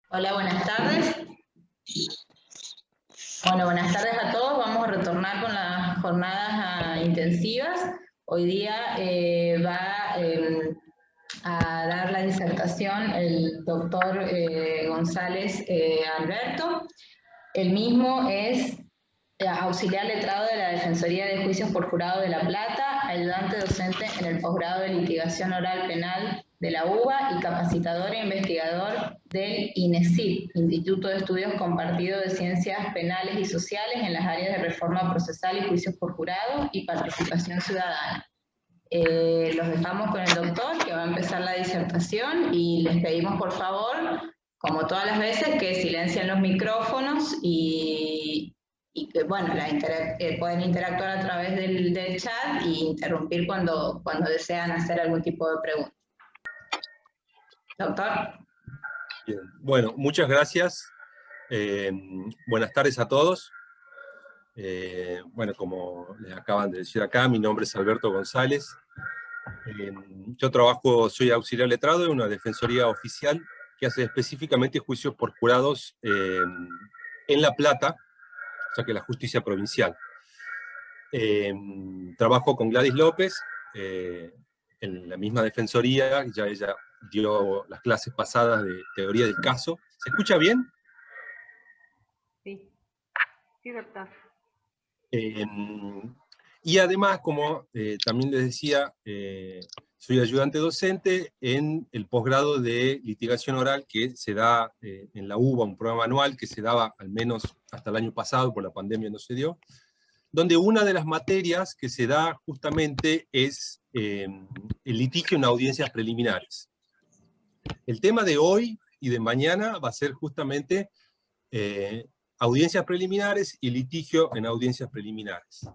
Hola, buenas tardes. Bueno, buenas tardes a todos. Vamos a retornar con las jornadas intensivas. Hoy día va a dar la disertación el doctor González Alberto. El mismo es auxiliar letrado de la Defensoría de Juicios por Jurado de La Plata, ayudante docente en el posgrado de litigación oral penal de la UBA y capacitador e investigador del INESIP, Instituto de Estudios Compartidos de Ciencias Penales y Sociales en las áreas de reforma procesal y juicios por jurado y participación ciudadana. Los dejamos con el doctor que va a empezar la disertación y les pedimos por favor, como todas las veces, que silencien los micrófonos y que bueno, pueden interactuar a través del chat e interrumpir cuando desean hacer algún tipo de pregunta. Doctor. Bien. Bueno, muchas gracias. Buenas tardes a todos. Bueno, como les acaban de decir acá, mi nombre es Alberto González. Yo soy auxiliar letrado de una defensoría oficial que hace específicamente juicios por jurados en La Plata, o sea que la justicia provincial. Trabajo con Gladys López en la misma defensoría, ya ella dio las clases pasadas de teoría del caso. ¿Se escucha bien? Sí, sí, doctor. Y además, como también les decía, soy ayudante docente en el posgrado de litigación oral que se da en la UBA, un programa anual que se daba al menos hasta el año pasado, por la pandemia no se dio, donde una de las materias que se da justamente es el litigio en audiencias preliminares. El tema de hoy y de mañana va a ser justamente audiencias preliminares y litigio en audiencias preliminares.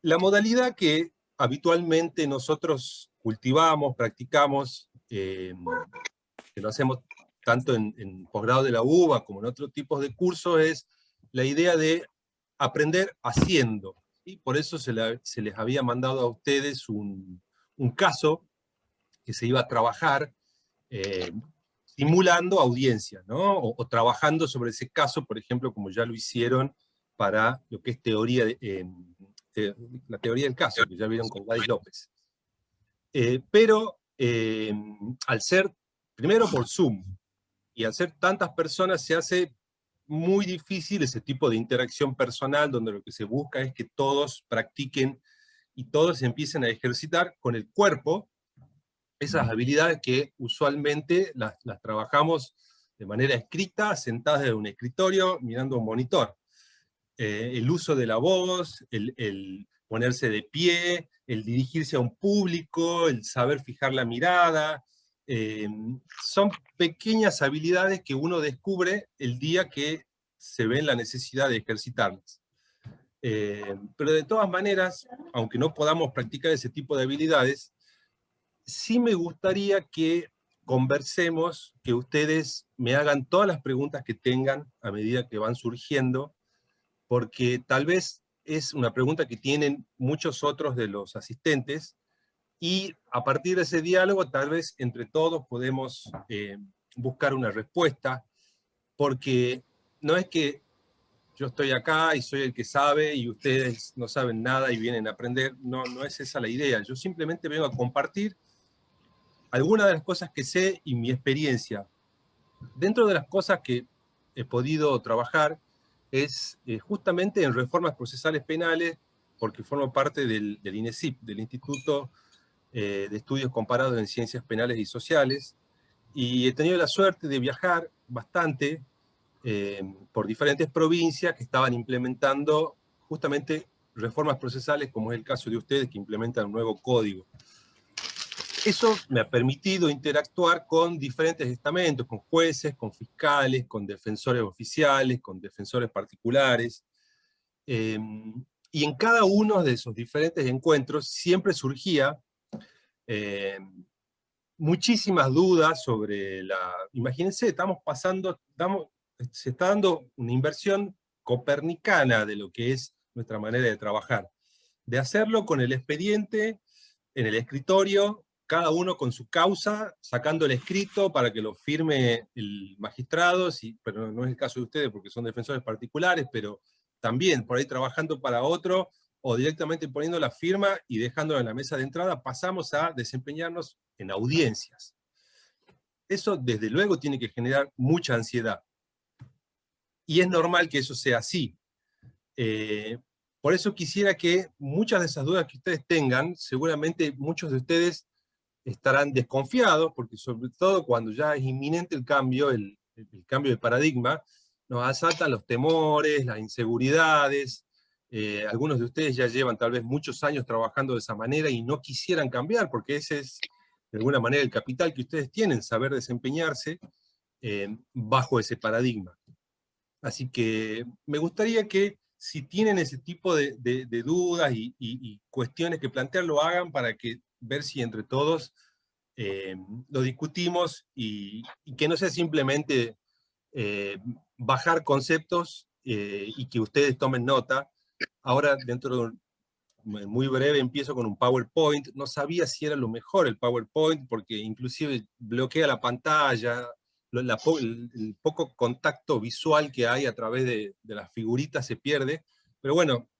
La modalidad que habitualmente nosotros cultivamos, practicamos, que lo hacemos tanto en posgrado de la UBA como en otros tipos de cursos, es la idea de aprender haciendo. Y por eso se les había mandado a ustedes un caso que se iba a trabajar simulando audiencia, ¿no? O trabajando sobre ese caso, por ejemplo, como ya lo hicieron para lo que es teoría la teoría del caso, que ya vieron con Gladys López. Pero al ser, primero por Zoom, y al ser tantas personas se hace muy difícil ese tipo de interacción personal, donde lo que se busca es que todos practiquen y todos empiecen a ejercitar con el cuerpo esas habilidades que usualmente las trabajamos de manera escrita, sentadas en un escritorio, mirando un monitor. El uso de la voz, el ponerse de pie, el dirigirse a un público, el saber fijar la mirada, son pequeñas habilidades que uno descubre el día que se ve en la necesidad de ejercitarlas. Pero de todas maneras, aunque no podamos practicar ese tipo de habilidades, sí me gustaría que conversemos, que ustedes me hagan todas las preguntas que tengan a medida que van surgiendo, porque tal vez es una pregunta que tienen muchos otros de los asistentes, y a partir de ese diálogo tal vez entre todos podemos buscar una respuesta, porque no es que yo estoy acá y soy el que sabe y ustedes no saben nada y vienen a aprender, no es esa la idea. Yo simplemente vengo a compartir algunas de las cosas que sé y mi experiencia. Dentro de las cosas que he podido trabajar es justamente en reformas procesales penales, porque formo parte del INESIP, del Instituto de Estudios Comparados en Ciencias Penales y Sociales, y he tenido la suerte de viajar bastante por diferentes provincias que estaban implementando justamente reformas procesales, como es el caso de ustedes, que implementan un nuevo código. Eso me ha permitido interactuar con diferentes estamentos, con jueces, con fiscales, con defensores oficiales, con defensores particulares. Y en cada uno de esos diferentes encuentros siempre surgía muchísimas dudas sobre Imagínense, se está dando una inversión copernicana de lo que es nuestra manera de trabajar. De hacerlo con el expediente en el escritorio, cada uno con su causa, sacando el escrito para que lo firme el magistrado, pero no es el caso de ustedes porque son defensores particulares, pero también por ahí trabajando para otro, o directamente poniendo la firma y dejándola en la mesa de entrada, pasamos a desempeñarnos en audiencias. Eso desde luego tiene que generar mucha ansiedad. Y es normal que eso sea así. Por eso quisiera que muchas de esas dudas que ustedes tengan, seguramente muchos de ustedes estarán desconfiados, porque sobre todo cuando ya es inminente el cambio de paradigma, nos asaltan los temores, las inseguridades. Algunos de ustedes ya llevan tal vez muchos años trabajando de esa manera y no quisieran cambiar, porque ese es de alguna manera el capital que ustedes tienen, saber desempeñarse bajo ese paradigma. Así que me gustaría que si tienen ese tipo de dudas y cuestiones que plantear, lo hagan para que ver si entre todos lo discutimos y que no sea simplemente bajar conceptos y que ustedes tomen nota. Ahora, dentro de muy breve, empiezo con un PowerPoint. No sabía si era lo mejor el PowerPoint, porque inclusive bloquea la pantalla, el poco contacto visual que hay a través de las figuritas se pierde. Pero bueno,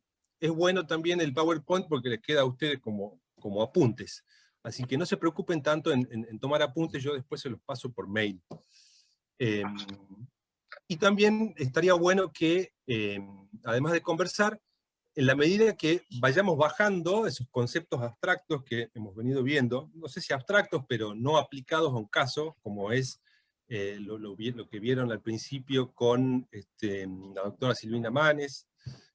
es bueno también el PowerPoint porque les queda a ustedes como apuntes. Así que no se preocupen tanto en tomar apuntes, yo después se los paso por mail. Y también estaría bueno que, además de conversar, en la medida que vayamos bajando esos conceptos abstractos que hemos venido viendo, no sé si abstractos, pero no aplicados a un caso, como es lo que vieron al principio con la doctora Silvina Manes,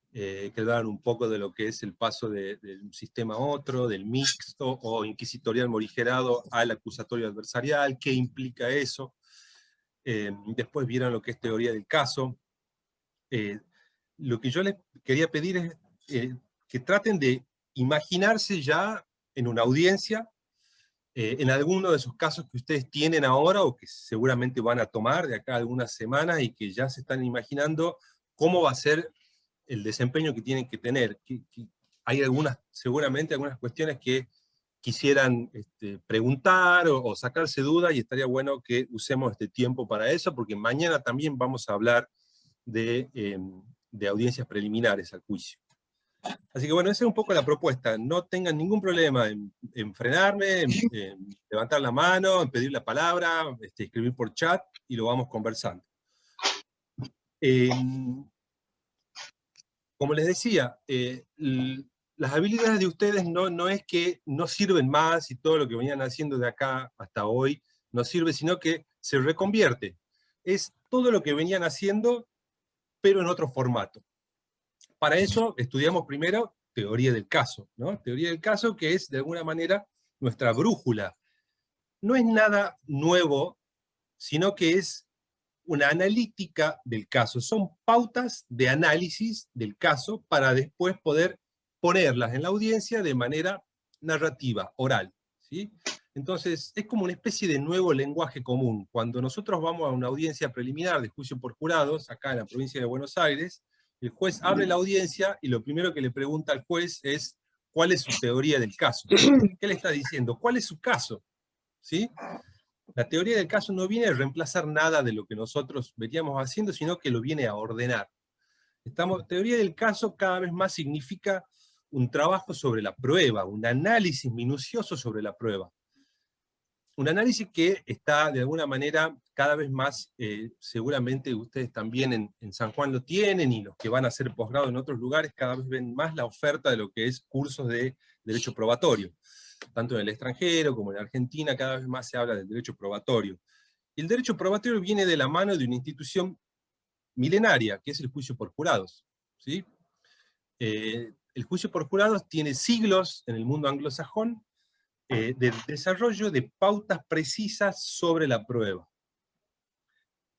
que daban un poco de lo que es el paso de un sistema a otro, del mixto o inquisitorial morigerado al acusatorio adversarial, qué implica eso. Después vieron lo que es teoría del caso. Lo que yo les quería pedir es que traten de imaginarse ya en una audiencia, en alguno de esos casos que ustedes tienen ahora o que seguramente van a tomar de acá a algunas semanas y que ya se están imaginando cómo va a ser el desempeño que tienen que tener. Hay seguramente algunas cuestiones que quisieran preguntar o sacarse dudas y estaría bueno que usemos este tiempo para eso, porque mañana también vamos a hablar de audiencias preliminares al juicio. Así que bueno, esa es un poco la propuesta. No tengan ningún problema en frenarme, en levantar la mano, en pedir la palabra, escribir por chat y lo vamos conversando. Como les decía, las habilidades de ustedes no es que no sirven más y todo lo que venían haciendo de acá hasta hoy no sirve, sino que se reconvierte. Es todo lo que venían haciendo, pero en otro formato. Para eso estudiamos primero teoría del caso, ¿no? Teoría del caso, que es de alguna manera nuestra brújula. No es nada nuevo, sino que es una analítica del caso. Son pautas de análisis del caso para después poder ponerlas en la audiencia de manera narrativa, oral, ¿sí? Entonces, es como una especie de nuevo lenguaje común. Cuando nosotros vamos a una audiencia preliminar de juicio por jurados, acá en la provincia de Buenos Aires, el juez abre la audiencia y lo primero que le pregunta al juez es ¿cuál es su teoría del caso? ¿Qué le está diciendo? ¿Cuál es su caso? ¿Sí? La teoría del caso no viene a reemplazar nada de lo que nosotros veníamos haciendo, sino que lo viene a ordenar. Teoría del caso cada vez más significa un trabajo sobre la prueba, un análisis minucioso sobre la prueba. Un análisis que está de alguna manera cada vez más, seguramente ustedes también en San Juan lo tienen, y los que van a hacer posgrado en otros lugares cada vez ven más la oferta de lo que es cursos de derecho probatorio. Tanto en el extranjero como en Argentina cada vez más se habla del derecho probatorio. Y el derecho probatorio viene de la mano de una institución milenaria, que es el juicio por jurados, ¿sí? El juicio por jurados tiene siglos en el mundo anglosajón, del desarrollo de pautas precisas sobre la prueba.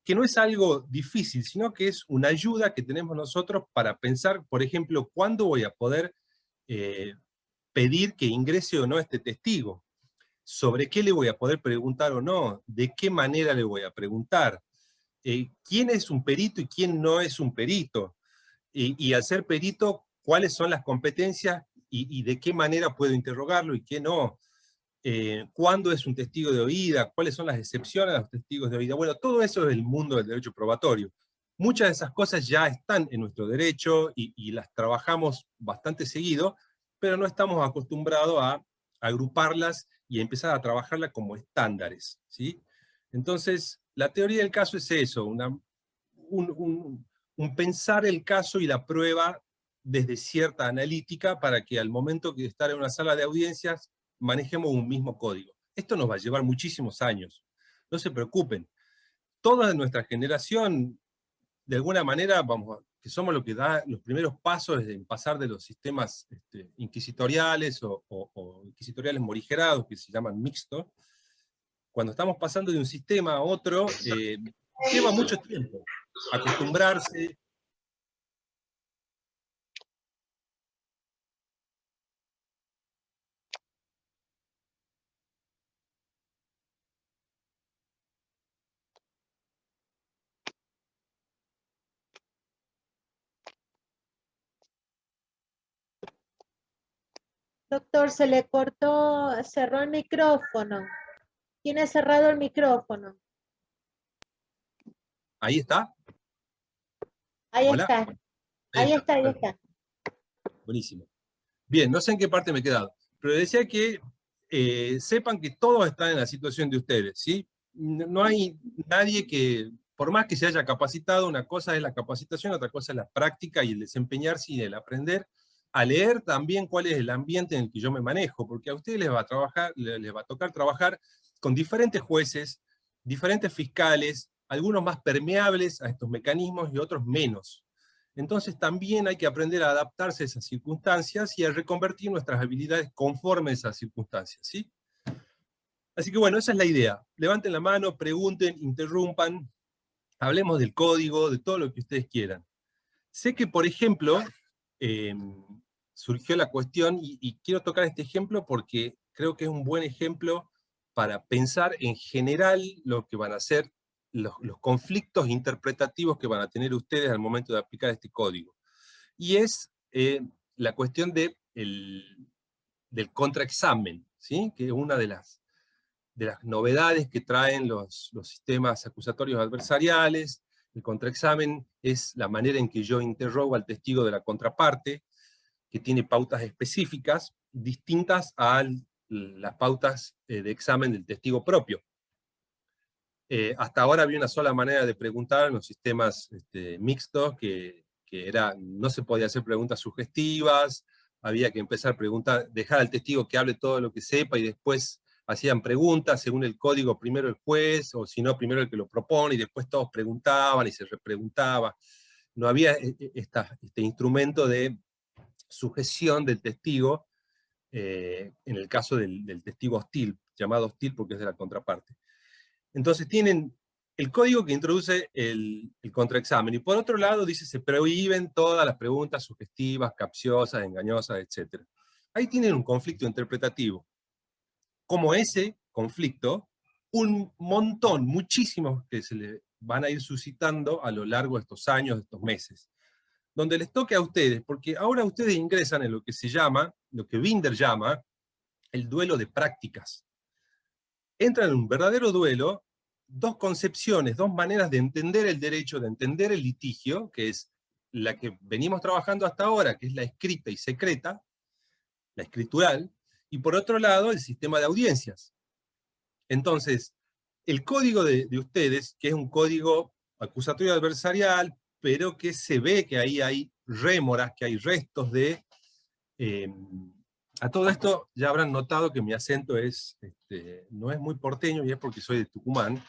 Que no es algo difícil, sino que es una ayuda que tenemos nosotros para pensar, por ejemplo, ¿cuándo voy a poder pedir que ingrese o no este testigo? ¿Sobre qué le voy a poder preguntar o no? ¿De qué manera le voy a preguntar? ¿Quién es un perito y quién no es un perito? Y al ser perito, ¿cuáles son las competencias y de qué manera puedo interrogarlo y qué no? cuándo es un testigo de oída, cuáles son las excepciones a los testigos de oída. Bueno, todo eso es el mundo del derecho probatorio. Muchas de esas cosas ya están en nuestro derecho y las trabajamos bastante seguido, pero no estamos acostumbrados a agruparlas y a empezar a trabajarlas como estándares, ¿sí? Entonces, la teoría del caso es eso, un pensar el caso y la prueba desde cierta analítica para que al momento de estar en una sala de audiencias manejemos un mismo código. Esto nos va a llevar muchísimos años. No se preocupen. Toda nuestra generación, de alguna manera, que somos lo que da los primeros pasos en pasar de los sistemas inquisitoriales o inquisitoriales morigerados, que se llaman mixtos, cuando estamos pasando de un sistema a otro, lleva mucho tiempo acostumbrarse. Doctor, se le cortó, cerró el micrófono. ¿Tiene cerrado el micrófono? Ahí está. Ahí Hola. está. Ahí está, ahí está. Buenísimo. Bien, no sé en qué parte me he quedado, pero decía que sepan que todos están en la situación de ustedes, ¿sí? No hay nadie que, por más que se haya capacitado, una cosa es la capacitación, otra cosa es la práctica y el desempeñarse y el aprender a leer también cuál es el ambiente en el que yo me manejo, porque a ustedes les va a tocar trabajar con diferentes jueces, diferentes fiscales, algunos más permeables a estos mecanismos y otros menos. Entonces también hay que aprender a adaptarse a esas circunstancias y a reconvertir nuestras habilidades conforme a esas circunstancias, ¿sí? Así que bueno, esa es la idea. Levanten la mano, pregunten, interrumpan, hablemos del código, de todo lo que ustedes quieran. Sé que, por ejemplo, surgió la cuestión, y quiero tocar este ejemplo porque creo que es un buen ejemplo para pensar en general lo que van a ser los conflictos interpretativos que van a tener ustedes al momento de aplicar este código. Y es la cuestión del contraexamen, ¿sí? Que es una de las novedades que traen los sistemas acusatorios adversariales. El contraexamen es la manera en que yo interrogo al testigo de la contraparte, que tiene pautas específicas, distintas a las pautas de examen del testigo propio. Hasta ahora había una sola manera de preguntar en los sistemas mixtos, que no se podía hacer preguntas sugestivas, había que empezar a preguntar, dejar al testigo que hable todo lo que sepa y después hacían preguntas según el código, primero el juez, o si no, primero el que lo propone, y después todos preguntaban y se repreguntaba. No había este instrumento de sujeción del testigo, en el caso del testigo hostil, llamado hostil porque es de la contraparte. Entonces tienen el código que introduce el contraexamen, y por otro lado dice se prohíben todas las preguntas sugestivas, capciosas, engañosas, etc. Ahí tienen un conflicto interpretativo. Como ese conflicto, un montón, muchísimos que se le van a ir suscitando a lo largo de estos años, de estos meses, donde les toque a ustedes, porque ahora ustedes ingresan en lo que se llama, lo que Binder llama, el duelo de prácticas. Entran en un verdadero duelo dos concepciones, dos maneras de entender el derecho, de entender el litigio, que es la que venimos trabajando hasta ahora, que es la escrita y secreta, la escritural, y por otro lado el sistema de audiencias. Entonces, el código de ustedes, que es un código acusatorio adversarial, pero que se ve que ahí hay rémoras, que hay restos de... a todo esto ya habrán notado que mi acento no es muy porteño, y es porque soy de Tucumán.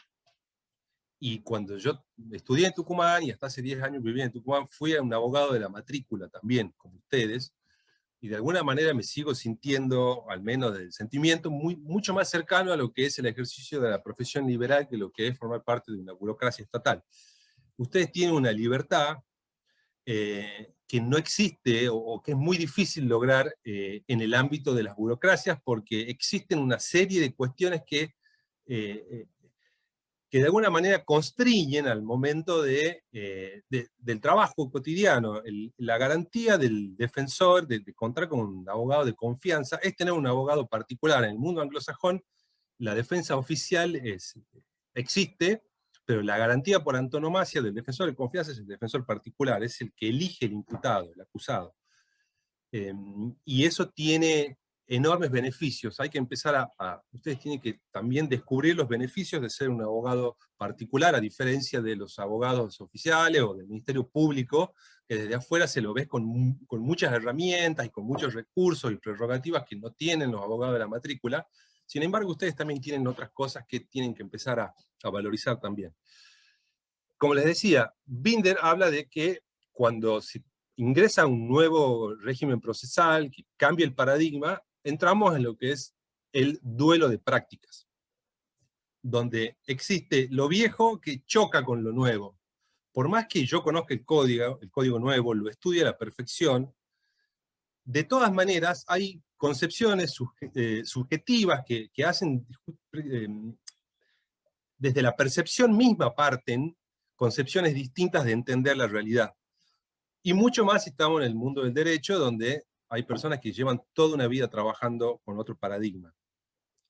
Y cuando yo estudié en Tucumán, y hasta hace 10 años viví en Tucumán, fui a un abogado de la matrícula también, como ustedes, y de alguna manera me sigo sintiendo, al menos del sentimiento, mucho más cercano a lo que es el ejercicio de la profesión liberal que lo que es formar parte de una burocracia estatal. Ustedes tienen una libertad que no existe, o que es muy difícil lograr en el ámbito de las burocracias, porque existen una serie de cuestiones que que de alguna manera constriñen al momento del trabajo cotidiano. La garantía del defensor de contar con un abogado de confianza es tener un abogado particular. En el mundo anglosajón, la defensa oficial existe, pero la garantía por antonomasia del defensor de confianza es el defensor particular, es el que elige el imputado, el acusado. Y eso tiene enormes beneficios. Hay que empezar ustedes tienen que también descubrir los beneficios de ser un abogado particular, a diferencia de los abogados oficiales o del Ministerio Público, que desde afuera se lo ves con muchas herramientas y con muchos recursos y prerrogativas que no tienen los abogados de la matrícula. Sin embargo, ustedes también tienen otras cosas que tienen que empezar a valorizar también. Como les decía, Binder habla de que cuando se ingresa un nuevo régimen procesal que cambia el paradigma, entramos en lo que es el duelo de prácticas, donde existe lo viejo que choca con lo nuevo. Por más que yo conozca el código nuevo, lo estudie a la perfección, de todas maneras hay concepciones subjetivas que hacen, desde la percepción misma parten concepciones distintas de entender la realidad. Y mucho más si estamos en el mundo del derecho, donde hay personas que llevan toda una vida trabajando con otro paradigma.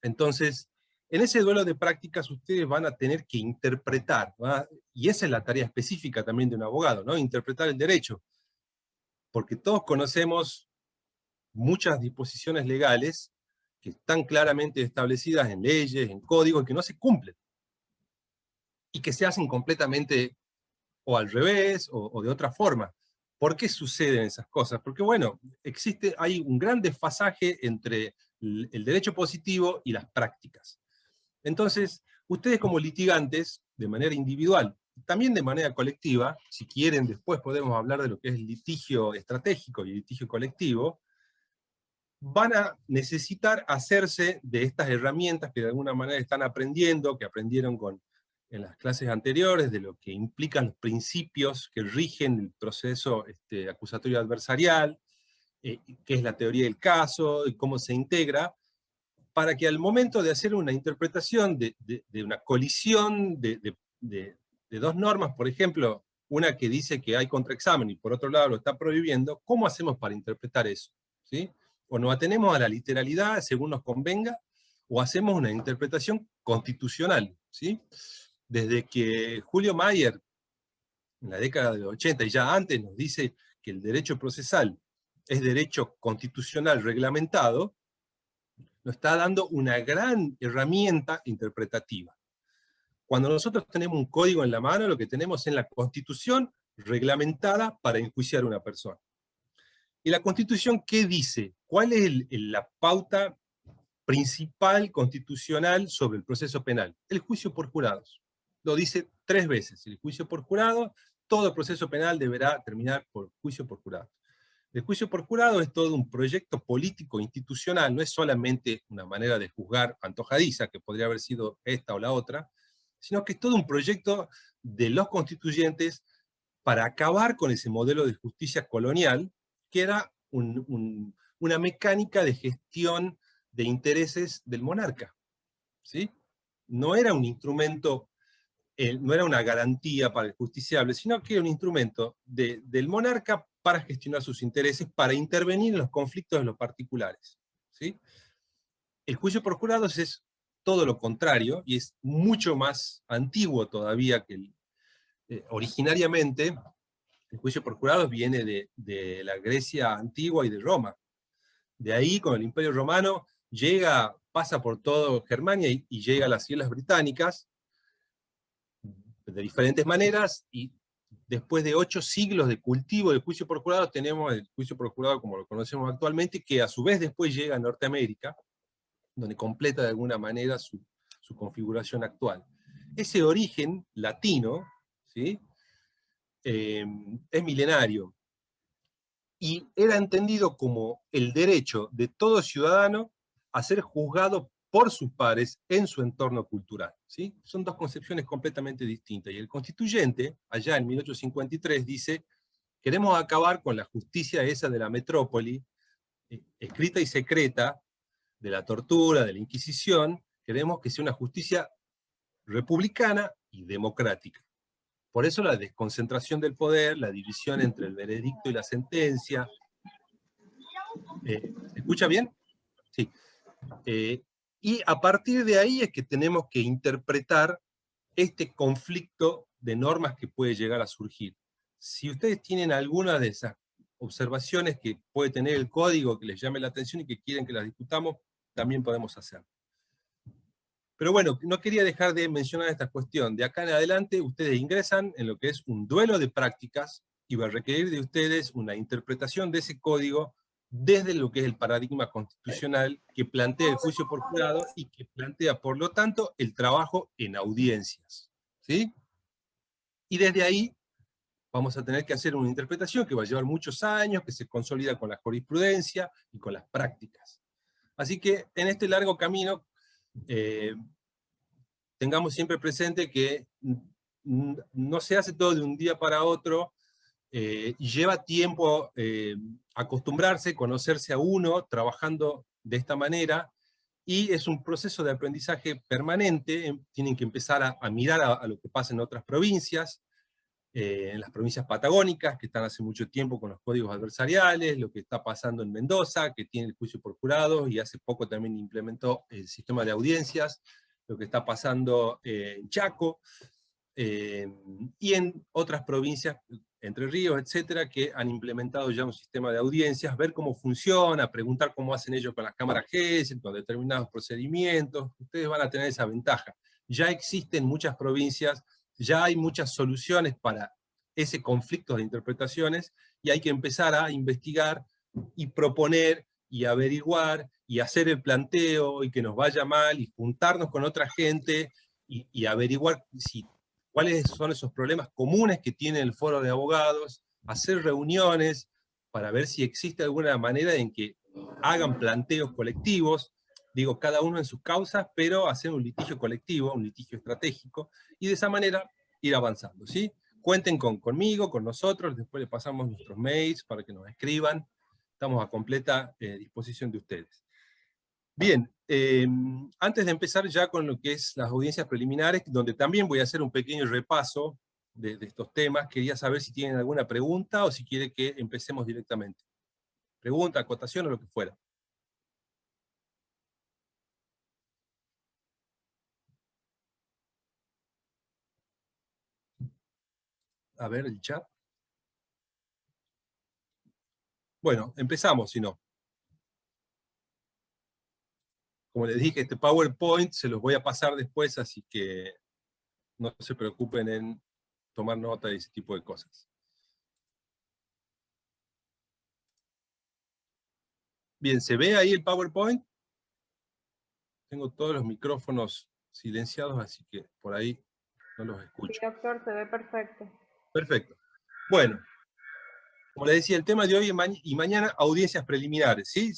Entonces, en ese duelo de prácticas ustedes van a tener que interpretar, ¿va? Y esa es la tarea específica también de un abogado, ¿no? Interpretar el derecho. Porque todos conocemos muchas disposiciones legales que están claramente establecidas en leyes, en códigos, que no se cumplen. Y que se hacen completamente o al revés, o de otra forma. ¿Por qué suceden esas cosas? Porque, bueno, hay un gran desfasaje entre el derecho positivo y las prácticas. Entonces, ustedes como litigantes, de manera individual, también de manera colectiva, si quieren después podemos hablar de lo que es el litigio estratégico y el litigio colectivo, van a necesitar hacerse de estas herramientas que de alguna manera están aprendiendo, que aprendieron en las clases anteriores, de lo que implican los principios que rigen el proceso acusatorio adversarial, qué es la teoría del caso, y cómo se integra, para que al momento de hacer una interpretación de una colisión de dos normas, por ejemplo, una que dice que hay contraexamen y por otro lado lo está prohibiendo, ¿cómo hacemos para interpretar eso? ¿Sí? O nos atenemos a la literalidad según nos convenga, o hacemos una interpretación constitucional, ¿sí? Desde que Julio Mayer, en la década de los 80 y ya antes, nos dice que el derecho procesal es derecho constitucional reglamentado, nos está dando una gran herramienta interpretativa. Cuando nosotros tenemos un código en la mano, lo que tenemos es la Constitución reglamentada para enjuiciar a una persona. ¿Y la Constitución qué dice? ¿Cuál es la pauta principal constitucional sobre el proceso penal? El juicio por jurados. Lo dice 3 veces. El juicio por jurado, todo proceso penal deberá terminar por juicio por jurado. El juicio por jurado es todo un proyecto político institucional, no es solamente una manera de juzgar antojadiza, que podría haber sido esta o la otra, sino que es todo un proyecto de los constituyentes para acabar con ese modelo de justicia colonial, que era una mecánica de gestión de intereses del monarca, ¿sí? No era un instrumento, no era una garantía para el justiciable, sino que era un instrumento del monarca para gestionar sus intereses, para intervenir en los conflictos de los particulares, ¿sí? El juicio por jurados es todo lo contrario, y es mucho más antiguo todavía que originariamente, el juicio por jurados viene de la Grecia antigua y de Roma. De ahí, con el Imperio Romano, pasa por todo Germania y llega a las Islas Británicas, de diferentes maneras, y después de 8 siglos de cultivo del juicio por jurado, tenemos el juicio por jurado como lo conocemos actualmente, que a su vez después llega a Norteamérica, donde completa de alguna manera su configuración actual. Ese origen latino, ¿sí? Es milenario, y era entendido como el derecho de todo ciudadano a ser juzgado por sus pares en su entorno cultural, ¿sí? Son 2 concepciones completamente distintas, y el constituyente, allá en 1853, dice: queremos acabar con la justicia esa de la metrópoli, escrita y secreta, de la tortura, de la Inquisición, queremos que sea una justicia republicana y democrática. Por eso la desconcentración del poder, la división entre el veredicto y la sentencia. ¿Se escucha bien? Sí. Y a partir de ahí es que tenemos que interpretar este conflicto de normas que puede llegar a surgir. Si ustedes tienen alguna de esas observaciones que puede tener el código que les llame la atención y que quieren que las discutamos, también podemos hacerlo. Pero bueno, no quería dejar de mencionar esta cuestión. De acá en adelante ustedes ingresan en lo que es un duelo de prácticas y va a requerir de ustedes una interpretación de ese código desde lo que es el paradigma constitucional que plantea el juicio por jurado y que plantea, por lo tanto, el trabajo en audiencias. ¿Sí? Y desde ahí vamos a tener que hacer una interpretación que va a llevar muchos años, que se consolida con la jurisprudencia y con las prácticas. Así que en este largo camino, tengamos siempre presente que no se hace todo de un día para otro, y lleva tiempo acostumbrarse, conocerse a uno, trabajando de esta manera, y es un proceso de aprendizaje permanente. Tienen que empezar a mirar a lo que pasa en otras provincias, en las provincias patagónicas, que están hace mucho tiempo con los códigos adversariales, lo que está pasando en Mendoza, que tiene el juicio por jurados, y hace poco también implementó el sistema de audiencias, lo que está pasando en Chaco, y en otras provincias, Entre Ríos, etcétera, que han implementado ya un sistema de audiencias, ver cómo funciona, preguntar cómo hacen ellos con las cámaras GESEL, con determinados procedimientos. Ustedes van a tener esa ventaja. Ya existen muchas provincias, ya hay muchas soluciones para ese conflicto de interpretaciones, y hay que empezar a investigar y proponer y averiguar y hacer el planteo, y que nos vaya mal, y juntarnos con otra gente y averiguar cuáles son esos problemas comunes que tiene el foro de abogados, hacer reuniones para ver si existe alguna manera en que hagan planteos colectivos, digo, cada uno en sus causas, pero hacer un litigio colectivo, un litigio estratégico, y de esa manera ir avanzando, ¿sí? Cuenten conmigo, con nosotros, después les pasamos nuestros mails para que nos escriban, estamos a completa disposición de ustedes. Bien, antes de empezar ya con lo que es las audiencias preliminares, donde también voy a hacer un pequeño repaso de estos temas, quería saber si tienen alguna pregunta o si quieren que empecemos directamente. Pregunta, acotación o lo que fuera. A ver el chat. Bueno, empezamos, si no. Como les dije, este PowerPoint se los voy a pasar después, así que no se preocupen en tomar nota de ese tipo de cosas. Bien, ¿se ve ahí el PowerPoint? Tengo todos los micrófonos silenciados, así que por ahí no los escucho. Sí, doctor, se ve perfecto. Perfecto. Bueno, como les decía, el tema de hoy y mañana, audiencias preliminares, ¿sí?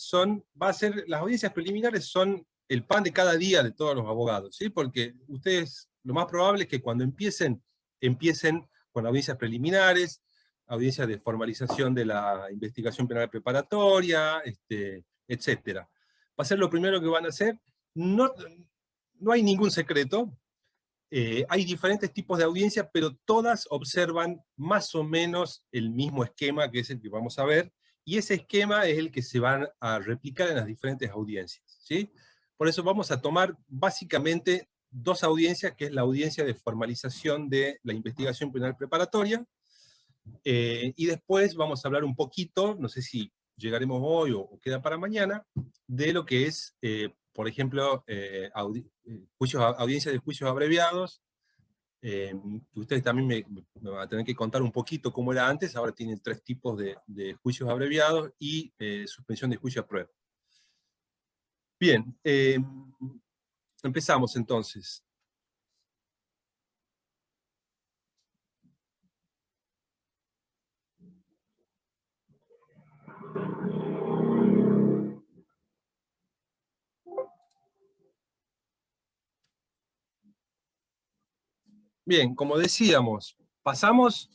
Las audiencias preliminares son el pan de cada día de todos los abogados, ¿sí? Porque ustedes, lo más probable es que cuando empiecen con audiencias preliminares, audiencias de formalización de la investigación penal preparatoria, etcétera. Va a ser lo primero que van a hacer. No hay ningún secreto. Hay diferentes tipos de audiencias, pero todas observan más o menos el mismo esquema, que es el que vamos a ver, y ese esquema es el que se van a replicar en las diferentes audiencias, ¿sí? Por eso vamos a tomar básicamente dos audiencias, que es la audiencia de formalización de la investigación penal preparatoria, y después vamos a hablar un poquito, no sé si llegaremos hoy o queda para mañana, de lo que es, por ejemplo, audiencias de juicios abreviados, que ustedes también me van a tener que contar un poquito cómo era antes. Ahora tienen 3 tipos de juicios abreviados y suspensión de juicio a prueba. Bien, empezamos entonces. Bien, como decíamos, pasamos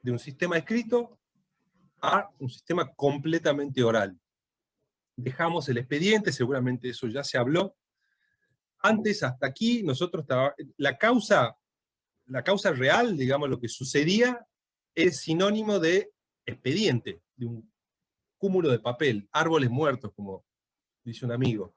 de un sistema escrito a un sistema completamente oral. Dejamos el expediente, seguramente eso ya se habló. Antes, hasta aquí, nosotros la causa real, digamos, lo que sucedía, es sinónimo de expediente, de un cúmulo de papel, árboles muertos, como dice un amigo.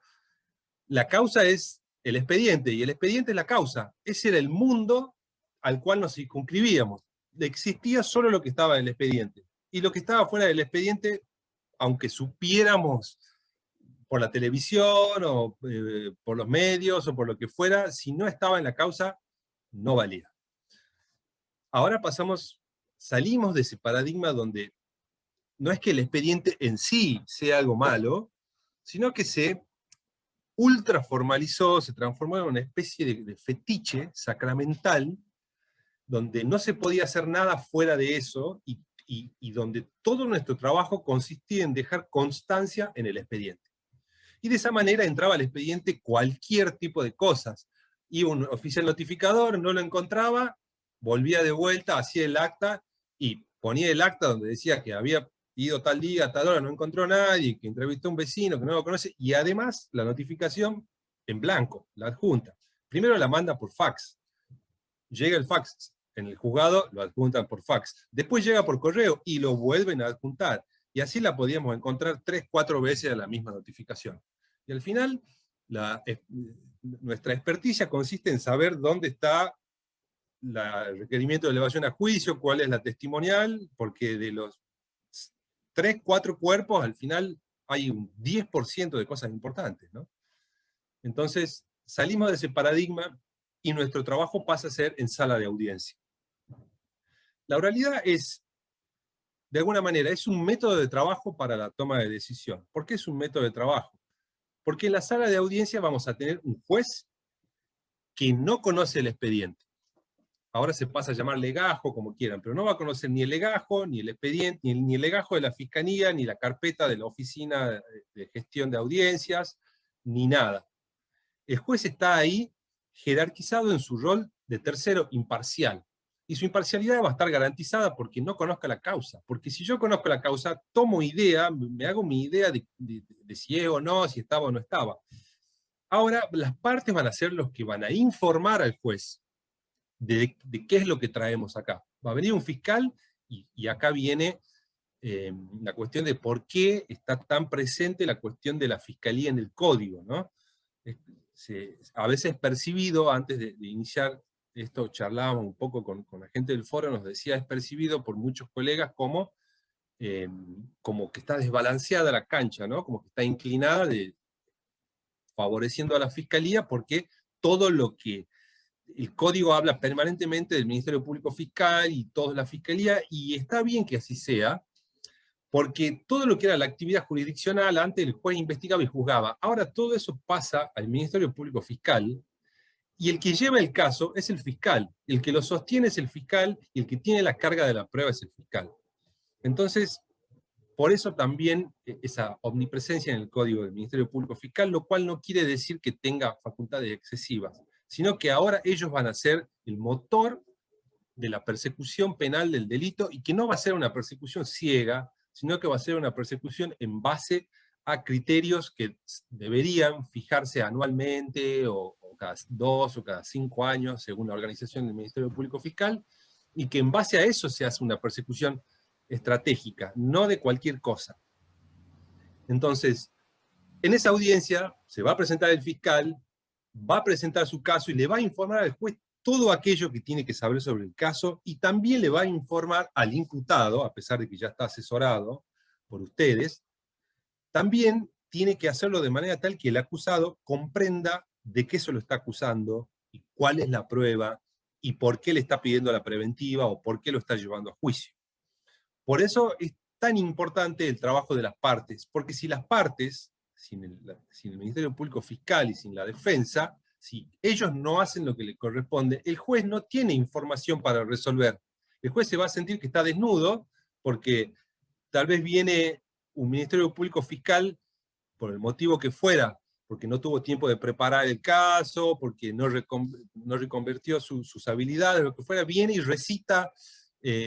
La causa es el expediente, y el expediente es la causa. Ese era el mundo al cual nos circunscribíamos. Existía solo lo que estaba en el expediente. Y lo que estaba fuera del expediente, aunque supiéramos por la televisión, o por los medios, o por lo que fuera, si no estaba en la causa, no valía. Ahora salimos de ese paradigma donde no es que el expediente en sí sea algo malo, sino que se ultra formalizó, se transformó en una especie de fetiche sacramental, donde no se podía hacer nada fuera de eso, y donde todo nuestro trabajo consistía en dejar constancia en el expediente. Y de esa manera entraba al expediente cualquier tipo de cosas. Iba un oficial notificador, no lo encontraba, volvía de vuelta, hacía el acta, y ponía el acta donde decía que había ido tal día, tal hora, no encontró nadie, que entrevistó a un vecino que no lo conoce, y además la notificación en blanco, la adjunta. Primero la manda por fax. Llega el fax en el juzgado, lo adjuntan por fax. Después llega por correo y lo vuelven a adjuntar. Y así la podíamos encontrar 3, 4 veces a la misma notificación. Y al final, nuestra experticia consiste en saber dónde está el requerimiento de elevación a juicio, cuál es la testimonial, porque de los 3, 4 cuerpos, al final hay un 10% de cosas importantes, ¿no? Entonces, salimos de ese paradigma y nuestro trabajo pasa a ser en sala de audiencia. La oralidad es, de alguna manera, es un método de trabajo para la toma de decisión. ¿Por qué es un método de trabajo? Porque en la sala de audiencia vamos a tener un juez que no conoce el expediente. Ahora se pasa a llamar legajo, como quieran, pero no va a conocer ni el legajo, ni el expediente, ni el legajo de la fiscalía, ni la carpeta de la oficina de gestión de audiencias, ni nada. El juez está ahí jerarquizado en su rol de tercero imparcial. Y su imparcialidad va a estar garantizada porque no conozca la causa. Porque si yo conozco la causa, tomo idea, me hago mi idea de si es o no, si estaba o no estaba. Ahora, las partes van a ser los que van a informar al juez de qué es lo que traemos acá. Va a venir un fiscal y acá viene la cuestión de por qué está tan presente la cuestión de la fiscalía en el código, ¿no? A veces percibido, antes de iniciar esto, charlábamos un poco con la gente del foro, nos decía, es percibido por muchos colegas como que está desbalanceada la cancha, ¿no? Como que está inclinada, favoreciendo a la fiscalía, porque todo lo que el código habla permanentemente del Ministerio Público Fiscal y toda la fiscalía, y está bien que así sea, porque todo lo que era la actividad jurisdiccional, antes el juez investigaba y juzgaba. Ahora todo eso pasa al Ministerio Público Fiscal, y el que lleva el caso es el fiscal, el que lo sostiene es el fiscal, y el que tiene la carga de la prueba es el fiscal. Entonces, por eso también esa omnipresencia en el Código del Ministerio Público Fiscal, lo cual no quiere decir que tenga facultades excesivas, sino que ahora ellos van a ser el motor de la persecución penal del delito, y que no va a ser una persecución ciega, sino que va a ser una persecución en base a criterios que deberían fijarse anualmente, o cada 2 o cada 5 años, según la organización del Ministerio Público Fiscal, y que en base a eso se hace una persecución estratégica, no de cualquier cosa. Entonces, en esa audiencia se va a presentar el fiscal, va a presentar su caso y le va a informar al juez todo aquello que tiene que saber sobre el caso, y también le va a informar al imputado, a pesar de que ya está asesorado por ustedes, también tiene que hacerlo de manera tal que el acusado comprenda de qué se lo está acusando, y cuál es la prueba, y por qué le está pidiendo la preventiva, o por qué lo está llevando a juicio. Por eso es tan importante el trabajo de las partes, porque si las partes, sin el Ministerio Público Fiscal y sin la defensa, si ellos no hacen lo que les corresponde, el juez no tiene información para resolver. El juez se va a sentir que está desnudo, porque tal vez viene un Ministerio Público Fiscal, por el motivo que fuera, porque no tuvo tiempo de preparar el caso, porque no reconvirtió sus habilidades, lo que fuera, viene y recita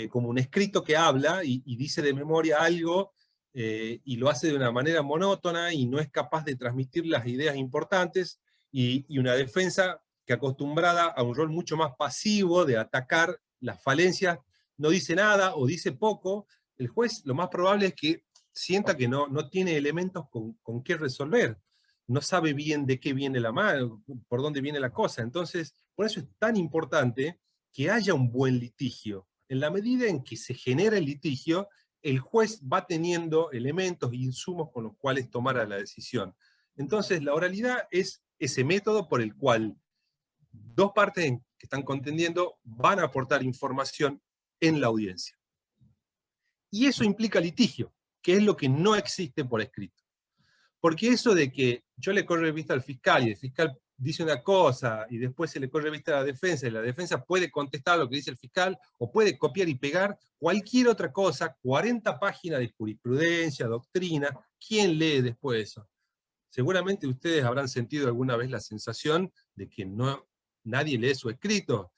como un escrito que habla, y dice de memoria algo, y lo hace de una manera monótona, y no es capaz de transmitir las ideas importantes, y una defensa que acostumbrada a un rol mucho más pasivo de atacar las falencias, no dice nada o dice poco, el juez lo más probable es que sienta que no tiene elementos con qué resolver, no sabe bien de qué viene la mano, por dónde viene la cosa. Entonces, por eso es tan importante que haya un buen litigio. En la medida en que se genera el litigio, el juez va teniendo elementos e insumos con los cuales tomar la decisión. Entonces, la oralidad es ese método por el cual dos partes que están contendiendo van a aportar información en la audiencia. Y eso implica litigio, que es lo que no existe por escrito. Porque eso de que yo le corro revista al fiscal y el fiscal dice una cosa y después se le corre revista a la defensa y la defensa puede contestar lo que dice el fiscal o puede copiar y pegar cualquier otra cosa, 40 páginas de jurisprudencia, doctrina, ¿quién lee después eso? Seguramente ustedes habrán sentido alguna vez la sensación de que nadie lee su escrito,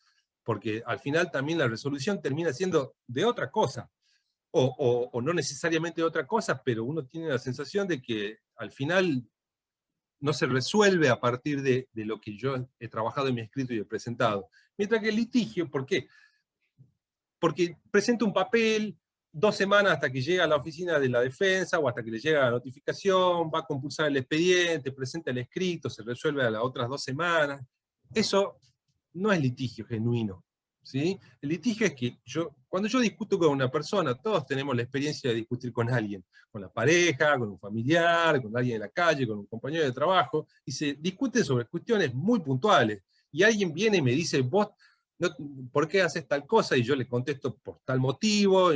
porque al final también la resolución termina siendo de otra cosa. O no necesariamente de otra cosa, pero uno tiene la sensación de que al final no se resuelve a partir de lo que yo he trabajado en mi escrito y he presentado. Mientras que el litigio, ¿por qué? Porque presenta un papel 2 semanas hasta que llega a la oficina de la defensa o hasta que le llega la notificación, va a compulsar el expediente, presenta el escrito, se resuelve a las otras 2 semanas. Eso no es litigio genuino. ¿Sí? El litigio es que cuando yo discuto con una persona, todos tenemos la experiencia de discutir con alguien, con la pareja, con un familiar, con alguien en la calle, con un compañero de trabajo, y se discuten sobre cuestiones muy puntuales. Y alguien viene y me dice, vos, ¿por qué haces tal cosa? Y yo le contesto por tal motivo,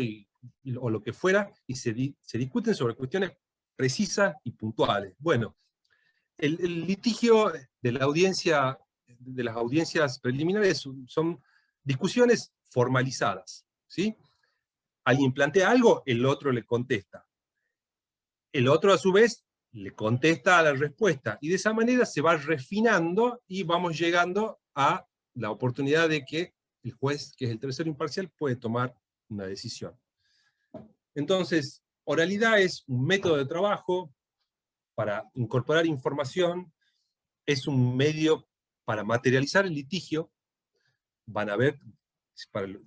o lo que fuera, y se discuten sobre cuestiones precisas y puntuales. Bueno, el litigio de la audiencia, de las audiencias preliminares son discusiones formalizadas, ¿sí? Alguien plantea algo, el otro le contesta. El otro, a su vez, le contesta a la respuesta. Y de esa manera se va refinando y vamos llegando a la oportunidad de que el juez, que es el tercero imparcial, puede tomar una decisión. Entonces, oralidad es un método de trabajo para incorporar información, es un medio para materializar el litigio. Van a ver,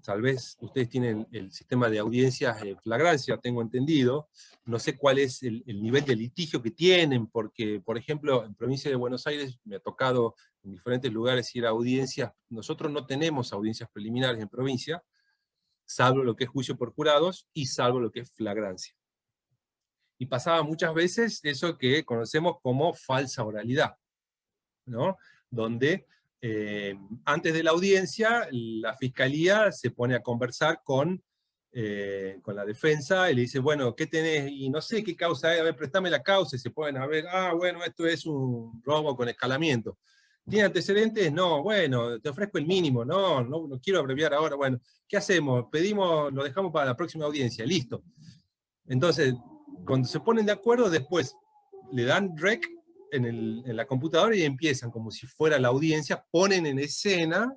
tal vez ustedes tienen el sistema de audiencias en flagrancia, tengo entendido, no sé cuál es el nivel de litigio que tienen, porque, por ejemplo, en provincia de Buenos Aires me ha tocado en diferentes lugares ir a audiencias, nosotros no tenemos audiencias preliminares en provincia, salvo lo que es juicio por jurados y salvo lo que es flagrancia. Y pasaba muchas veces eso que conocemos como falsa oralidad, ¿no? Donde antes de la audiencia la fiscalía se pone a conversar con la defensa y le dice, bueno, ¿qué tenés? Y no sé qué causa es, a ver, préstame la causa, y se ponen a ver, bueno, esto es un robo con escalamiento. ¿Tiene antecedentes? No, bueno, te ofrezco el mínimo, no quiero abreviar ahora, bueno, ¿qué hacemos? Pedimos, lo dejamos para la próxima audiencia, listo. Entonces, cuando se ponen de acuerdo, después le dan rec en la computadora y empiezan como si fuera la audiencia, ponen en escena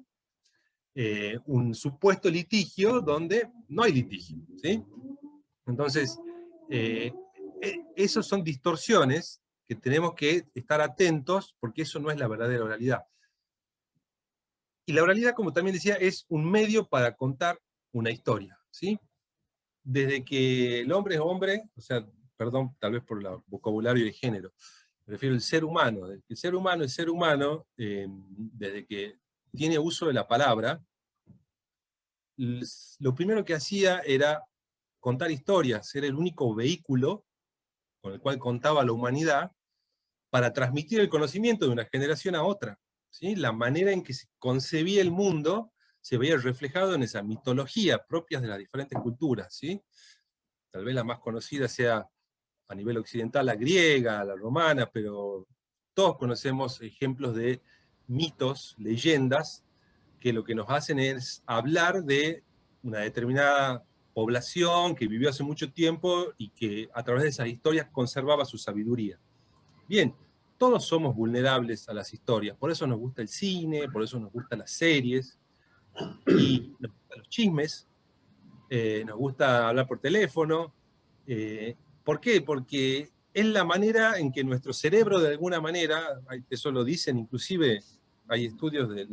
un supuesto litigio donde no hay litigio, ¿sí? Entonces, esas son distorsiones que tenemos que estar atentos porque eso no es la verdadera oralidad. Y la oralidad, como también decía, es un medio para contar una historia, ¿sí? Desde que el hombre es hombre, o sea, perdón, tal vez por el vocabulario de género, me refiero al ser humano, desde que el ser humano es ser humano, desde que tiene uso de la palabra, lo primero que hacía era contar historias, era el único vehículo con el cual contaba la humanidad para transmitir el conocimiento de una generación a otra, ¿sí? La manera en que se concebía el mundo se veía reflejado en esa mitología propia de las diferentes culturas, ¿sí? Tal vez la más conocida sea a nivel occidental la griega, la romana, pero todos conocemos ejemplos de mitos, leyendas, que lo que nos hacen es hablar de una determinada población que vivió hace mucho tiempo y que a través de esas historias conservaba su sabiduría. Bien, todos somos vulnerables a las historias, por eso nos gusta el cine, por eso nos gustan las series, y nos gustan los chismes, nos gusta hablar por teléfono. ¿Por qué? Porque es la manera en que nuestro cerebro, de alguna manera, eso lo dicen, inclusive hay estudios de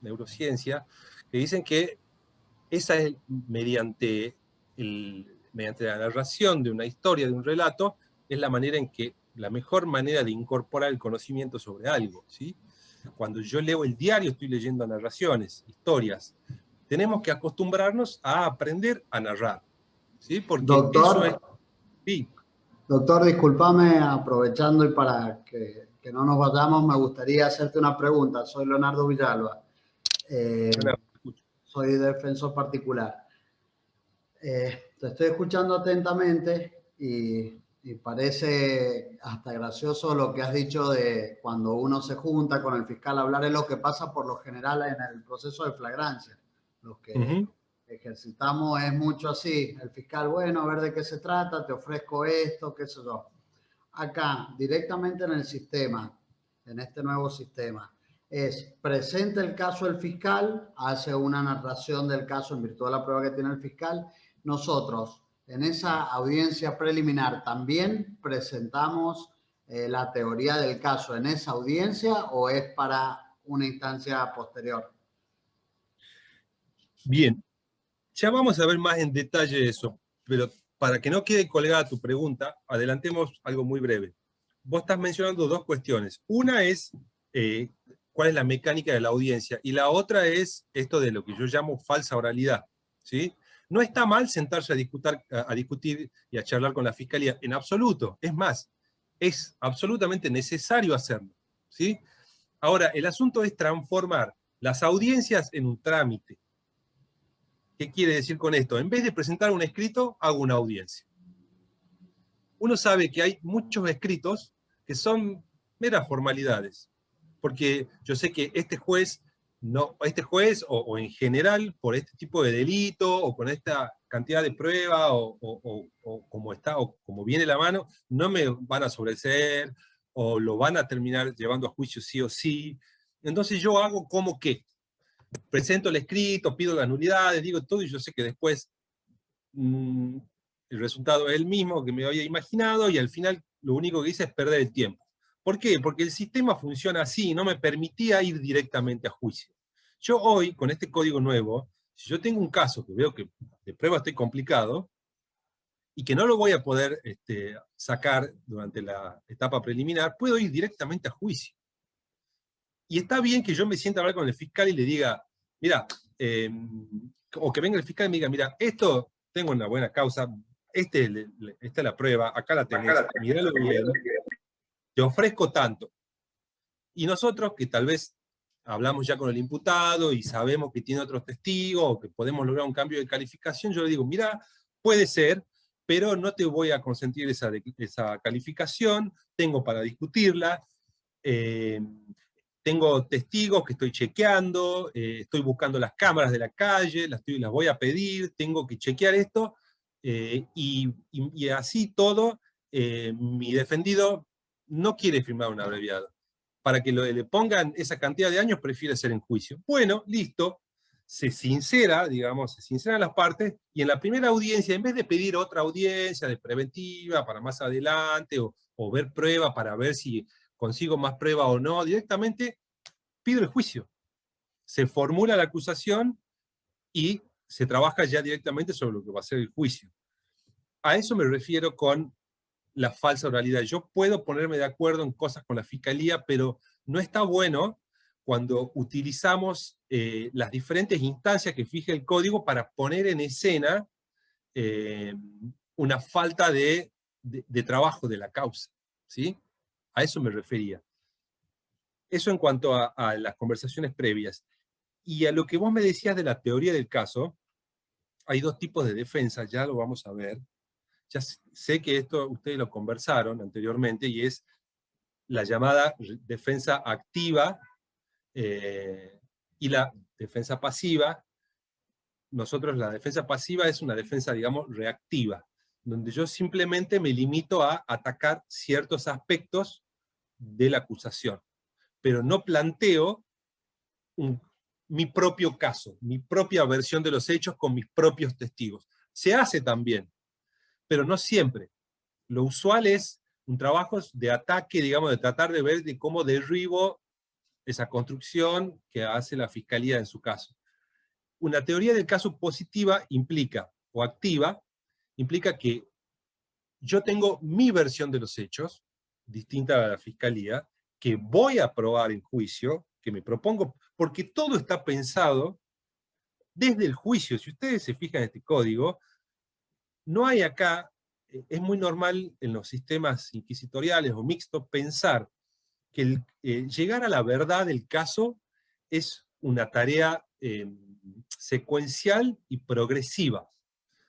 neurociencia, que dicen que esa es mediante la narración de una historia, de un relato, es la manera en que, la mejor manera de incorporar el conocimiento sobre algo, ¿sí? Cuando yo leo el diario, estoy leyendo narraciones, historias. Tenemos que acostumbrarnos a aprender a narrar, ¿sí? Porque eso es... Doctor, Sí, doctor, discúlpame, aprovechando y para que no nos vayamos, me gustaría hacerte una pregunta. Soy Leonardo Villalba. Leonardo, te escucho. Soy defensor particular. Te estoy escuchando atentamente y parece hasta gracioso lo que has dicho de cuando uno se junta con el fiscal a hablar. Es lo que pasa por lo general en el proceso de flagrancia. Los que ejercitamos es mucho así. El fiscal, bueno, a ver de qué se trata, te ofrezco esto, qué sé yo. Acá, directamente en el sistema, en este nuevo sistema, presenta el caso el fiscal, hace una narración del caso en virtud de la prueba que tiene el fiscal. Nosotros, en esa audiencia preliminar, ¿también presentamos la teoría del caso en esa audiencia o es para una instancia posterior? Bien, ya vamos a ver más en detalle eso, pero para que no quede colgada tu pregunta, adelantemos algo muy breve. Vos estás mencionando dos cuestiones. Una es cuál es la mecánica de la audiencia, y la otra es esto de lo que yo llamo falsa oralidad, ¿sí? No está mal sentarse a discutir y a charlar con la fiscalía, en absoluto. Es más, es absolutamente necesario hacerlo, ¿sí? Ahora, el asunto es transformar las audiencias en un trámite. ¿Qué quiere decir con esto? En vez de presentar un escrito, hago una audiencia. Uno sabe que hay muchos escritos que son meras formalidades, porque yo sé que este juez, o en general, por este tipo de delito, o con esta cantidad de prueba, o como está, o como viene la mano, no me van a sobreseer, o lo van a terminar llevando a juicio sí o sí. Entonces yo hago como que presento el escrito, pido las nulidades, digo todo, y yo sé que después el resultado es el mismo que me había imaginado, y al final lo único que hice es perder el tiempo. ¿Por qué? Porque el sistema funciona así, no me permitía ir directamente a juicio. Yo hoy, con este código nuevo, si yo tengo un caso que veo que de prueba estoy complicado, y que no lo voy a poder sacar durante la etapa preliminar, puedo ir directamente a juicio. Y está bien que yo me sienta a hablar con el fiscal y le diga, mira, o que venga el fiscal y me diga, mira, esto tengo una buena causa, esta es la prueba, acá la tenés, miralo bien, te ofrezco tanto. Y nosotros, que tal vez hablamos ya con el imputado y sabemos que tiene otros testigos, o que podemos lograr un cambio de calificación, yo le digo, mira, puede ser, pero no te voy a consentir esa calificación, tengo para discutirla, tengo testigos que estoy chequeando, estoy buscando las cámaras de la calle, las voy a pedir, tengo que chequear esto, y así todo, mi defendido no quiere firmar un abreviado. Para que le pongan esa cantidad de años, prefiere ser en juicio. Bueno, listo, se sinceran las partes, y en la primera audiencia, en vez de pedir otra audiencia de preventiva para más adelante, o ver prueba para ver si consigo más prueba o no, directamente pido el juicio. Se formula la acusación y se trabaja ya directamente sobre lo que va a ser el juicio. A eso me refiero con la falsa oralidad. Yo puedo ponerme de acuerdo en cosas con la fiscalía, pero no está bueno cuando utilizamos las diferentes instancias que fija el código para poner en escena una falta de trabajo de la causa, ¿sí? A eso me refería. Eso en cuanto a las conversaciones previas. Y a lo que vos me decías de la teoría del caso, hay dos tipos de defensa, ya lo vamos a ver. Ya sé que esto ustedes lo conversaron anteriormente, y es la llamada defensa activa y la defensa pasiva. Nosotros la defensa pasiva es una defensa, digamos, reactiva, donde yo simplemente me limito a atacar ciertos aspectos de la acusación, pero no planteo mi propio caso, mi propia versión de los hechos con mis propios testigos. Se hace también, pero no siempre. Lo usual es un trabajo de ataque, digamos, de tratar de ver de cómo derribo esa construcción que hace la fiscalía en su caso. Una teoría del caso positiva implica, o activa, implica que yo tengo mi versión de los hechos, distinta a la fiscalía, que voy a probar en juicio, que me propongo, porque todo está pensado desde el juicio. Si ustedes se fijan en este código, no hay acá, es muy normal en los sistemas inquisitoriales o mixtos pensar que llegar a la verdad del caso es una tarea secuencial y progresiva,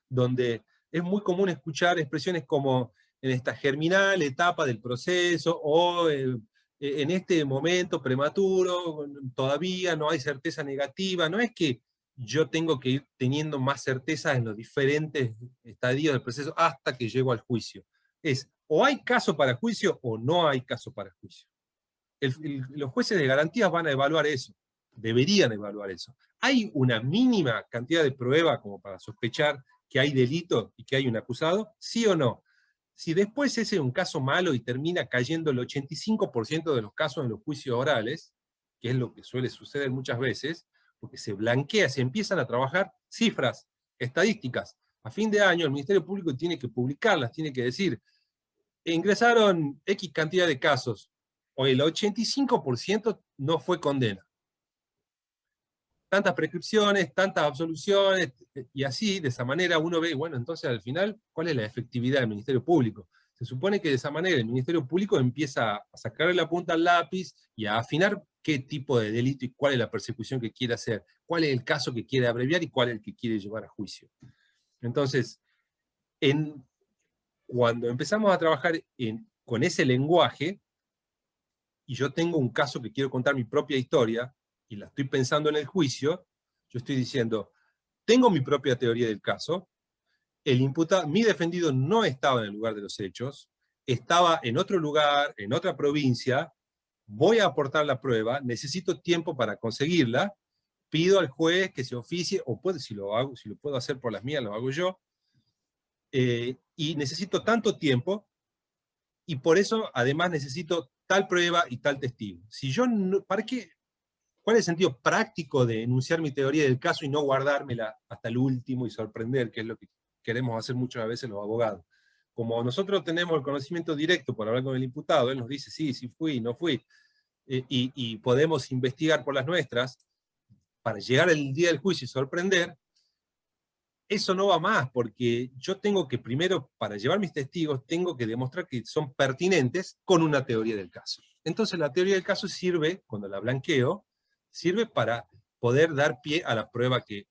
donde es muy común escuchar expresiones como en esta germinal etapa del proceso, o en este momento prematuro, todavía no hay certeza negativa. No es que yo tengo que ir teniendo más certeza en los diferentes estadios del proceso hasta que llego al juicio. Es, o hay caso para juicio o no hay caso para juicio. Los jueces de garantías van a evaluar eso, deberían evaluar eso. ¿Hay una mínima cantidad de prueba como para sospechar que hay delito y que hay un acusado? ¿Sí o no? Si después ese es un caso malo y termina cayendo el 85% de los casos en los juicios orales, que es lo que suele suceder muchas veces, porque se blanquea, se empiezan a trabajar cifras, estadísticas. A fin de año el Ministerio Público tiene que publicarlas, tiene que decir, ingresaron X cantidad de casos, o el 85% no fue condena. Tantas prescripciones, tantas absoluciones, y así, de esa manera, uno ve, bueno, entonces al final, ¿cuál es la efectividad del Ministerio Público? Se supone que de esa manera el Ministerio Público empieza a sacarle la punta al lápiz y a afinar qué tipo de delito y cuál es la persecución que quiere hacer, cuál es el caso que quiere abreviar y cuál es el que quiere llevar a juicio. Entonces, cuando empezamos a trabajar con ese lenguaje, y yo tengo un caso que quiero contar mi propia historia, y la estoy pensando en el juicio, yo estoy diciendo, tengo mi propia teoría del caso, mi defendido no estaba en el lugar de los hechos, estaba en otro lugar, en otra provincia, voy a aportar la prueba, necesito tiempo para conseguirla, pido al juez que se oficie, o si lo puedo hacer por las mías, lo hago yo, y necesito tanto tiempo, y por eso además necesito tal prueba y tal testigo. Si yo no, ¿cuál es el sentido práctico de enunciar mi teoría del caso y no guardármela hasta el último y sorprender, que es lo que queremos hacer muchas veces los abogados? Como nosotros tenemos el conocimiento directo por hablar con el imputado, él nos dice, sí fui, no fui, y podemos investigar por las nuestras, para llegar el día del juicio y sorprender, eso no va más, porque yo tengo que primero, para llevar mis testigos, tengo que demostrar que son pertinentes con una teoría del caso. Entonces la teoría del caso sirve, cuando la blanqueo, sirve para poder dar pie a la prueba que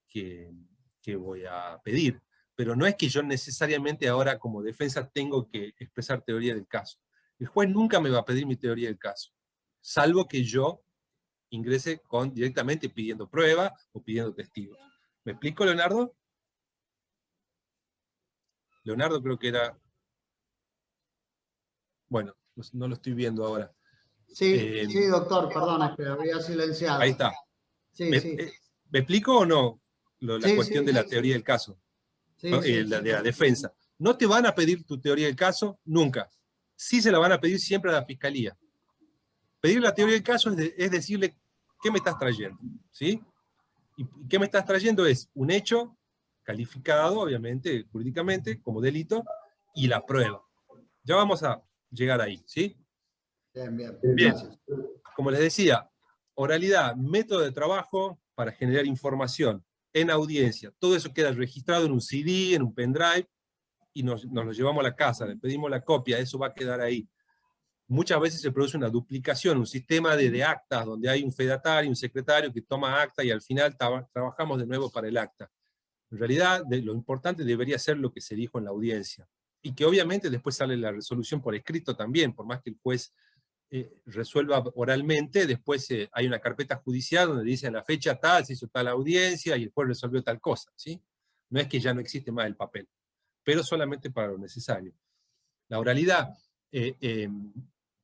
voy a pedir. Pero no es que yo necesariamente ahora como defensa tengo que expresar teoría del caso. El juez nunca me va a pedir mi teoría del caso, salvo que yo ingrese directamente pidiendo prueba o pidiendo testigos. ¿Me explico, Leonardo? Leonardo creo que era... Bueno, no lo estoy viendo ahora. Sí, doctor, perdón, es que había silenciado. Ahí está. Sí, ¿Me explico o no la Sí, cuestión de la teoría del caso? Sí, De la defensa. No te van a pedir tu teoría del caso nunca. Sí se la van a pedir siempre a la fiscalía. Pedir la teoría del caso es decirle, ¿qué me estás trayendo? ¿Sí? ¿Y qué me estás trayendo? Es un hecho calificado, obviamente, jurídicamente, como delito, y la prueba. Ya vamos a llegar ahí, ¿sí? Bien. Gracias. Como les decía, oralidad, método de trabajo para generar información en audiencia. Todo eso queda registrado en un CD, en un pendrive, y nos lo llevamos a la casa, le pedimos la copia, eso va a quedar ahí. Muchas veces se produce una duplicación, un sistema de actas, donde hay un fedatario, un secretario que toma acta, y al final trabajamos de nuevo para el acta. En realidad, lo importante debería ser lo que se dijo en la audiencia, y que obviamente después sale la resolución por escrito también, por más que el juez resuelva oralmente, después hay una carpeta judicial donde dice en la fecha tal, se hizo tal audiencia, y el juez resolvió tal cosa, ¿sí? No es que ya no existe más el papel, pero solamente para lo necesario. La oralidad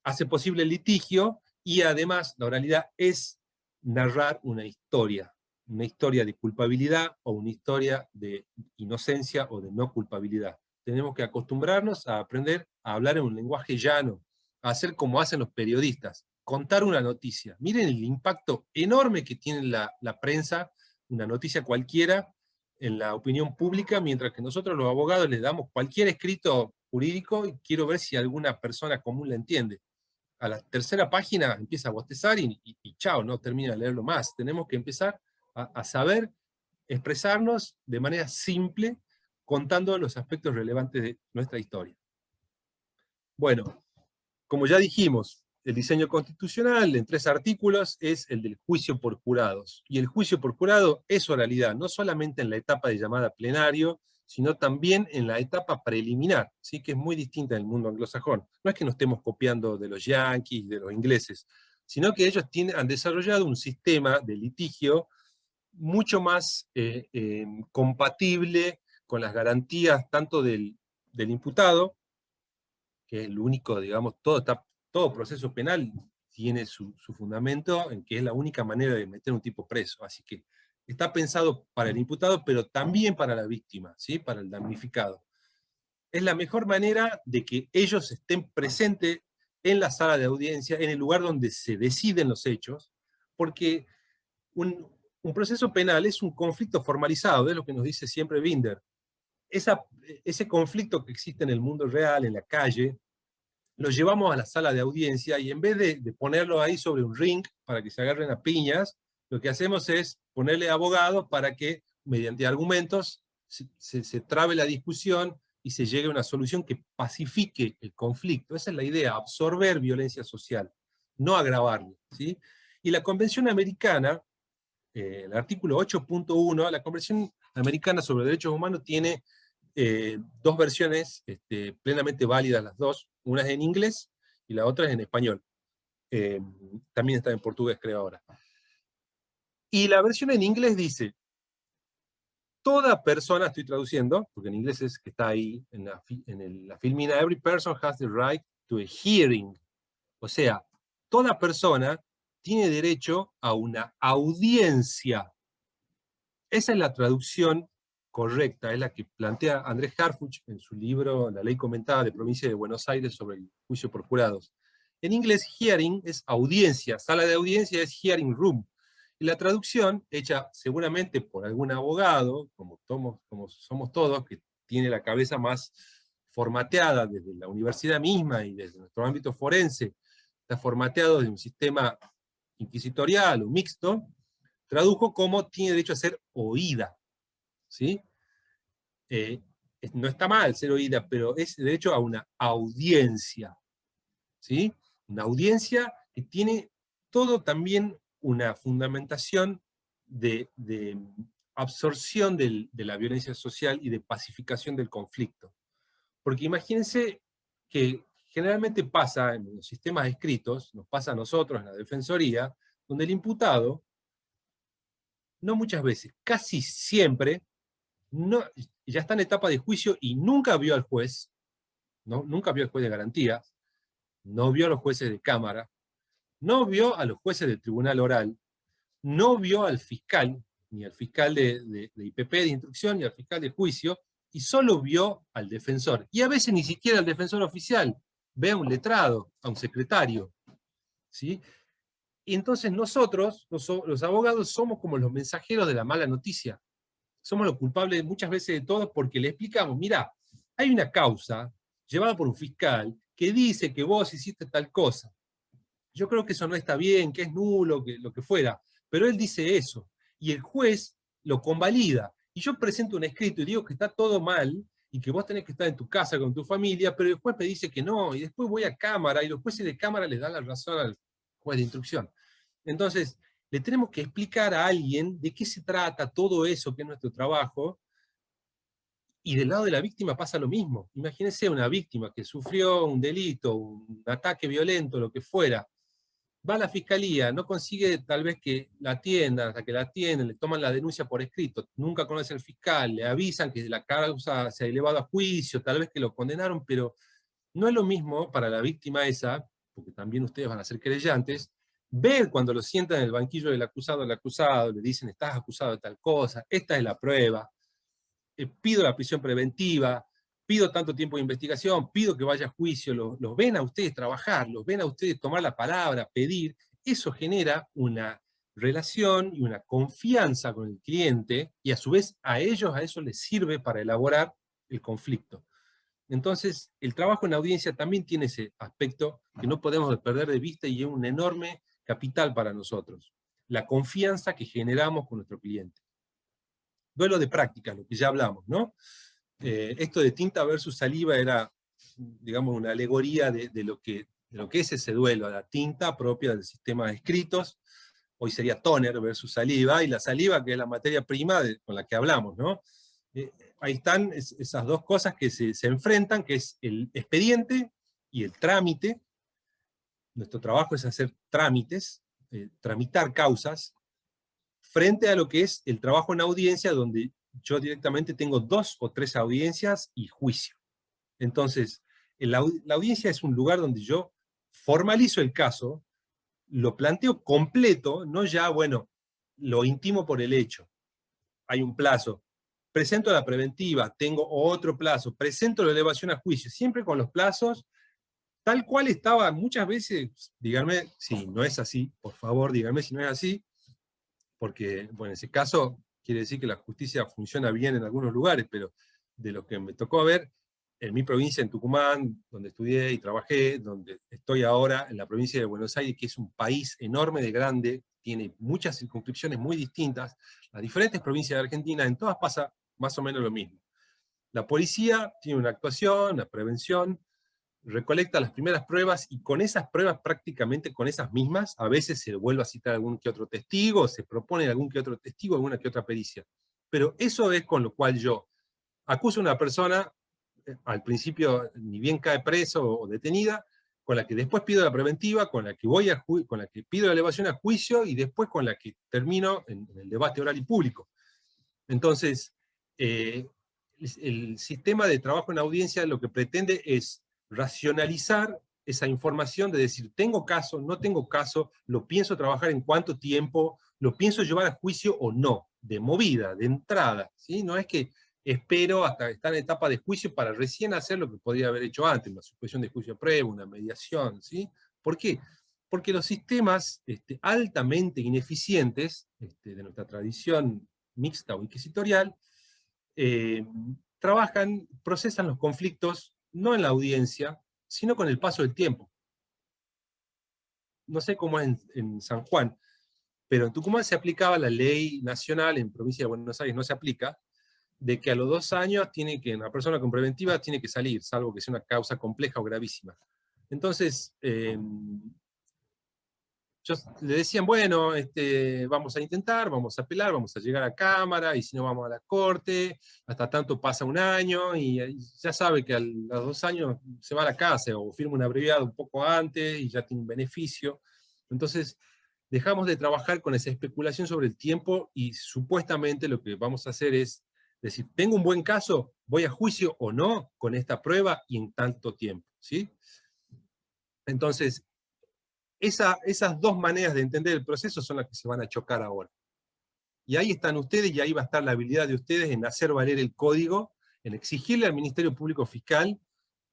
hace posible el litigio, y además la oralidad es narrar una historia de culpabilidad o una historia de inocencia o de no culpabilidad. Tenemos que acostumbrarnos a aprender a hablar en un lenguaje llano, a hacer como hacen los periodistas, contar una noticia. Miren el impacto enorme que tiene la prensa, una noticia cualquiera, en la opinión pública, mientras que nosotros los abogados les damos cualquier escrito jurídico y quiero ver si alguna persona común la entiende. A la tercera página empieza a bostezar y chao, no termina de leerlo más. Tenemos que empezar a saber expresarnos de manera simple, contando los aspectos relevantes de nuestra historia. Bueno, como ya dijimos, el diseño constitucional en 3 artículos es el del juicio por jurados. Y el juicio por jurado es oralidad, no solamente en la etapa de llamada plenario, sino también en la etapa preliminar, ¿sí? Que es muy distinta en el mundo anglosajón. No es que nos estemos copiando de los yanquis, de los ingleses, sino que ellos han desarrollado un sistema de litigio mucho más compatible con las garantías tanto del imputado, que es el único, digamos, todo proceso penal tiene su fundamento en que es la única manera de meter a un tipo preso. Así que está pensado para el imputado, pero también para la víctima, ¿sí? Para el damnificado. Es la mejor manera de que ellos estén presentes en la sala de audiencia, en el lugar donde se deciden los hechos, porque un proceso penal es un conflicto formalizado, es lo que nos dice siempre Binder. Ese conflicto que existe en el mundo real, en la calle, lo llevamos a la sala de audiencia y en vez de ponerlo ahí sobre un ring para que se agarren a piñas, lo que hacemos es ponerle abogado para que, mediante argumentos, se trabe la discusión y se llegue a una solución que pacifique el conflicto. Esa es la idea, absorber violencia social, no agravarla, ¿sí? Y la Convención Americana, el artículo 8.1, la Convención Americana sobre Derechos Humanos tiene 2 versiones plenamente válidas las dos, una es en inglés y la otra es en español. También está en portugués, creo ahora. Y la versión en inglés dice, toda persona, estoy traduciendo, porque en inglés es que está ahí en la filmina, every person has the right to a hearing. O sea, toda persona tiene derecho a una audiencia. Esa es la traducción correcta, es la que plantea Andrés Harfuch en su libro La Ley Comentada de Provincia de Buenos Aires sobre el juicio por jurados. En inglés, hearing es audiencia, sala de audiencia es hearing room. Y la traducción, hecha seguramente por algún abogado, como somos todos, que tiene la cabeza más formateada desde la universidad misma y desde nuestro ámbito forense, está formateado de un sistema inquisitorial o mixto, tradujo como tiene derecho a ser oída. ¿Sí? No está mal ser oída, pero es derecho a una audiencia. ¿Sí? Una audiencia que tiene todo también una fundamentación de absorción de la violencia social y de pacificación del conflicto. Porque imagínense que generalmente pasa en los sistemas escritos, nos pasa a nosotros en la defensoría, donde el imputado, no muchas veces, casi siempre, ya está en etapa de juicio y nunca vio al juez, nunca vio al juez de garantía, no vio a los jueces de cámara, no vio a los jueces del tribunal oral, no vio al fiscal, ni al fiscal de IPP de instrucción, ni al fiscal de juicio, y solo vio al defensor. Y a veces ni siquiera al defensor oficial, ve a un letrado, a un secretario. ¿Sí? Y entonces nosotros, los abogados, somos como los mensajeros de la mala noticia. Somos los culpables muchas veces de todo porque le explicamos, mira, hay una causa llevada por un fiscal que dice que vos hiciste tal cosa. Yo creo que eso no está bien, que es nulo, que lo que fuera, pero él dice eso, y el juez lo convalida, y yo presento un escrito y digo que está todo mal, y que vos tenés que estar en tu casa con tu familia, pero el juez me dice que no, y después voy a cámara, y los jueces de cámara les dan la razón al juez de instrucción. Entonces, le tenemos que explicar a alguien de qué se trata todo eso que es nuestro trabajo, y del lado de la víctima pasa lo mismo. Imagínense una víctima que sufrió un delito, un ataque violento, lo que fuera, va a la fiscalía, no consigue tal vez que la atiendan, hasta que la atienden, le toman la denuncia por escrito, nunca conoce al fiscal, le avisan que la causa se ha elevado a juicio, tal vez que lo condenaron, pero no es lo mismo para la víctima esa, porque también ustedes van a ser querellantes, ver cuando lo sientan en el banquillo del acusado, le dicen, estás acusado de tal cosa, esta es la prueba, pido la prisión preventiva, pido tanto tiempo de investigación, pido que vaya a juicio, los ven a ustedes trabajar, los ven a ustedes tomar la palabra, pedir, eso genera una relación y una confianza con el cliente, y a su vez a eso les sirve para elaborar el conflicto. Entonces, el trabajo en audiencia también tiene ese aspecto que no podemos perder de vista y es un enorme capital para nosotros. La confianza que generamos con nuestro cliente. Duelo de práctica, lo que ya hablamos, ¿no? Esto de tinta versus saliva era, digamos, una alegoría de lo que es ese duelo, la tinta propia del sistema de escritos, hoy sería toner versus saliva, y la saliva que es la materia prima con la que hablamos, ¿no? Ahí están esas dos cosas que se enfrentan, que es el expediente y el trámite. Nuestro trabajo es hacer trámites, tramitar causas, frente a lo que es el trabajo en audiencia, donde yo directamente tengo 2 o 3 audiencias y juicio. Entonces, la audiencia es un lugar donde yo formalizo el caso, lo planteo completo, no ya, bueno, lo intimo por el hecho. Hay un plazo. Presento la preventiva, tengo otro plazo, presento la elevación a juicio, siempre con los plazos, tal cual estaba muchas veces, díganme si no es así, por favor, díganme si no es así, porque, bueno, en ese caso quiere decir que la justicia funciona bien en algunos lugares, pero de lo que me tocó ver, en mi provincia, en Tucumán, donde estudié y trabajé, donde estoy ahora, en la provincia de Buenos Aires, que es un país enorme de grande, tiene muchas circunscripciones muy distintas, las diferentes provincias de Argentina, en todas pasa más o menos lo mismo. La policía tiene una actuación, una prevención, recolecta las primeras pruebas, y con esas pruebas, prácticamente con esas mismas, a veces se vuelve a citar algún que otro testigo, se propone algún que otro testigo, alguna que otra pericia. Pero eso es con lo cual yo acuso a una persona, al principio ni bien cae preso o detenida, con la que después pido la preventiva, con la que con la que pido la elevación a juicio, y después con la que termino en el debate oral y público. Entonces, el sistema de trabajo en audiencia lo que pretende es racionalizar esa información de decir, tengo caso, no tengo caso, lo pienso trabajar en cuánto tiempo, lo pienso llevar a juicio o no, de movida, de entrada, ¿sí? No es que espero hasta estar en etapa de juicio para recién hacer lo que podría haber hecho antes, una suspensión de juicio previo, una mediación, ¿sí? ¿Por qué? Porque los sistemas altamente ineficientes de nuestra tradición mixta o inquisitorial, procesan los conflictos no en la audiencia, sino con el paso del tiempo. No sé cómo es en San Juan, pero en Tucumán se aplicaba la ley nacional, en provincia de Buenos Aires no se aplica, de que a los 2 años una persona con preventiva tiene que salir, salvo que sea una causa compleja o gravísima. Entonces, le decían, bueno, vamos a intentar, vamos a apelar, vamos a llegar a cámara, y si no vamos a la corte, hasta tanto pasa 1 año, y ya sabe que a los 2 años se va a la casa, o firma un abreviado un poco antes, y ya tiene un beneficio. Entonces, dejamos de trabajar con esa especulación sobre el tiempo, y supuestamente lo que vamos a hacer es decir, ¿tengo un buen caso? ¿Voy a juicio o no con esta prueba y en tanto tiempo? ¿Sí? Entonces, esas 2 maneras de entender el proceso son las que se van a chocar ahora. Y ahí están ustedes, y ahí va a estar la habilidad de ustedes en hacer valer el código, en exigirle al Ministerio Público Fiscal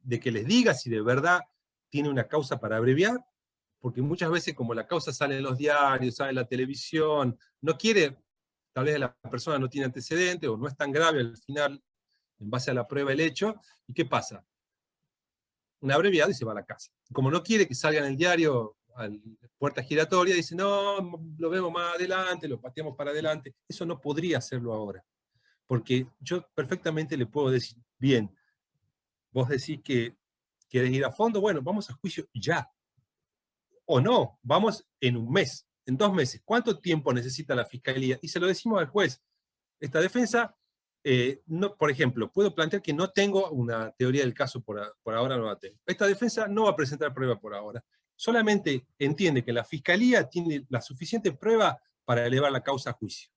de que les diga si de verdad tiene una causa para abreviar, porque muchas veces, como la causa sale en los diarios, sale en la televisión, no quiere, tal vez la persona no tiene antecedentes, o no es tan grave al final, en base a la prueba, el hecho, ¿y qué pasa? Un abreviado y se va a la casa. Como no quiere que salga en el diario a la puerta giratoria, dice, no, lo vemos más adelante, lo pateamos para adelante. Eso no podría hacerlo ahora. Porque yo perfectamente le puedo decir, bien, vos decís que querés ir a fondo, bueno, vamos a juicio ya. O no, vamos en 1 mes, en 2 meses. ¿Cuánto tiempo necesita la fiscalía? Y se lo decimos al juez. Esta defensa, no, por ejemplo, puedo plantear que no tengo una teoría del caso, por ahora no la tengo. Esta defensa no va a presentar prueba por ahora. Solamente entiende que la fiscalía tiene la suficiente prueba para elevar la causa a juicio.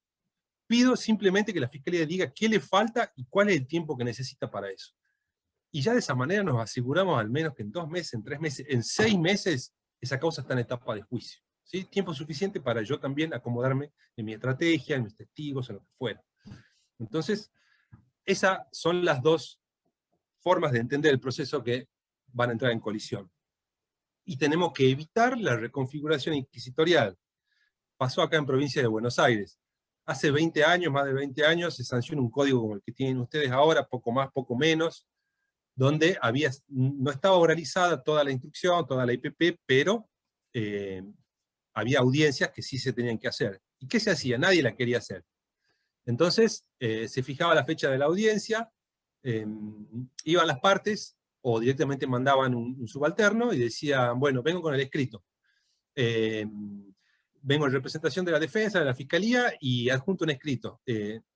Pido simplemente que la fiscalía diga qué le falta y cuál es el tiempo que necesita para eso. Y ya de esa manera nos aseguramos al menos que en 2 meses, en 3 meses, en 6 meses, esa causa está en etapa de juicio. ¿Sí? Tiempo suficiente para yo también acomodarme en mi estrategia, en mis testigos, en lo que fuera. Entonces, esas son las 2 formas de entender el proceso que van a entrar en colisión. Y tenemos que evitar la reconfiguración inquisitorial. Pasó acá en provincia de Buenos Aires. Hace 20 años, más de 20 años, se sancionó un código como el que tienen ustedes ahora, poco más, poco menos, donde no estaba oralizada toda la instrucción, toda la IPP, pero había audiencias que sí se tenían que hacer. ¿Y qué se hacía? Nadie la quería hacer. Entonces, se fijaba la fecha de la audiencia, iban las partes, o directamente mandaban un subalterno, y decían, bueno, vengo con el escrito. Vengo en representación de la defensa, de la fiscalía, y adjunto un escrito.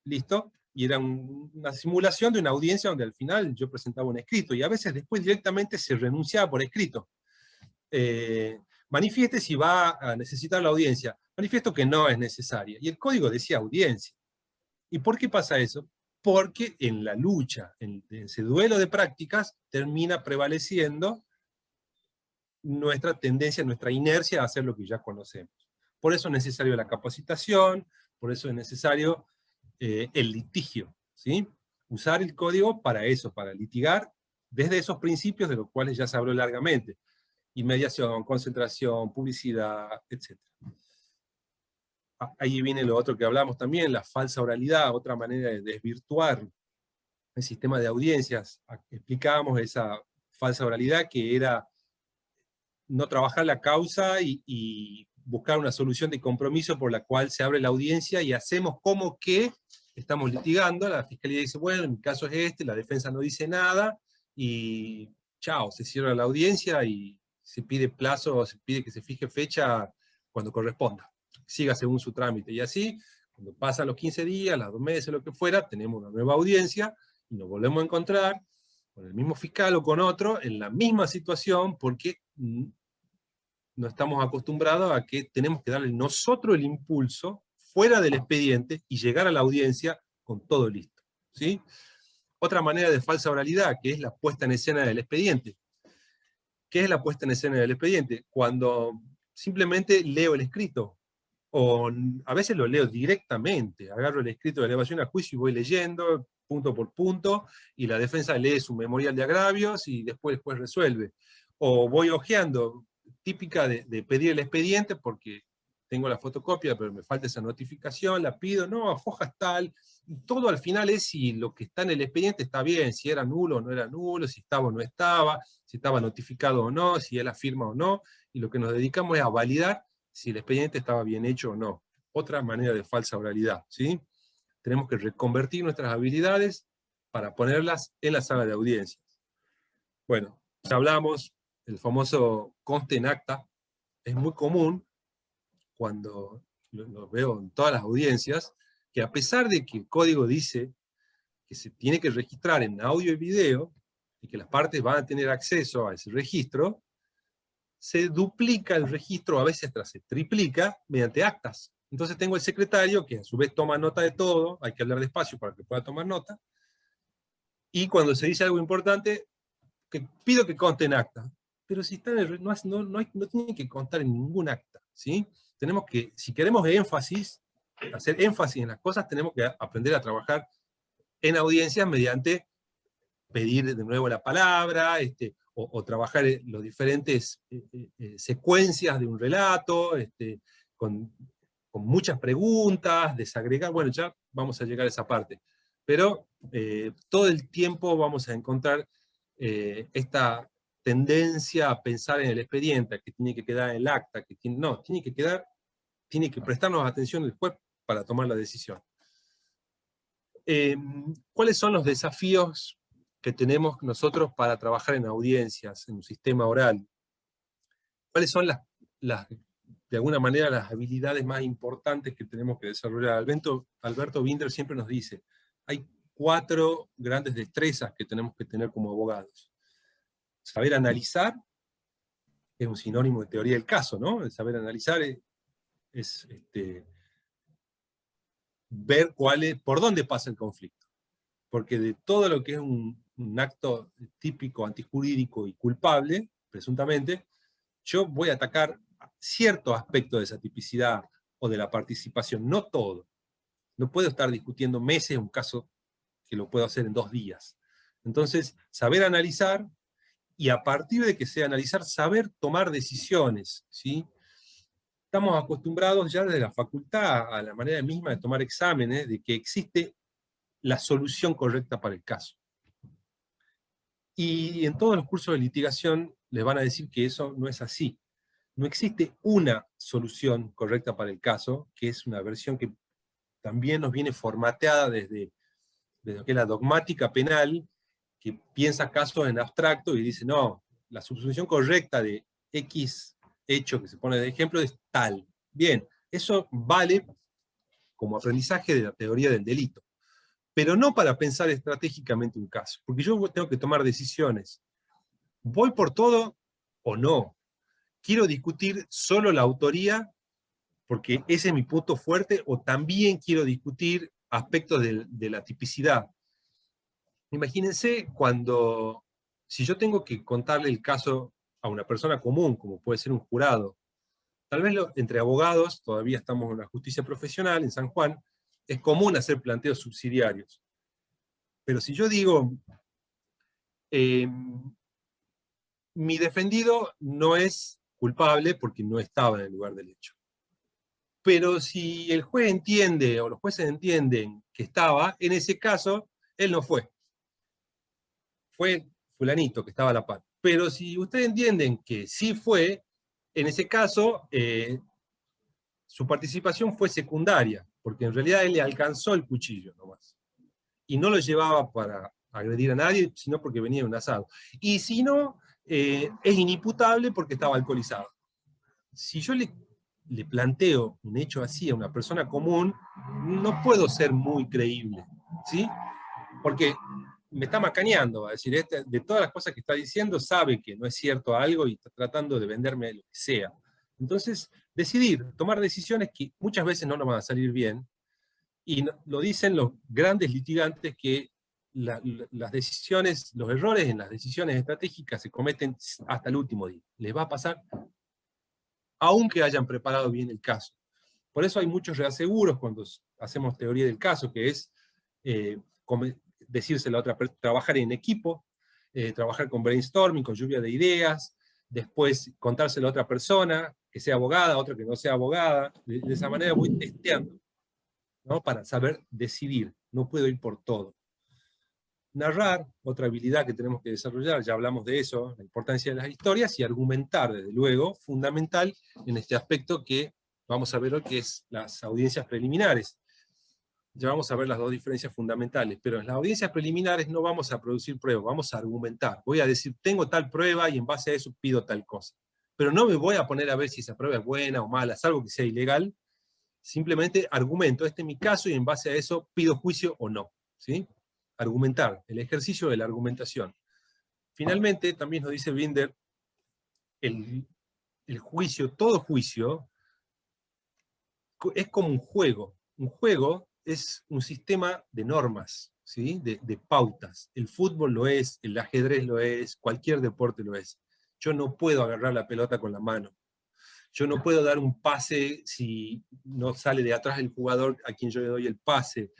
Listo. Y era una simulación de una audiencia donde al final yo presentaba un escrito, y a veces después directamente se renunciaba por escrito. Manifieste si va a necesitar la audiencia. Manifiesto que no es necesaria. Y el código decía audiencia. ¿Y por qué pasa eso? Porque en la lucha, en ese duelo de prácticas, termina prevaleciendo nuestra tendencia, nuestra inercia a hacer lo que ya conocemos. Por eso es necesario la capacitación, por eso es necesario el litigio, ¿sí? Usar el código para eso, para litigar desde esos principios de los cuales ya se habló largamente. Inmediación, concentración, publicidad, etc. Ahí viene lo otro que hablamos también, la falsa oralidad, otra manera de desvirtuar el sistema de audiencias. Explicábamos esa falsa oralidad, que era no trabajar la causa y buscar una solución de compromiso por la cual se abre la audiencia y hacemos como que estamos litigando. La fiscalía dice, bueno, mi caso es este, la defensa no dice nada, y chao, se cierra la audiencia y se pide plazo, se pide que se fije fecha cuando corresponda. Siga según su trámite. Y así, cuando pasan los 15 días, las 2 meses, lo que fuera, tenemos una nueva audiencia y nos volvemos a encontrar con el mismo fiscal o con otro en la misma situación, porque no estamos acostumbrados a que tenemos que darle nosotros el impulso fuera del expediente y llegar a la audiencia con todo listo, ¿sí? Otra manera de falsa oralidad, que es la puesta en escena del expediente. ¿Qué es la puesta en escena del expediente? Cuando simplemente leo el escrito, o a veces lo leo directamente, agarro el escrito de elevación a juicio y voy leyendo punto por punto, y la defensa lee su memorial de agravios y después resuelve. O voy hojeando, típica de pedir el expediente porque tengo la fotocopia, pero me falta esa notificación, la pido, no, fojas tal, y todo al final es si lo que está en el expediente está bien, si era nulo o no era nulo, si estaba o no estaba, si estaba notificado o no, si él afirma o no, y lo que nos dedicamos es a validar si el expediente estaba bien hecho o no. Otra manera de falsa oralidad, ¿sí? Tenemos que reconvertir nuestras habilidades para ponerlas en la sala de audiencias. Bueno, ya hablamos, el famoso conste en acta, es muy común cuando lo veo en todas las audiencias, que a pesar de que el código dice que se tiene que registrar en audio y video, y que las partes van a tener acceso a ese registro, se duplica el registro, a veces hasta se triplica, mediante actas. Entonces tengo el secretario, que a su vez toma nota de todo, hay que hablar despacio para que pueda tomar nota, y cuando se dice algo importante, que pido que conste en acta. Pero si está en el, no tiene que constar en ningún acta, ¿sí? Tenemos que, si queremos énfasis, hacer énfasis en las cosas, tenemos que aprender a trabajar en audiencias mediante pedir de nuevo la palabra, o trabajar las diferentes secuencias de un relato, con muchas preguntas, desagregar, bueno, ya vamos a llegar a esa parte. Pero todo el tiempo vamos a encontrar esta tendencia a pensar en el expediente, que tiene que quedar en el acta, que tiene que prestarnos atención el juez para tomar la decisión. ¿Cuáles son los desafíos que tenemos nosotros para trabajar en audiencias, en un sistema oral? ¿Cuáles son de alguna manera, las habilidades más importantes que tenemos que desarrollar? Alberto Binder siempre nos dice, hay 4 grandes destrezas que tenemos que tener como abogados. Saber analizar es un sinónimo de teoría del caso, ¿no? El saber analizar es ver por dónde pasa el conflicto. Porque de todo lo que es un acto típico, antijurídico y culpable, presuntamente, yo voy a atacar cierto aspecto de esa tipicidad o de la participación, no todo. No puedo estar discutiendo meses un caso que lo puedo hacer en 2 días. Entonces, saber analizar, y a partir de que sea analizar, saber tomar decisiones, ¿sí? Estamos acostumbrados ya desde la facultad a la manera misma de tomar exámenes, de que existe la solución correcta para el caso. Y en todos los cursos de litigación les van a decir que eso no es así. No existe una solución correcta para el caso, que es una versión que también nos viene formateada desde lo que es la dogmática penal, que piensa casos en abstracto y dice, no, la solución correcta de X hecho que se pone de ejemplo es tal. Bien, eso vale como aprendizaje de la teoría del delito, pero no para pensar estratégicamente un caso, porque yo tengo que tomar decisiones. ¿Voy por todo o no? ¿Quiero discutir solo la autoría, porque ese es mi punto fuerte, o también quiero discutir aspectos de la tipicidad? Imagínense si yo tengo que contarle el caso a una persona común, como puede ser un jurado, tal vez entre abogados, todavía estamos en la justicia profesional en San Juan, es común hacer planteos subsidiarios. Pero si yo digo, mi defendido no es culpable porque no estaba en el lugar del hecho. Pero si el juez entiende, o los jueces entienden que estaba, en ese caso, él no fue. Fue fulanito que estaba a la par. Pero si ustedes entienden que sí fue, en ese caso, su participación fue secundaria, porque en realidad él le alcanzó el cuchillo nomás. Y no lo llevaba para agredir a nadie, sino porque venía de un asado. Y si no, es inimputable porque estaba alcoholizado. Si yo le planteo un hecho así a una persona común, no puedo ser muy creíble, ¿sí? Porque me está macaneando, a decir, de todas las cosas que está diciendo, sabe que no es cierto algo y está tratando de venderme lo que sea. Entonces, tomar decisiones que muchas veces no nos van a salir bien, y lo dicen los grandes litigantes que las decisiones, los errores en las decisiones estratégicas se cometen hasta el último día. Les va a pasar aunque hayan preparado bien el caso. Por eso hay muchos reaseguros cuando hacemos teoría del caso, que es decírselo a otra persona, trabajar en equipo, trabajar con brainstorming, con lluvia de ideas, después contárselo a otra persona, que sea abogada, otra que no sea abogada. De esa manera voy testeando, ¿no? Para saber decidir. No puedo ir por todo. Narrar, otra habilidad que tenemos que desarrollar, ya hablamos de eso, la importancia de las historias, y argumentar, desde luego, fundamental en este aspecto que vamos a ver hoy, que es las audiencias preliminares. Ya vamos a ver las dos diferencias fundamentales, pero en las audiencias preliminares no vamos a producir pruebas, vamos a argumentar. Voy a decir, tengo tal prueba y en base a eso pido tal cosa. Pero no me voy a poner a ver si esa prueba es buena o mala, salvo que sea ilegal. Simplemente argumento, este es mi caso y en base a eso pido juicio o no, ¿sí? Argumentar, el ejercicio de la argumentación. Finalmente, también nos dice Binder, el juicio, todo juicio, es como un juego. Un juego es un sistema de normas, ¿sí? de pautas. El fútbol lo es, el ajedrez lo es, cualquier deporte lo es. Yo no puedo agarrar la pelota con la mano. Yo no puedo dar un pase si no sale de atrás el jugador a quien yo le doy el pase.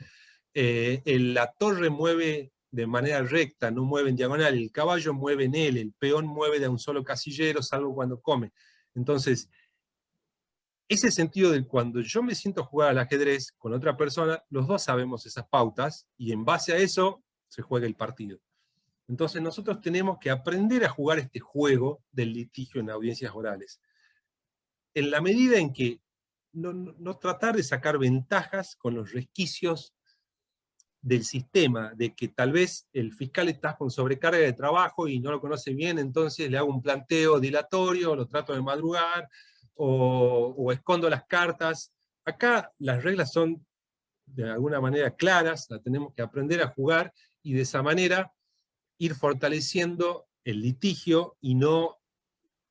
La torre mueve de manera recta, no mueve en diagonal, el caballo mueve en él, el peón mueve de un solo casillero, salvo cuando come. Entonces, ese sentido de cuando yo me siento a jugar al ajedrez con otra persona, los dos sabemos esas pautas, y en base a eso se juega el partido. Entonces nosotros tenemos que aprender a jugar este juego del litigio en audiencias orales. En la medida en que no tratar de sacar ventajas con los resquicios del sistema, de que tal vez el fiscal está con sobrecarga de trabajo y no lo conoce bien, entonces le hago un planteo dilatorio, lo trato de madrugar, o escondo las cartas. Acá las reglas son de alguna manera claras, las tenemos que aprender a jugar, y de esa manera ir fortaleciendo el litigio y no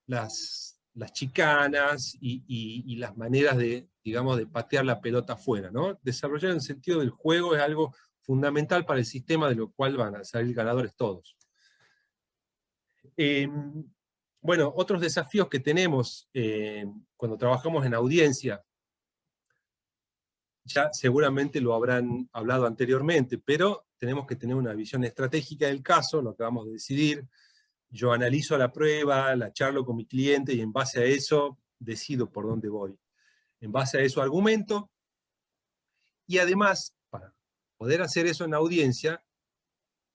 las chicanas y las maneras de, digamos, de patear la pelota afuera, ¿no? Desarrollar el sentido del juego es algo fundamental para el sistema, de lo cual van a salir ganadores todos. Bueno, otros desafíos que tenemos cuando trabajamos en audiencia. ya seguramente lo habrán hablado anteriormente, pero tenemos que tener una visión estratégica del caso, lo que vamos a decidir. Yo analizo la prueba, la charlo con mi cliente y en base a eso decido por dónde voy. En base a eso argumento, y además, para poder hacer eso en audiencia,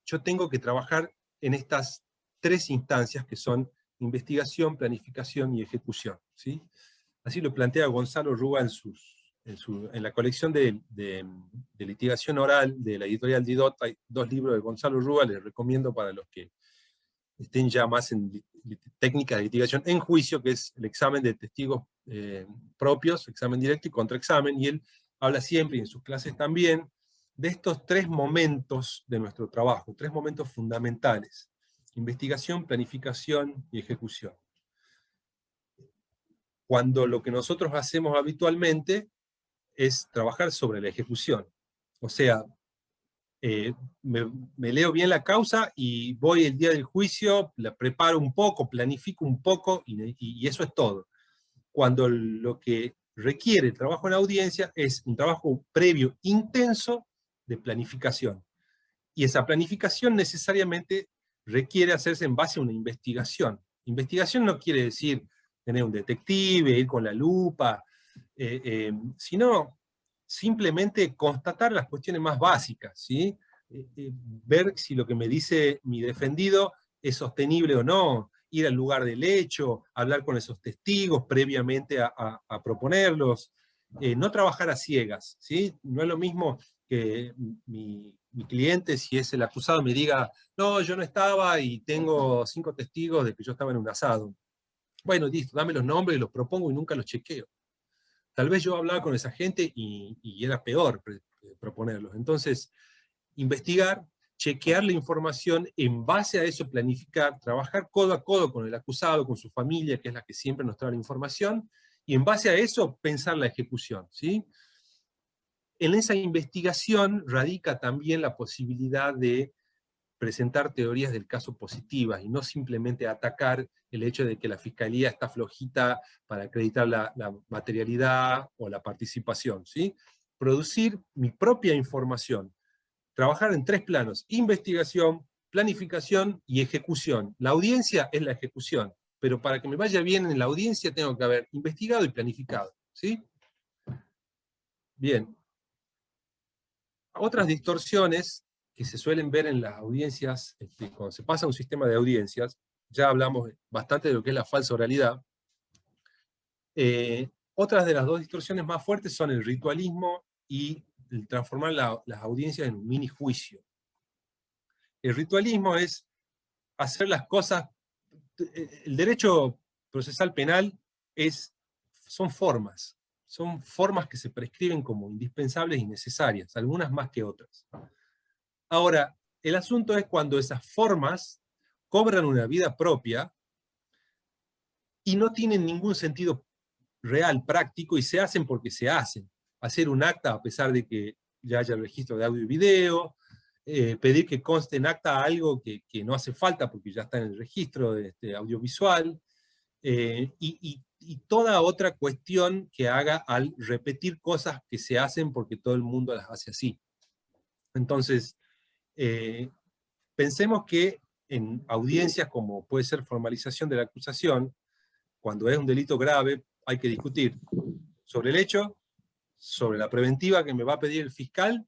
yo tengo que trabajar en estas 3 instancias que son investigación, planificación y ejecución, ¿sí? Así lo plantea Gonzalo Rúa en la colección de litigación oral de la editorial Didot. Hay 2 libros de Gonzalo Rúa, les recomiendo para los que estén ya más en técnicas de litigación en juicio, que es el examen de testigos propios, examen directo y contraexamen, y él habla siempre, y en sus clases también, de estos 3 momentos de nuestro trabajo, 3 momentos fundamentales: investigación, planificación y ejecución. Cuando lo que nosotros hacemos habitualmente es trabajar sobre la ejecución. O sea, me leo bien la causa y voy el día del juicio, la preparo un poco, planifico un poco y eso es todo. Cuando lo que requiere el trabajo en audiencia es un trabajo previo intenso de planificación. Y esa planificación necesariamente requiere hacerse en base a una investigación. Investigación no quiere decir tener un detective, ir con la lupa, sino simplemente constatar las cuestiones más básicas, ¿sí? Ver si lo que me dice mi defendido es sostenible o no, ir al lugar del hecho, hablar con esos testigos previamente a proponerlos, no trabajar a ciegas, ¿sí? No es lo mismo que mi cliente, si es el acusado, me diga, no, yo no estaba y tengo 5 testigos de que yo estaba en un asado. Bueno, listo, dame los nombres, los propongo y nunca los chequeo. Tal vez yo hablaba con esa gente y era peor proponerlos. Entonces, investigar, chequear la información, en base a eso planificar, trabajar codo a codo con el acusado, con su familia, que es la que siempre nos trae la información, y en base a eso pensar la ejecución, ¿sí? En esa investigación radica también la posibilidad de presentar teorías del caso positivas y no simplemente atacar el hecho de que la fiscalía está flojita para acreditar la materialidad o la participación, ¿sí? Producir mi propia información, trabajar en 3 planos: investigación, planificación y ejecución. La audiencia es la ejecución, pero para que me vaya bien en la audiencia tengo que haber investigado y planificado, ¿sí? Bien. Otras distorsiones que se suelen ver en las audiencias, cuando se pasa a un sistema de audiencias, ya hablamos bastante de lo que es la falsa oralidad. Otras de las 2 distorsiones más fuertes son el ritualismo y el transformar las audiencias en un mini juicio. El ritualismo es hacer las cosas. El derecho procesal penal son formas que se prescriben como indispensables y necesarias, algunas más que otras. Ahora, el asunto es cuando esas formas cobran una vida propia y no tienen ningún sentido real, práctico, y se hacen porque se hacen. Hacer un acta a pesar de que ya haya registro de audio y video, pedir que conste en acta algo que no hace falta porque ya está en el registro audiovisual, y toda otra cuestión que haga al repetir cosas que se hacen porque todo el mundo las hace así. Entonces, pensemos que en audiencias como puede ser formalización de la acusación, cuando es un delito grave, hay que discutir sobre el hecho, sobre la preventiva que me va a pedir el fiscal,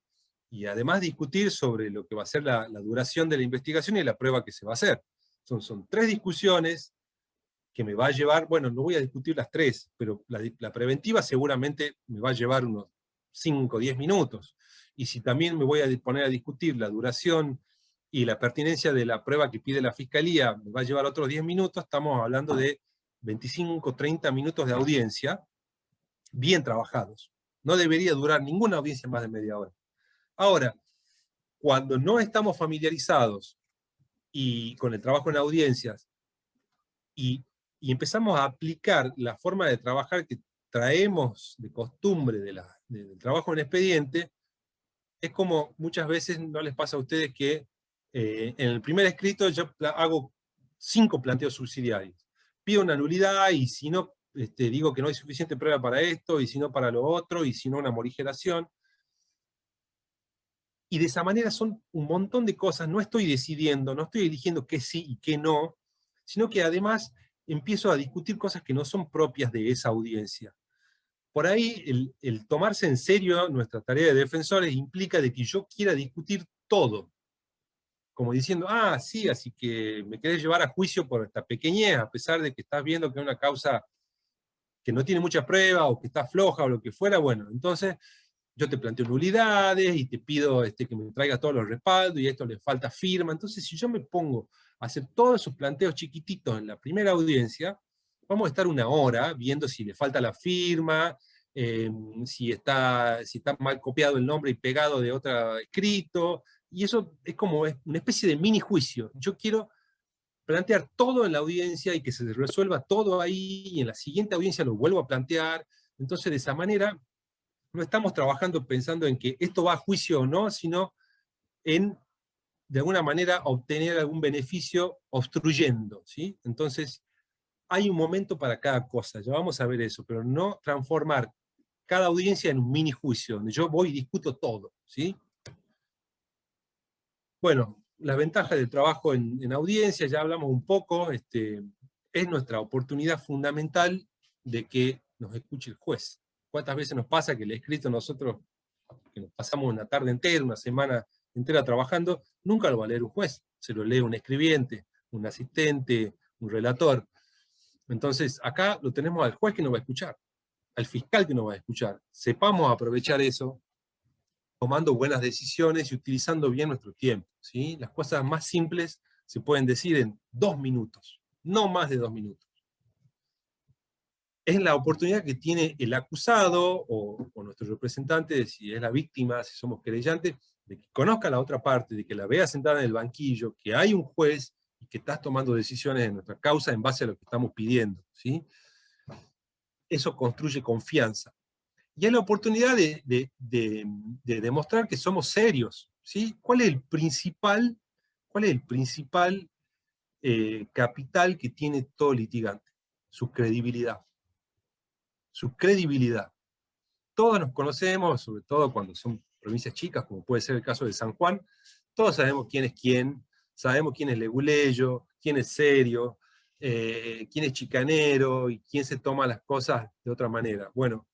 y además discutir sobre lo que va a ser la duración de la investigación y la prueba que se va a hacer. Son 3 discusiones que me va a llevar, bueno, no voy a discutir las 3, pero la preventiva seguramente me va a llevar unos 5 o 10 minutos. Y si también me voy a poner a discutir la duración y la pertinencia de la prueba que pide la fiscalía, me va a llevar otros 10 minutos, estamos hablando de 25, 30 minutos de audiencia, bien trabajados. No debería durar ninguna audiencia más de media hora. Ahora, cuando no estamos familiarizados y con el trabajo en audiencias, y empezamos a aplicar la forma de trabajar que traemos de costumbre del trabajo en expediente, es como muchas veces no les pasa a ustedes que en el primer escrito yo hago 5 planteos subsidiarios. Pido una nulidad, y si no, digo que no hay suficiente prueba para esto, y si no para lo otro, y si no una morigeración. Y de esa manera son un montón de cosas, no estoy decidiendo, no estoy eligiendo qué sí y qué no, sino que además empiezo a discutir cosas que no son propias de esa audiencia. Por ahí el tomarse en serio nuestra tarea de defensores implica de que yo quiera discutir todo, como diciendo, ah, sí, así que me querés llevar a juicio por esta pequeñez, a pesar de que estás viendo que es una causa que no tiene mucha prueba, o que está floja, o lo que fuera, bueno, entonces yo te planteo nulidades, y te pido que me traigas todos los respaldos, y a esto le falta firma. Entonces, si yo me pongo a hacer todos esos planteos chiquititos en la primera audiencia, vamos a estar una hora viendo si le falta la firma, si está mal copiado el nombre y pegado de otro escrito, y eso es como una especie de mini juicio. Yo quiero plantear todo en la audiencia y que se resuelva todo ahí, y en la siguiente audiencia lo vuelvo a plantear. Entonces, de esa manera, no estamos trabajando pensando en que esto va a juicio o no, sino en, de alguna manera, obtener algún beneficio obstruyendo, ¿sí? Entonces, hay un momento para cada cosa, ya vamos a ver eso, pero no transformar cada audiencia en un mini juicio, donde yo voy y discuto todo, ¿sí? Bueno, las ventajas del trabajo en audiencia, ya hablamos un poco, es nuestra oportunidad fundamental de que nos escuche el juez. ¿Cuántas veces nos pasa que el escrito nosotros, que nos pasamos una tarde entera, una semana entera trabajando, nunca lo va a leer un juez, se lo lee un escribiente, un asistente, un relator? Entonces, acá lo tenemos al juez que nos va a escuchar, al fiscal que nos va a escuchar. Sepamos aprovechar eso, tomando buenas decisiones y utilizando bien nuestro tiempo, ¿sí? Las cosas más simples se pueden decir en 2 minutos, no más de 2 minutos. Es la oportunidad que tiene el acusado o nuestro representante, si es la víctima, si somos querellantes, de que conozca la otra parte, de que la vea sentada en el banquillo, que hay un juez y que estás tomando decisiones en nuestra causa en base a lo que estamos pidiendo, ¿sí? Eso construye confianza. Y es la oportunidad de demostrar que somos serios, ¿sí? ¿Cuál es el principal capital que tiene todo litigante? Su credibilidad. Su credibilidad. Todos nos conocemos, sobre todo cuando son provincias chicas, como puede ser el caso de San Juan, todos sabemos quién es quién, sabemos quién es leguleyo, quién es serio, quién es chicanero, y quién se toma las cosas de otra manera. Bueno,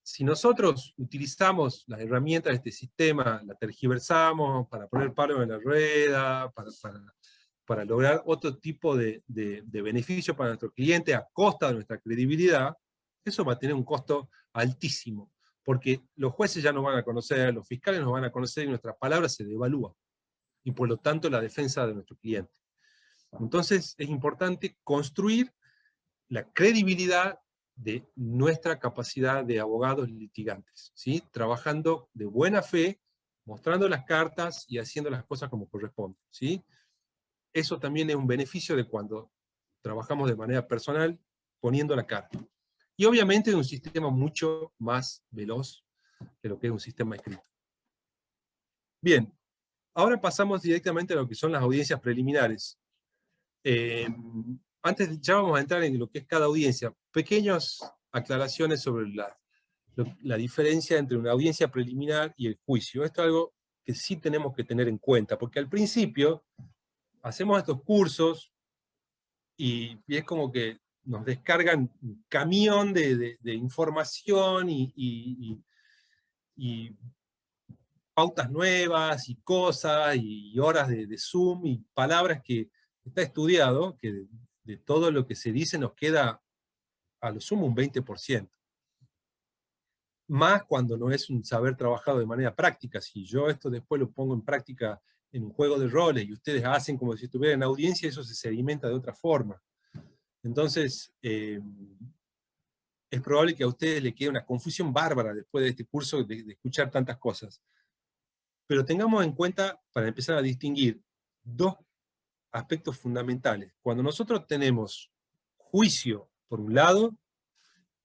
si nosotros utilizamos las herramientas de este sistema, la tergiversamos para poner palos en la rueda, para lograr otro tipo de beneficio para nuestro cliente a costa de nuestra credibilidad, eso va a tener un costo altísimo, porque los jueces ya nos van a conocer, los fiscales nos van a conocer, y nuestras palabras se devalúan, y por lo tanto la defensa de nuestro cliente. Entonces es importante construir la credibilidad de nuestra capacidad de abogados litigantes, ¿sí? Trabajando de buena fe, mostrando las cartas y haciendo las cosas como corresponde, ¿sí? Eso también es un beneficio de cuando trabajamos de manera personal, poniendo la cara. Y obviamente es un sistema mucho más veloz que lo que es un sistema escrito. Bien, ahora pasamos directamente a lo que son las audiencias preliminares. Antes, ya vamos a entrar en lo que es cada audiencia. Pequeñas aclaraciones sobre la diferencia entre una audiencia preliminar y el juicio. Esto es algo que sí tenemos que tener en cuenta, porque al principio hacemos estos cursos y es como que nos descargan un camión de información y pautas nuevas y cosas y horas de Zoom y palabras que está estudiado, que de todo lo que se dice nos queda a lo sumo un 20%. Más cuando no es un saber trabajado de manera práctica. Si yo esto después lo pongo en práctica en un juego de roles y ustedes hacen como si estuvieran en audiencia, eso se sedimenta de otra forma. Entonces, es probable que a ustedes les quede una confusión bárbara después de este curso de escuchar tantas cosas. Pero tengamos en cuenta, para empezar a distinguir, 2 aspectos fundamentales. Cuando nosotros tenemos juicio por un lado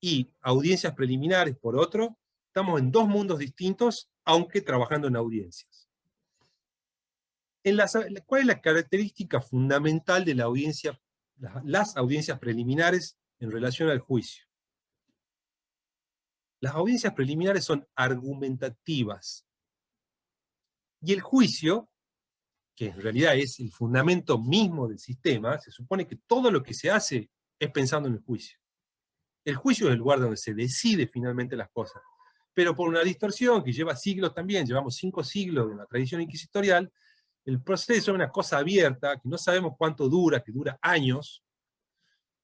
y audiencias preliminares por otro, estamos en 2 mundos distintos, aunque trabajando en audiencias. ¿Cuál es la característica fundamental de la audiencia, las audiencias preliminares en relación al juicio? Las audiencias preliminares son argumentativas. Y el juicio, que en realidad es el fundamento mismo del sistema, se supone que todo lo que se hace es pensando en el juicio. El juicio es el lugar donde se decide finalmente las cosas. Pero por una distorsión que lleva siglos también, llevamos 5 siglos de la tradición inquisitorial, el proceso es una cosa abierta, que no sabemos cuánto dura, que dura años.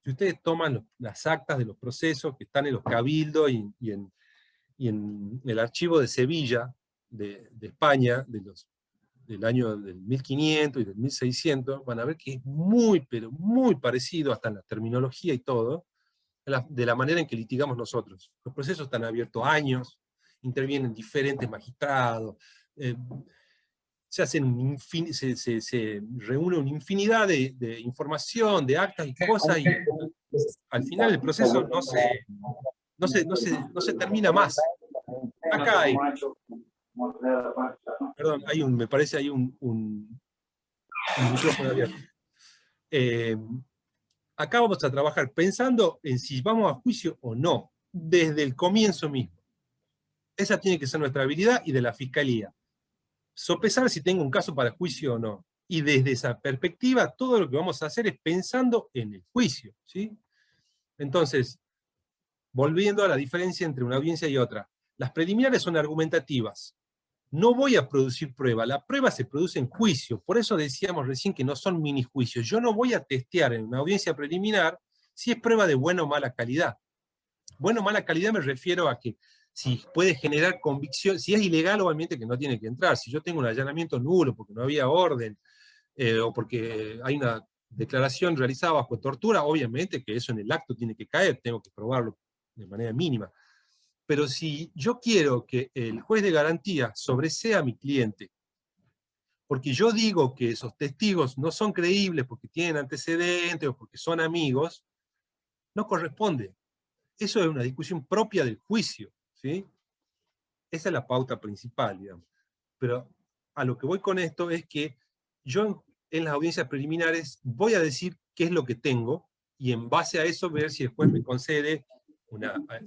Si ustedes toman las actas de los procesos que están en los cabildos y en el archivo de Sevilla, de España, del año del 1500 y del 1600, van a ver que es muy, pero muy parecido, hasta en la terminología y todo, de la manera en que litigamos nosotros. Los procesos están abiertos años, intervienen diferentes magistrados, se reúne una infinidad de información, de actas y cosas, y al final el proceso no se termina más. Acá hay, perdón, me parece hay un micrófono abierto. Acá vamos a trabajar pensando en si vamos a juicio o no, desde el comienzo mismo. Esa tiene que ser nuestra habilidad y de la fiscalía. Sopesar si tengo un caso para juicio o no. Y desde esa perspectiva, todo lo que vamos a hacer es pensando en el juicio, ¿sí? Entonces, volviendo a la diferencia entre una audiencia y otra, las preliminares son argumentativas. No voy a producir prueba, la prueba se produce en juicio, por eso decíamos recién que no son mini juicios. Yo no voy a testear en una audiencia preliminar si es prueba de buena o mala calidad. Buena o mala calidad me refiero a que si puede generar convicción, si es ilegal obviamente que no tiene que entrar, si yo tengo un allanamiento nulo porque no había orden, o porque hay una declaración realizada bajo tortura, obviamente que eso en el acto tiene que caer, tengo que probarlo de manera mínima. Pero si yo quiero que el juez de garantía sobresea a mi cliente, porque yo digo que esos testigos no son creíbles porque tienen antecedentes o porque son amigos, no corresponde. Eso es una discusión propia del juicio, ¿sí? Esa es la pauta principal, digamos. Pero a lo que voy con esto es que yo en las audiencias preliminares voy a decir qué es lo que tengo y en base a eso ver si el juez me concede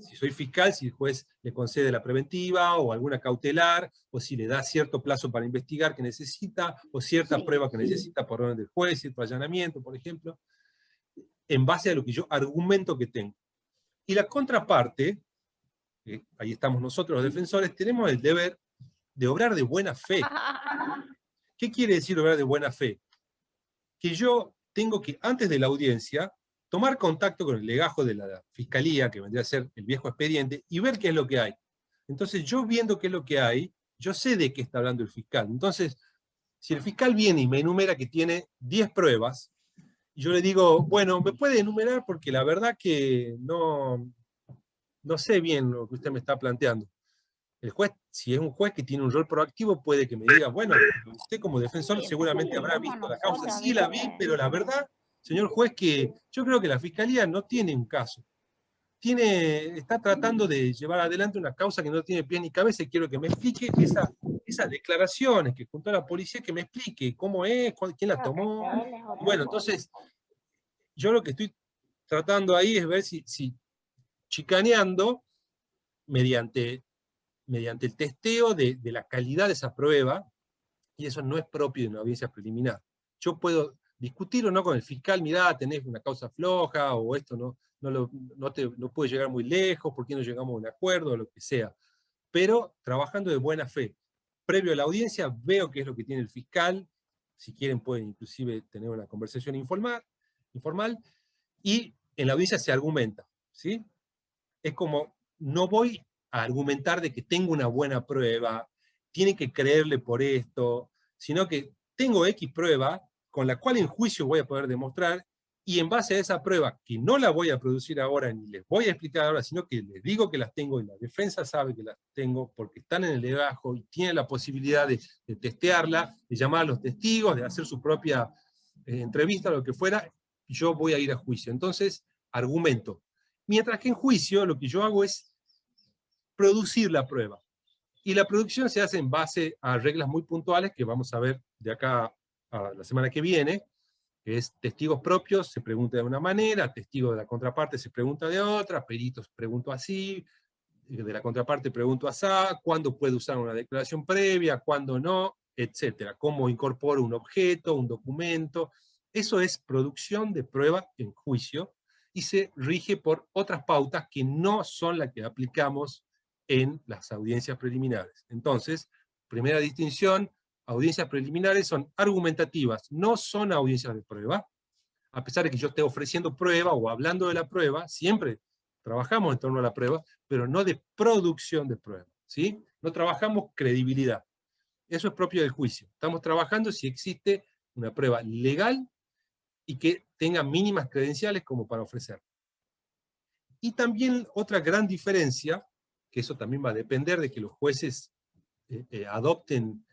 si soy fiscal, si el juez le concede la preventiva o alguna cautelar, o si le da cierto plazo para investigar que necesita, o cierta prueba que necesita por orden del juez, cierto allanamiento, por ejemplo, en base a lo que yo argumento que tengo. Y la contraparte, ahí estamos nosotros los defensores, tenemos el deber de obrar de buena fe. ¿Qué quiere decir obrar de buena fe? Que yo tengo que, antes de la audiencia, tomar contacto con el legajo de la fiscalía, que vendría a ser el viejo expediente, y ver qué es lo que hay. Entonces, yo viendo qué es lo que hay, yo sé de qué está hablando el fiscal. Entonces, si el fiscal viene y me enumera que tiene 10 pruebas, y yo le digo, bueno, me puede enumerar porque la verdad que no sé bien lo que usted me está planteando. El juez, si es un juez que tiene un rol proactivo, puede que me diga, bueno, usted como defensor seguramente habrá visto la causa. Sí la vi, pero la verdad, señor juez, que yo creo que la fiscalía no tiene un caso. Está tratando de llevar adelante una causa que no tiene pie ni cabeza y quiero que me explique esas declaraciones que juntó la policía, que me explique cómo es, quién la tomó. Bueno, entonces, yo lo que estoy tratando ahí es ver si chicaneando, mediante el testeo de la calidad de esa prueba, y eso no es propio de una audiencia preliminar. Yo puedo discutir o no con el fiscal, mirá, tenés una causa floja, o esto no puede llegar muy lejos, ¿por qué no llegamos a un acuerdo, o lo que sea? Pero trabajando de buena fe. Previo a la audiencia, veo qué es lo que tiene el fiscal, si quieren pueden inclusive tener una conversación informal, y en la audiencia se argumenta, ¿sí? Es como, no voy a argumentar de que tengo una buena prueba, tiene que creerle por esto, sino que tengo X prueba con la cual en juicio voy a poder demostrar, y en base a esa prueba, que no la voy a producir ahora ni les voy a explicar ahora, sino que les digo que las tengo y la defensa sabe que las tengo porque están en el legajo y tienen la posibilidad de testearla, de llamar a los testigos, de hacer su propia entrevista, lo que fuera, y yo voy a ir a juicio. Entonces, argumento. Mientras que en juicio lo que yo hago es producir la prueba. Y la producción se hace en base a reglas muy puntuales que vamos a ver de acá a la semana que viene, que es testigos propios, se pregunta de una manera, testigo de la contraparte se pregunta de otra, peritos pregunto así, de la contraparte pregunto así, cuándo puede usar una declaración previa, cuándo no, etcétera. Cómo incorporo un objeto, un documento. Eso es producción de prueba en juicio y se rige por otras pautas que no son las que aplicamos en las audiencias preliminares. Entonces, primera distinción, audiencias preliminares son argumentativas, no son audiencias de prueba. A pesar de que yo esté ofreciendo prueba o hablando de la prueba, siempre trabajamos en torno a la prueba, pero no de producción de prueba, ¿sí? No trabajamos credibilidad. Eso es propio del juicio. Estamos trabajando si existe una prueba legal y que tenga mínimas credenciales como para ofrecer. Y también otra gran diferencia, que eso también va a depender de que los jueces adopten,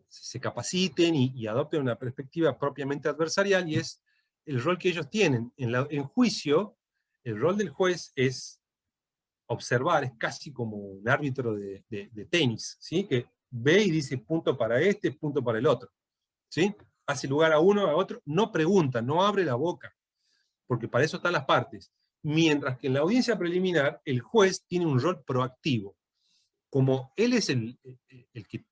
se capaciten y adopten una perspectiva propiamente adversarial, y es el rol que ellos tienen. En juicio, el rol del juez es observar, es casi como un árbitro de tenis, ¿sí? Que ve y dice punto para este, punto para el otro, ¿sí? Hace lugar a uno, a otro, no pregunta, no abre la boca, porque para eso están las partes. Mientras que en la audiencia preliminar, el juez tiene un rol proactivo. Como él es el que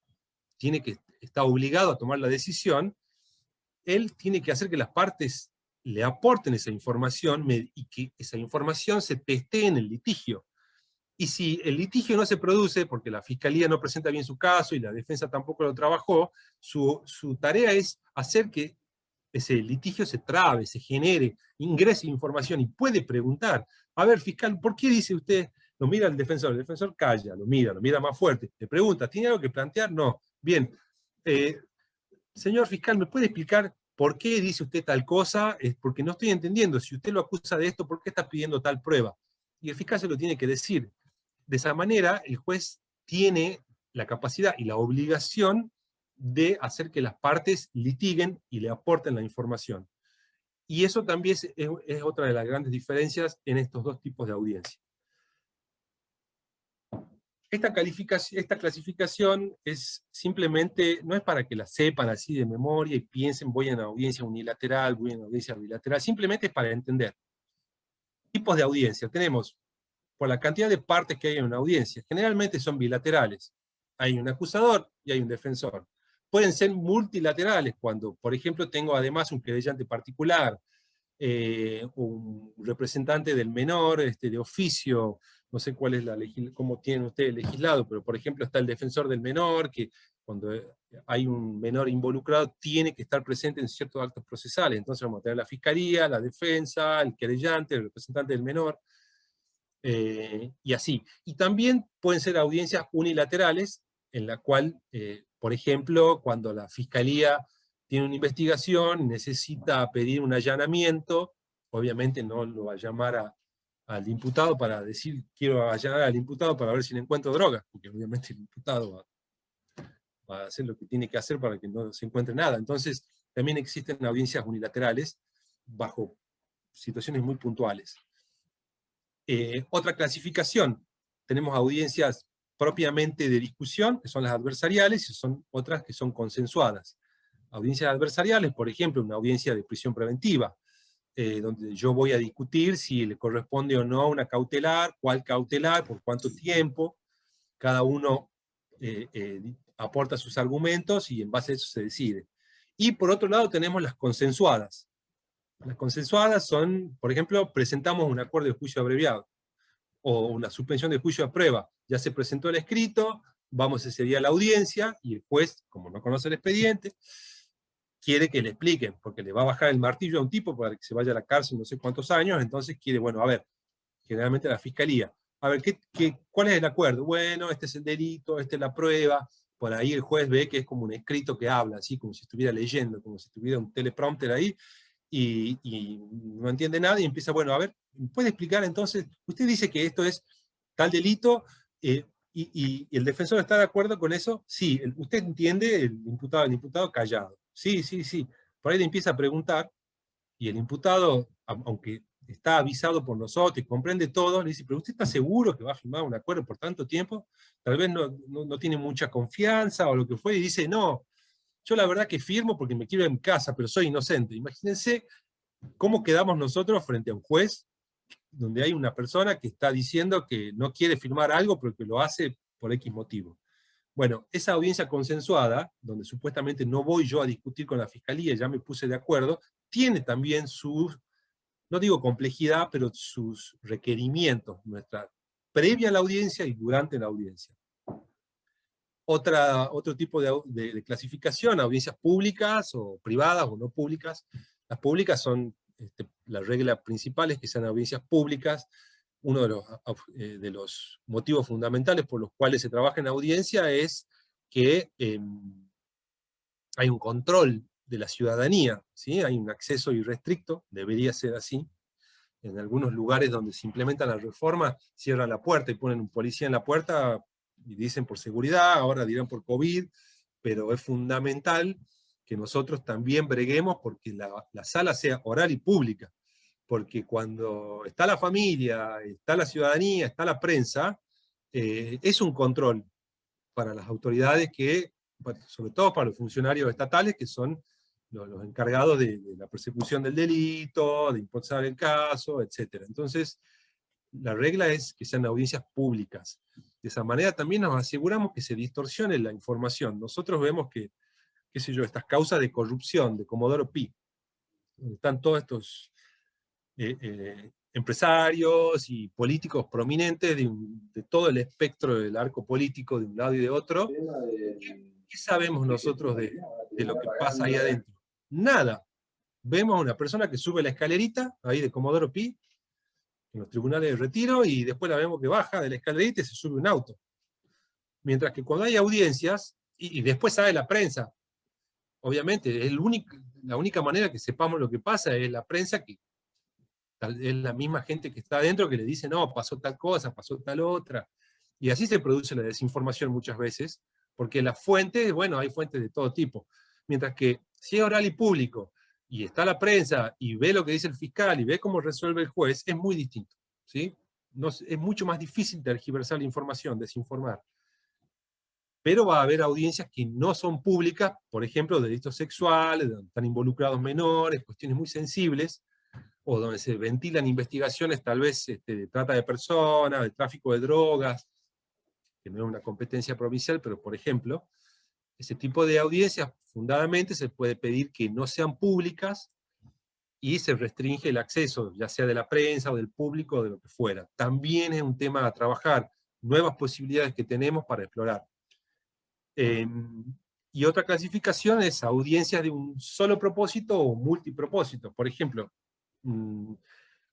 está obligado a tomar la decisión, él tiene que hacer que las partes le aporten esa información y que esa información se testee en el litigio. Y si el litigio no se produce, porque la fiscalía no presenta bien su caso y la defensa tampoco lo trabajó, su tarea es hacer que ese litigio se trabe, se genere, ingrese información y puede preguntar, a ver, fiscal, ¿por qué dice usted? Lo mira el defensor calla, lo mira más fuerte, le pregunta, ¿tiene algo que plantear? No. Bien, señor fiscal, ¿me puede explicar por qué dice usted tal cosa? Es porque no estoy entendiendo, si usted lo acusa de esto, ¿por qué está pidiendo tal prueba? Y el fiscal se lo tiene que decir. De esa manera, el juez tiene la capacidad y la obligación de hacer que las partes litiguen y le aporten la información. Y eso también es otra de las grandes diferencias en estos dos tipos de audiencia. Esta clasificación es simplemente, no es para que la sepan así de memoria y piensen voy a una audiencia unilateral, voy a una audiencia bilateral, simplemente es para entender. Tipos de audiencia. Tenemos, por la cantidad de partes que hay en una audiencia, generalmente son bilaterales. Hay un acusador y hay un defensor. Pueden ser multilaterales, cuando, por ejemplo, tengo además un querellante particular, un representante del menor, de oficio, no sé cuál es cómo tienen ustedes legislado, pero por ejemplo está el defensor del menor, que cuando hay un menor involucrado tiene que estar presente en ciertos actos procesales. Entonces vamos a tener la fiscalía, la defensa, el querellante, el representante del menor, y así. Y también pueden ser audiencias unilaterales, en la cual, por ejemplo, cuando la fiscalía tiene una investigación y necesita pedir un allanamiento, obviamente no lo va a llamar al imputado para decir, quiero allanar al imputado para ver si le encuentro drogas, porque obviamente el imputado va a hacer lo que tiene que hacer para que no se encuentre nada. Entonces, también existen audiencias unilaterales bajo situaciones muy puntuales. Otra clasificación, tenemos audiencias propiamente de discusión, que son las adversariales, y son otras que son consensuadas. Audiencias adversariales, por ejemplo, una audiencia de prisión preventiva, donde yo voy a discutir si le corresponde o no una cautelar, cuál cautelar, por cuánto tiempo, cada uno aporta sus argumentos y en base a eso se decide. Y por otro lado tenemos las consensuadas. Las consensuadas son, por ejemplo, presentamos un acuerdo de juicio abreviado, o una suspensión de juicio a prueba. Ya se presentó el escrito, vamos ese día a la audiencia, y el juez, como no conoce el expediente, quiere que le expliquen, porque le va a bajar el martillo a un tipo para que se vaya a la cárcel no sé cuántos años, entonces quiere, bueno, a ver, generalmente la fiscalía, a ver, ¿cuál es el acuerdo? Bueno, este es el delito, esta es la prueba. Por ahí el juez ve que es como un escrito que habla, así como si estuviera leyendo, como si tuviera un teleprompter ahí, y no entiende nada, y empieza, bueno, a ver, ¿puede explicar entonces? Usted dice que esto es tal delito, y el defensor está de acuerdo con eso. Sí, usted entiende, el imputado callado. Sí, sí, sí. Por ahí le empieza a preguntar, y el imputado, aunque está avisado por nosotros y comprende todo, le dice, pero ¿usted está seguro que va a firmar un acuerdo por tanto tiempo? Tal vez no tiene mucha confianza o lo que fue, y dice, no, yo la verdad que firmo porque me quiero ir a mi casa, pero soy inocente. Imagínense cómo quedamos nosotros frente a un juez, donde hay una persona que está diciendo que no quiere firmar algo porque lo hace por X motivo. Bueno, esa audiencia consensuada, donde supuestamente no voy yo a discutir con la fiscalía, ya me puse de acuerdo, tiene también sus, no digo complejidad, pero sus requerimientos, nuestra previa a la audiencia y durante la audiencia. Otro tipo de clasificación, audiencias públicas o privadas o no públicas. Las públicas son, la regla principal es que sean audiencias públicas. Uno de los motivos fundamentales por los cuales se trabaja en audiencia es que hay un control de la ciudadanía, ¿sí? Hay un acceso irrestricto, debería ser así. En algunos lugares donde se implementa la reforma, cierran la puerta y ponen un policía en la puerta, y dicen por seguridad, ahora dirán por COVID, pero es fundamental que nosotros también breguemos porque la sala sea oral y pública, porque cuando está la familia, está la ciudadanía, está la prensa, es un control para las autoridades que, sobre todo para los funcionarios estatales, que son los encargados de la persecución del delito, de impulsar el caso, etc. Entonces, la regla es que sean audiencias públicas. De esa manera también nos aseguramos que se distorsione la información. Nosotros vemos que, qué sé yo, estas causas de corrupción de Comodoro Pi, donde están todos estos empresarios y políticos prominentes de todo el espectro del arco político de un lado y de otro. ¿Qué sabemos nosotros de lo que pasa ahí adentro? Nada. Vemos a una persona que sube la escalerita, ahí de Comodoro Pi, en los tribunales de retiro, y después la vemos que baja de la escalerita y se sube un auto. Mientras que cuando hay audiencias, y después sabe la prensa, obviamente, la única manera que sepamos lo que pasa es la prensa, que es la misma gente que está adentro que le dice, no, pasó tal cosa, pasó tal otra. Y así se produce la desinformación muchas veces, porque las fuentes, bueno, hay fuentes de todo tipo. Mientras que si es oral y público, y está la prensa, y ve lo que dice el fiscal, y ve cómo resuelve el juez, es muy distinto, ¿sí? No, es mucho más difícil tergiversar la información, desinformar. Pero va a haber audiencias que no son públicas, por ejemplo, delitos sexuales, donde están involucrados menores, cuestiones muy sensibles, o donde se ventilan investigaciones tal vez de trata de personas, de tráfico de drogas, que no es una competencia provincial, pero por ejemplo, ese tipo de audiencias fundadamente se puede pedir que no sean públicas y se restringe el acceso, ya sea de la prensa o del público o de lo que fuera. También es un tema a trabajar, nuevas posibilidades que tenemos para explorar. Y otra clasificación es audiencias de un solo propósito o multipropósito. Por ejemplo,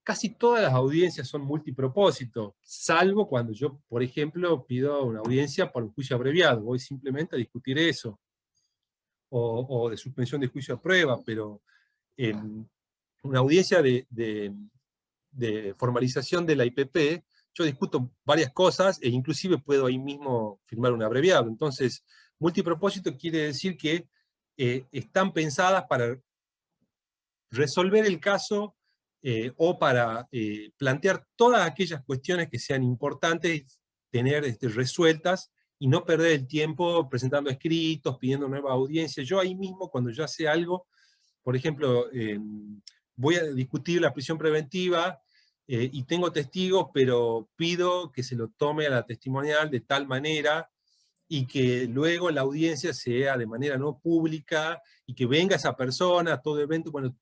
casi todas las audiencias son multipropósito, salvo cuando yo, por ejemplo, pido una audiencia para un juicio abreviado, voy simplemente a discutir eso, o de suspensión de juicio a prueba, pero una audiencia de formalización de la IPP, yo discuto varias cosas, e inclusive puedo ahí mismo firmar un abreviado. Entonces, multipropósito quiere decir que están pensadas para resolver el caso o para plantear todas aquellas cuestiones que sean importantes, tener resueltas, y no perder el tiempo presentando escritos, pidiendo nueva audiencia. Yo ahí mismo, cuando ya sé algo, por ejemplo, voy a discutir la prisión preventiva, y tengo testigos, pero pido que se lo tome a la testimonial de tal manera, y que luego la audiencia sea de manera no pública, y que venga esa persona a todo evento. Bueno,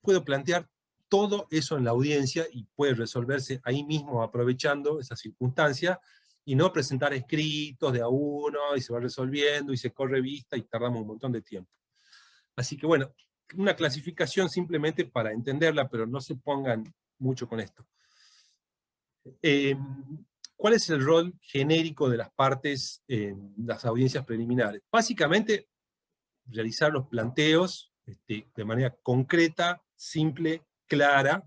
puedo plantear todo eso en la audiencia, y puede resolverse ahí mismo aprovechando esa circunstancia, y no presentar escritos de a uno, y se va resolviendo, y se corre vista, y tardamos un montón de tiempo. Así que bueno, una clasificación simplemente para entenderla, pero no se pongan mucho con esto. ¿Cuál es el rol genérico de las partes en las audiencias preliminares? Básicamente, realizar los planteos de manera concreta, simple, clara.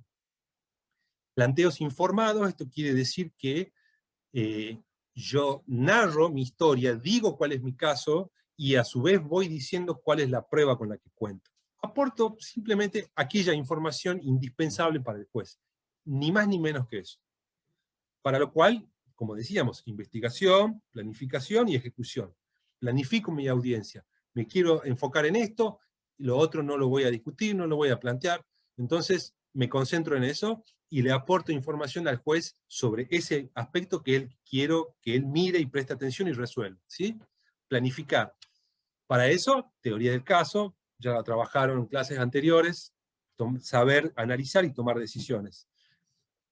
Planteos informados, esto quiere decir que yo narro mi historia, digo cuál es mi caso, y a su vez voy diciendo cuál es la prueba con la que cuento. Aporto simplemente aquella información indispensable para el juez, ni más ni menos que eso. Para lo cual, como decíamos, investigación, planificación y ejecución. Planifico mi audiencia, me quiero enfocar en esto, lo otro no lo voy a discutir, no lo voy a plantear, entonces me concentro en eso y le aporto información al juez sobre ese aspecto que quiero que él mire y preste atención y resuelva, ¿sí? planificar. Para eso, teoría del caso, ya la trabajaron en clases anteriores, saber analizar y tomar decisiones.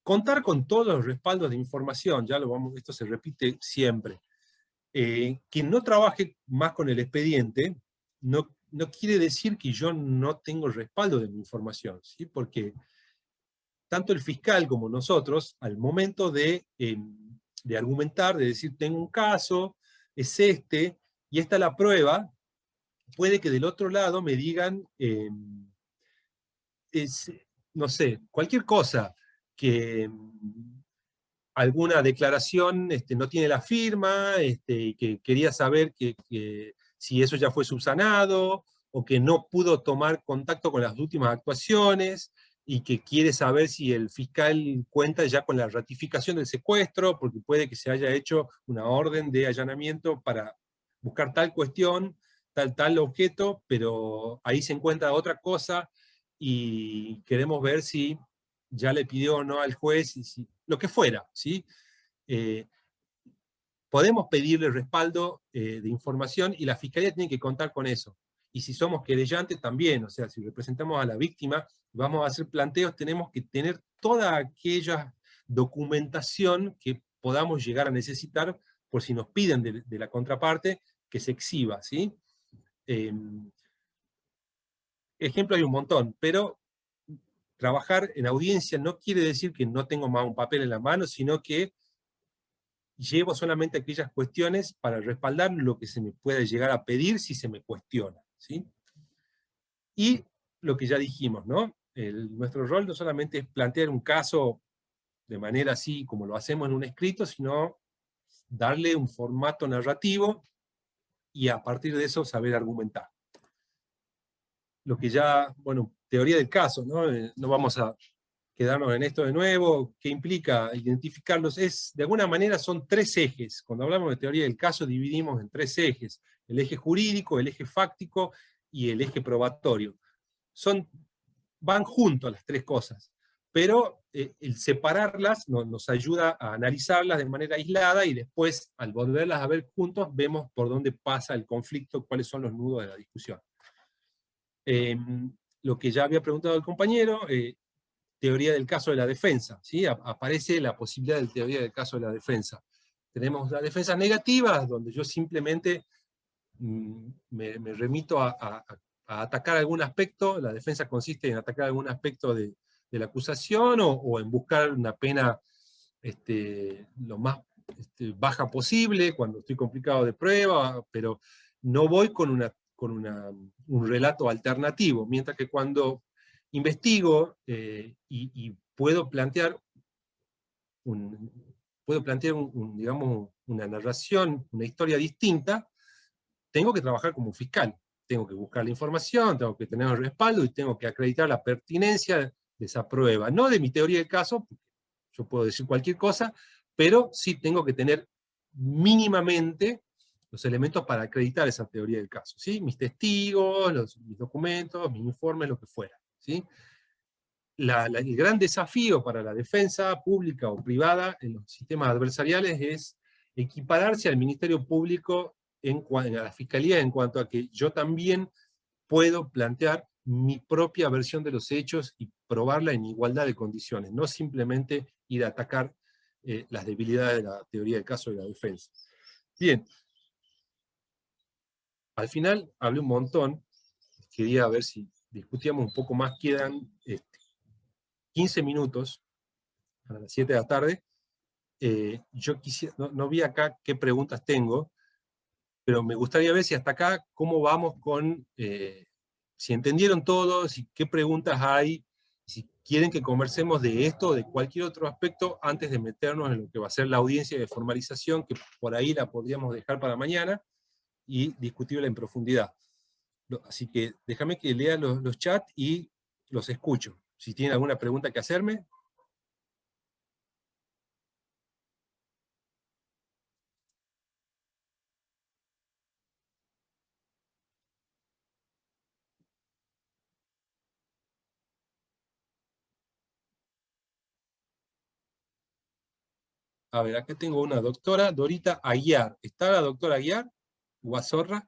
Contar con todos los respaldos de información, esto se repite siempre. Quien no trabaje más con el expediente, no quiere decir que yo no tengo respaldo de mi información, ¿sí? Porque tanto el fiscal como nosotros, al momento de argumentar, de decir, tengo un caso, es este, y esta es la prueba, puede que del otro lado me digan, no sé, cualquier cosa, que alguna declaración no tiene la firma, y que quería saber que si eso ya fue subsanado, o que no pudo tomar contacto con las últimas actuaciones, y que quiere saber si el fiscal cuenta ya con la ratificación del secuestro, porque puede que se haya hecho una orden de allanamiento para buscar tal cuestión, tal objeto, pero ahí se encuentra otra cosa, y queremos ver si ya le pidió o no al juez, lo que fuera, ¿sí? Podemos pedirle respaldo de información, y la Fiscalía tiene que contar con eso. Y si somos querellantes también, o sea, si representamos a la víctima, vamos a hacer planteos, tenemos que tener toda aquella documentación que podamos llegar a necesitar, por si nos piden de la contraparte, que se exhiba, ¿sí? Ejemplo hay un montón, pero trabajar en audiencia no quiere decir que no tengo más un papel en la mano, sino que llevo solamente aquellas cuestiones para respaldar lo que se me puede llegar a pedir si se me cuestiona, ¿sí? Y lo que ya dijimos, ¿no? Nuestro rol no solamente es plantear un caso de manera así como lo hacemos en un escrito, sino darle un formato narrativo y a partir de eso saber argumentar. Lo que ya, bueno, teoría del caso, ¿no? No vamos a quedarnos en esto de nuevo. ¿Qué implica identificarlos? De alguna manera son tres ejes. Cuando hablamos de teoría del caso dividimos en tres ejes: el eje jurídico, el eje fáctico y el eje probatorio. Van juntos las tres cosas, pero el separarlas nos ayuda a analizarlas de manera aislada, y después, al volverlas a ver juntos, vemos por dónde pasa el conflicto, cuáles son los nudos de la discusión. Lo que ya había preguntado el compañero, teoría del caso de la defensa, ¿sí? Aparece la posibilidad de teoría del caso de la defensa. Tenemos las defensas negativas, donde yo simplemente me remito a atacar algún aspecto. La defensa consiste en atacar algún aspecto de la acusación, o en buscar una pena lo más baja posible, cuando estoy complicado de prueba, pero no voy con un relato alternativo, mientras que cuando investigo y puedo plantear digamos, una narración, una historia distinta, tengo que trabajar como fiscal. Tengo que buscar la información, tengo que tener el respaldo y tengo que acreditar la pertinencia de esa prueba. No de mi teoría del caso, porque yo puedo decir cualquier cosa, pero sí tengo que tener mínimamente los elementos para acreditar esa teoría del caso, ¿sí? Mis testigos, mis documentos, mis informes, lo que fuera, ¿sí? El gran desafío para la defensa pública o privada en los sistemas adversariales es equipararse al Ministerio Público, a la Fiscalía, en cuanto a que yo también puedo plantear mi propia versión de los hechos y probarla en igualdad de condiciones, no simplemente ir a atacar las debilidades de la teoría del caso de la defensa. Bien, al final hablé un montón, quería ver si discutíamos un poco más. Quedan 15 minutos a las 7 de la tarde. Yo quisiera, no vi acá qué preguntas tengo, pero me gustaría ver si hasta acá, cómo vamos con, si entendieron todos, y qué preguntas hay, si quieren que conversemos de esto o de cualquier otro aspecto antes de meternos en lo que va a ser la audiencia de formalización, que por ahí la podríamos dejar para mañana y discutirla en profundidad. Así que déjame que lea los chats y los escucho. Si tienen alguna pregunta que hacerme. A ver, acá tengo una doctora, Dorita Aguiar. ¿Está la doctora Aguiar? Guasorra.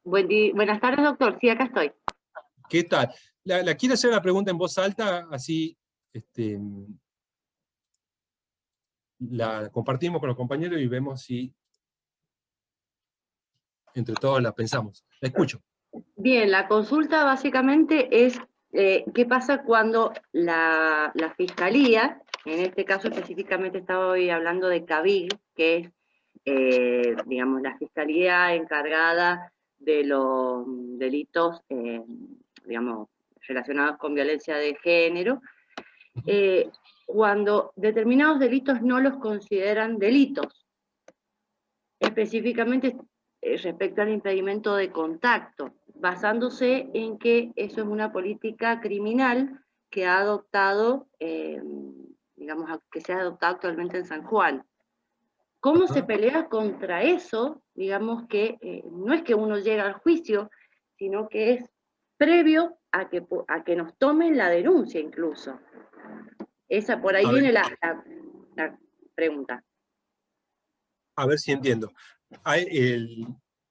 Buenas tardes, doctor. Sí, acá estoy. ¿Qué tal? La quiero hacer la pregunta en voz alta, así la compartimos con los compañeros y vemos si entre todos la pensamos. La escucho. Bien, la consulta básicamente es qué pasa cuando la Fiscalía, en este caso específicamente estaba hoy hablando de CABIG, que es, digamos, la Fiscalía encargada de los delitos, digamos, relacionados con violencia de género, cuando determinados delitos no los consideran delitos, específicamente respecto al impedimento de contacto, basándose en que eso es una política criminal que ha adoptado, digamos, que se ha adoptado actualmente en San Juan. ¿Cómo se pelea contra eso? Digamos que no es que uno llega al juicio, sino que es previo a que nos tomen la denuncia incluso. Esa, por ahí viene la pregunta. A ver si entiendo.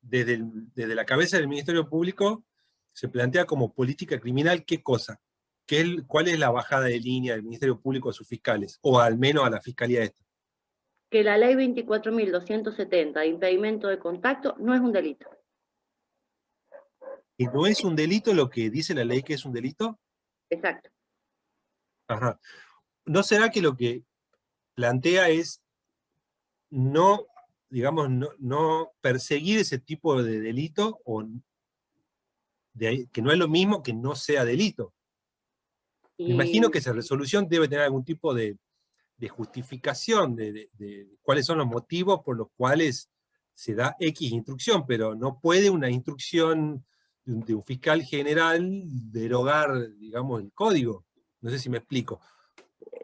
Desde la cabeza del Ministerio Público se plantea como política criminal ¿qué cosa? ¿Cuál es la bajada de línea del Ministerio Público a sus fiscales? O al menos a la fiscalía esta. Que la ley 24.270 de impedimento de contacto no es un delito. ¿Y no es un delito lo que dice la ley que es un delito? Exacto. Ajá. ¿No será que lo que plantea es no, digamos, no perseguir ese tipo de delito, o que no es lo mismo que no sea delito? Me imagino que esa resolución debe tener algún tipo de justificación de cuáles son los motivos por los cuales se da X instrucción, pero no puede una instrucción de un fiscal general derogar, digamos, el código. No sé si me explico.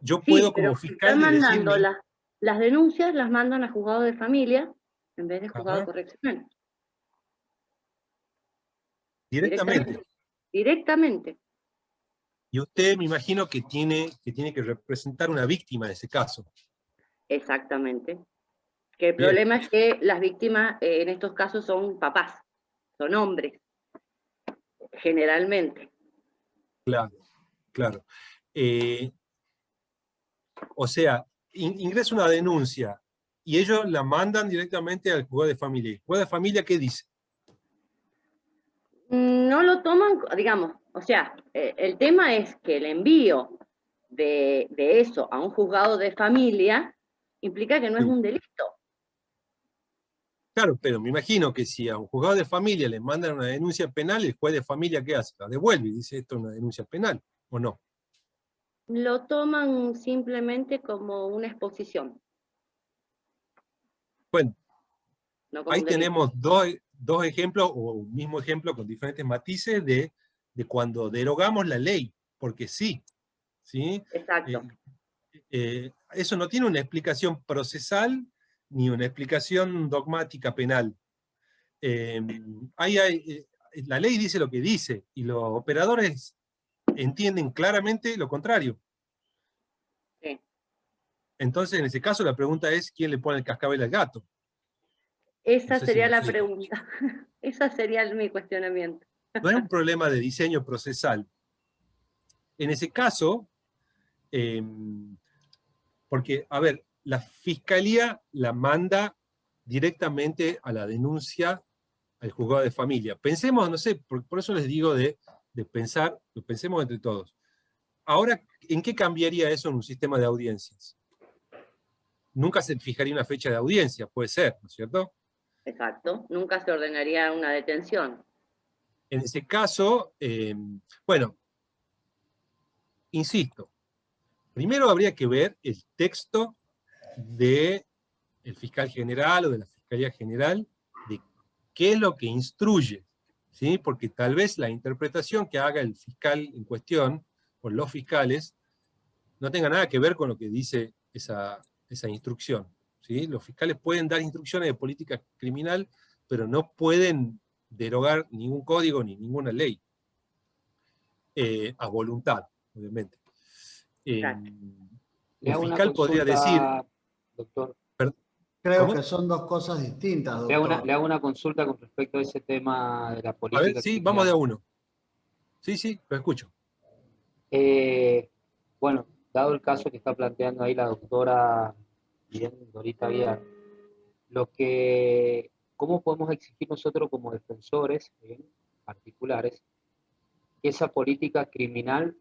Yo puedo Sí, pero como fiscal están de mandando decirme... las denuncias, las mandan a juzgado de familia en vez de juzgado correccional. Directamente. Directamente. Y usted me imagino que tiene que representar una víctima de ese caso. Exactamente. Que el Bien. problema es que las víctimas en estos casos son papás, son hombres, generalmente. Claro, claro. O sea, ingresa una denuncia y ellos la mandan directamente al juzgado de familia. ¿El juzgado de familia qué dice? No lo toman, digamos, o sea, el tema es que el envío de eso a un juzgado de familia implica que no es Sí. un delito. Claro, pero me imagino que si a un juzgado de familia le mandan una denuncia penal, el juez de familia ¿qué hace? La devuelve y dice esto es una denuncia penal, ¿o no? Lo toman simplemente como una exposición, Bueno, no como ahí un delito. tenemos dos ejemplos, o un mismo ejemplo con diferentes matices de cuando derogamos la ley, porque sí, ¿sí? Exacto. Eso no tiene una explicación procesal ni una explicación dogmática penal. La ley dice lo que dice, y los operadores entienden claramente lo contrario. Sí. Entonces, en ese caso, la pregunta es, ¿quién le pone el cascabel al gato? Esa No sé si sería me la explico. pregunta. Esa sería mi cuestionamiento. No es un problema de diseño procesal. En ese caso, porque, a ver, la fiscalía la manda directamente a la denuncia al juzgado de familia. Pensemos, no sé, por eso les digo de pensar, lo pensemos entre todos. Ahora, ¿en qué cambiaría eso en un sistema de audiencias? Nunca se fijaría una fecha de audiencia, puede ser, ¿no es cierto? Exacto. Nunca se ordenaría una detención. En ese caso, bueno, insisto, primero habría que ver el texto del fiscal general o de la Fiscalía General de qué es lo que instruye, ¿sí? Porque tal vez la interpretación que haga el fiscal en cuestión, o los fiscales, no tenga nada que ver con lo que dice esa instrucción, ¿sí? Los fiscales pueden dar instrucciones de política criminal, pero no pueden derogar ningún código ni ninguna ley, a voluntad, obviamente. Le Un hago una fiscal podría decir, consulta, doctor. Creo ¿Cómo? que son dos cosas distintas, Le doctor. hago una consulta con respecto a ese tema de la A ver, política sí, vamos de a criminal. uno. Sí, lo escucho. Bueno, dado el caso que está planteando ahí la doctora bien, Dorita Aguiar, ¿cómo podemos exigir nosotros como defensores bien, particulares que esa política criminal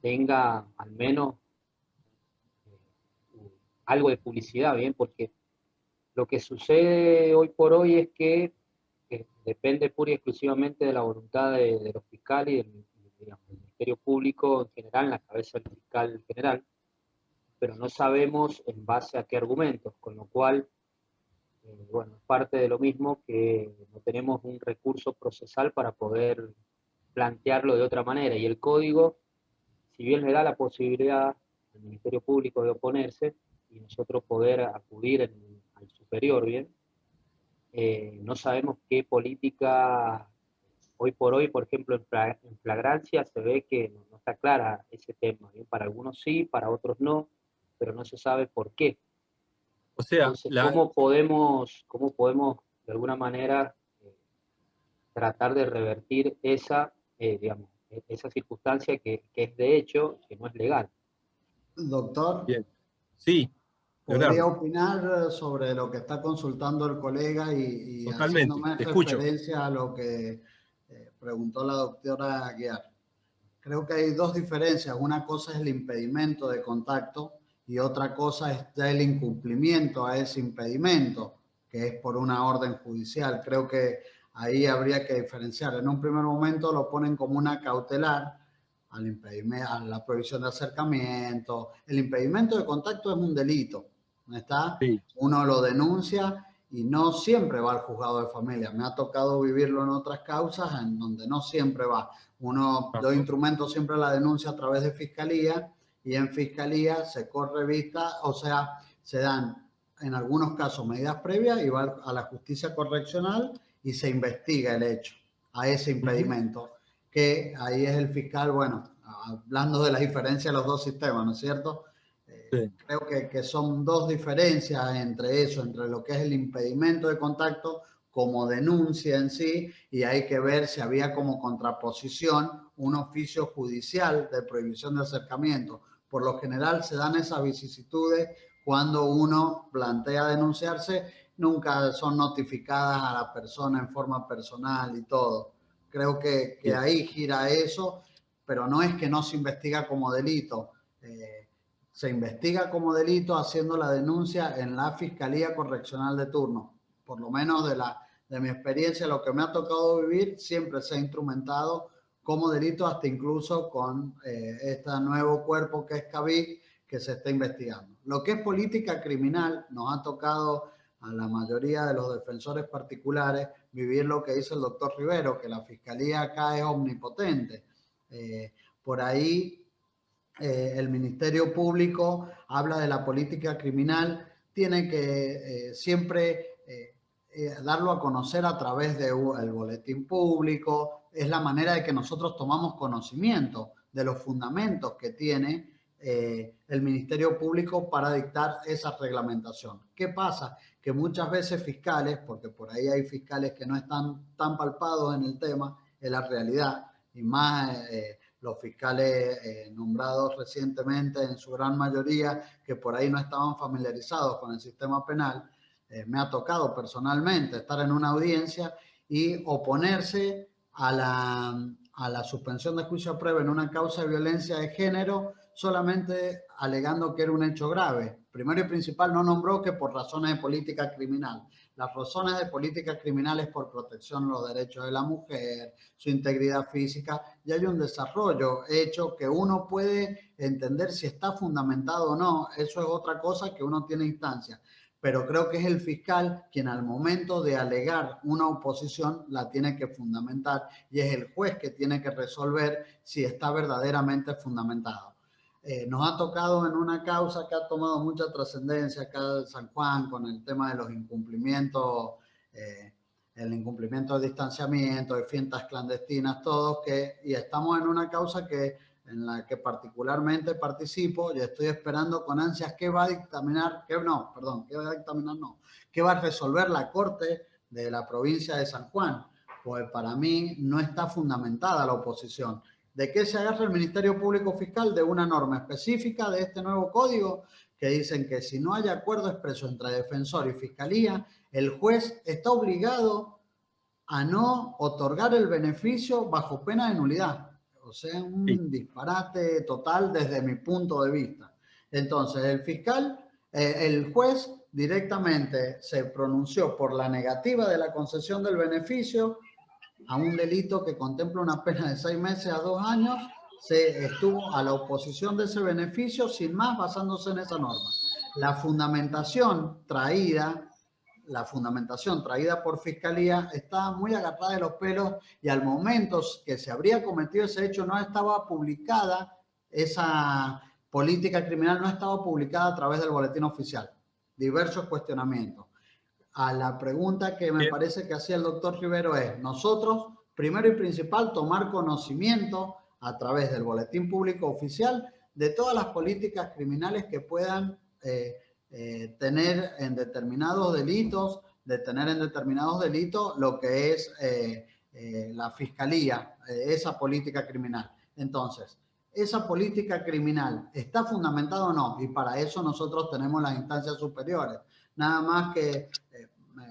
tenga al menos algo de publicidad, bien? Porque lo que sucede hoy por hoy es que depende pura y exclusivamente de la voluntad de los fiscales y digamos, del Ministerio Público en general, en la cabeza del fiscal general, pero no sabemos en base a qué argumentos, con lo cual, bueno, es parte de lo mismo que no tenemos un recurso procesal para poder plantearlo de otra manera, y el código, si bien le da la posibilidad al Ministerio Público de oponerse y nosotros poder acudir al superior, bien, no sabemos qué política hoy por hoy, por ejemplo, en flagrancia se ve que no está clara ese tema, ¿bien? Para algunos sí, para otros no, pero no se sabe por qué. O sea, Entonces, ¿cómo podemos de alguna manera tratar de revertir digamos, esa circunstancia que es de hecho, que no es legal? Doctor, bien. Sí, ¿podría Leonardo, opinar sobre lo que está consultando el colega y totalmente, haciéndome te escucho. referencia a lo que preguntó la doctora Aguiar? Creo que hay dos diferencias. Una cosa es el impedimento de contacto y otra cosa es ya el incumplimiento a ese impedimento, que es por una orden judicial. Creo que ahí habría que diferenciar. En un primer momento lo ponen como una cautelar al impedimento, a la prohibición de acercamiento. El impedimento de contacto es un delito, ¿no está? Sí, Uno lo denuncia y no siempre va al juzgado de familia. Me ha tocado vivirlo en otras causas en donde no siempre va. Yo ajá, instrumento siempre la denuncia a través de fiscalía y en fiscalía se corre vista, o sea, se dan en algunos casos medidas previas y va a la justicia correccional y se investiga el hecho a ese ujú, impedimento, que ahí es el fiscal, bueno, hablando de la diferencia de los dos sistemas, ¿no es cierto? sí, Creo que son dos diferencias entre eso, entre lo que es el impedimento de contacto como denuncia en sí, y hay que ver si había como contraposición un oficio judicial de prohibición de acercamiento. Por lo general se dan esas vicisitudes cuando uno plantea denunciarse, nunca son notificadas a la persona en forma personal y todo. Creo que bien, ahí gira eso, pero no es que no se investiga como delito. Se investiga como delito haciendo la denuncia en la Fiscalía Correccional de turno. Por lo menos de mi experiencia, lo que me ha tocado vivir, siempre se ha instrumentado como delito, hasta incluso con este nuevo cuerpo que es CAVIC, que se está investigando. Lo que es política criminal, nos ha tocado a la mayoría de los defensores particulares vivir lo que dice el doctor Rivero, que la Fiscalía acá es omnipotente. Por ahí el Ministerio Público habla de la política criminal, tiene que siempre darlo a conocer a través del boletín público, es la manera de que nosotros tomamos conocimiento de los fundamentos que tiene el Ministerio Público para dictar esa reglamentación. ¿Qué pasa? Que muchas veces fiscales, porque por ahí hay fiscales que no están tan palpados en el tema, es la realidad, y más los fiscales nombrados recientemente, en su gran mayoría, que por ahí no estaban familiarizados con el sistema penal. Me ha tocado personalmente estar en una audiencia y oponerse a la suspensión de juicio a prueba en una causa de violencia de género solamente alegando que era un hecho grave. Primero y principal, no nombró que por razones de política criminal. Las razones de política criminal es por protección de los derechos de la mujer, su integridad física, y hay un desarrollo hecho que uno puede entender si está fundamentado o no. Eso es otra cosa que uno tiene instancia. Pero creo que es el fiscal quien al momento de alegar una oposición la tiene que fundamentar y es el juez que tiene que resolver si está verdaderamente fundamentado. Nos ha tocado en una causa que ha tomado mucha trascendencia acá en San Juan con el tema de los incumplimientos, el incumplimiento de distanciamiento, de fiestas clandestinas, todos, y estamos en una causa que en la que particularmente participo y estoy esperando con ansias qué va a dictaminar, qué va a resolver la Corte de la provincia de San Juan, pues para mí no está fundamentada la oposición. ¿De qué se agarra el Ministerio Público Fiscal? De una norma específica de este nuevo código que dicen que si no hay acuerdo expreso entre defensor y fiscalía, el juez está obligado a no otorgar el beneficio bajo pena de nulidad. O sea, un disparate total desde mi punto de vista. Entonces, el juez directamente se pronunció por la negativa de la concesión del beneficio a un delito que contempla una pena de 6 meses a 2 años, se estuvo a la oposición de ese beneficio sin más basándose en esa norma. La fundamentación traída por Fiscalía está muy agarrada de los pelos y al momento que se habría cometido ese hecho no estaba publicada, esa política criminal no estaba publicada a través del boletín oficial. Diversos cuestionamientos. A la pregunta que me parece que hacía el doctor Rivero es, nosotros, primero y principal, tomar conocimiento a través del boletín público oficial de todas las políticas criminales que puedan tener en determinados delitos, lo que es la Fiscalía, esa política criminal. Entonces, ¿esa política criminal está fundamentada o no? Y para eso nosotros tenemos las instancias superiores. Nada más que,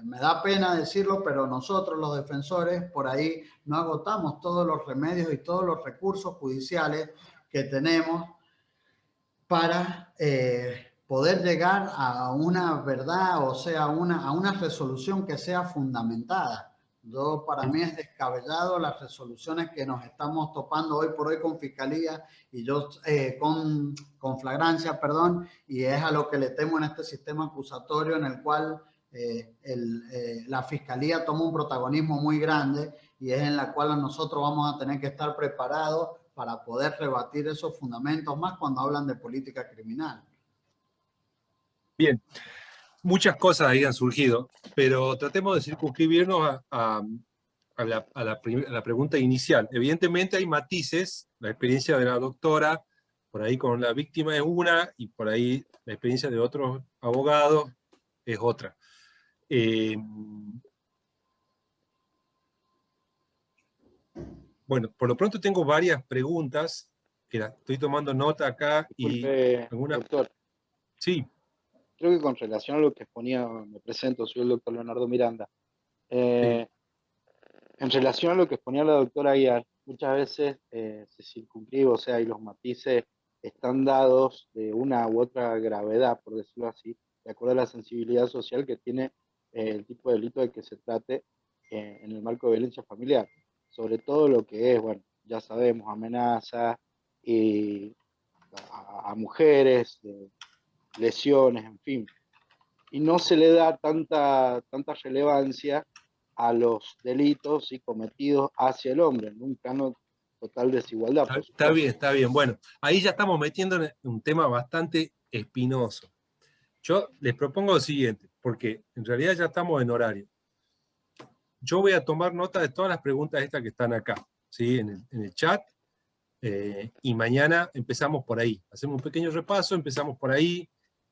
me da pena decirlo, pero nosotros los defensores por ahí no agotamos todos los remedios y todos los recursos judiciales que tenemos para poder llegar a una verdad, o sea, a una resolución que sea fundamentada. Para mí es descabellado las resoluciones que nos estamos topando hoy por hoy con Fiscalía y con flagrancia, perdón, y es a lo que le temo en este sistema acusatorio en el cual la Fiscalía toma un protagonismo muy grande y es en la cual nosotros vamos a tener que estar preparados para poder rebatir esos fundamentos, más cuando hablan de política criminal. Bien, muchas cosas ahí han surgido, pero tratemos de circunscribirnos a la pregunta inicial. Evidentemente hay matices, la experiencia de la doctora, por ahí con la víctima es una, y por ahí la experiencia de otros abogados es otra. Bueno, por lo pronto tengo varias preguntas, que las estoy tomando nota acá. Disculpe, doctor. Sí. Creo que con relación a lo que exponía, me presento, soy el doctor Leonardo Miranda. Sí. En relación a lo que exponía la doctora Aguiar, muchas veces se circunscribe, o sea, y los matices están dados de una u otra gravedad, por decirlo así, de acuerdo a la sensibilidad social que tiene el tipo de delito de que se trate en el marco de violencia familiar. Sobre todo lo que es, bueno, ya sabemos, amenazas y a mujeres, lesiones, en fin. Y no se le da tanta relevancia a los delitos cometidos hacia el hombre, en un plano total desigualdad. Está bien, está bien. Bueno, ahí ya estamos metiendo en un tema bastante espinoso. Yo les propongo lo siguiente, porque en realidad ya estamos en horario. Yo voy a tomar nota de todas las preguntas estas que están acá, ¿sí? en el chat, y mañana empezamos por ahí. Hacemos un pequeño repaso, empezamos por ahí,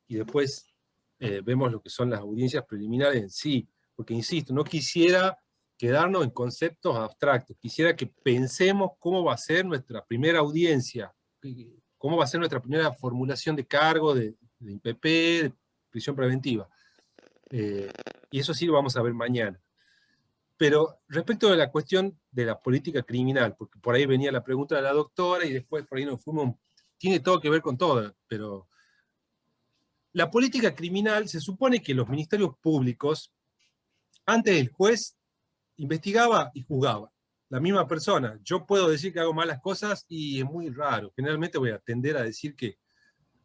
y después vemos lo que son las audiencias preliminares en sí, porque insisto, no quisiera quedarnos en conceptos abstractos, quisiera que pensemos cómo va a ser nuestra primera audiencia, cómo va a ser nuestra primera formulación de cargo, de IPP, de prisión preventiva. Y eso sí lo vamos a ver mañana. Pero respecto de la cuestión de la política criminal, porque por ahí venía la pregunta de la doctora y después por ahí nos fuimos, tiene todo que ver con todo, pero la política criminal se supone que los ministerios públicos, antes el juez investigaba y juzgaba. La misma persona. Yo puedo decir que hago malas cosas y es muy raro. Generalmente voy a tender a decir que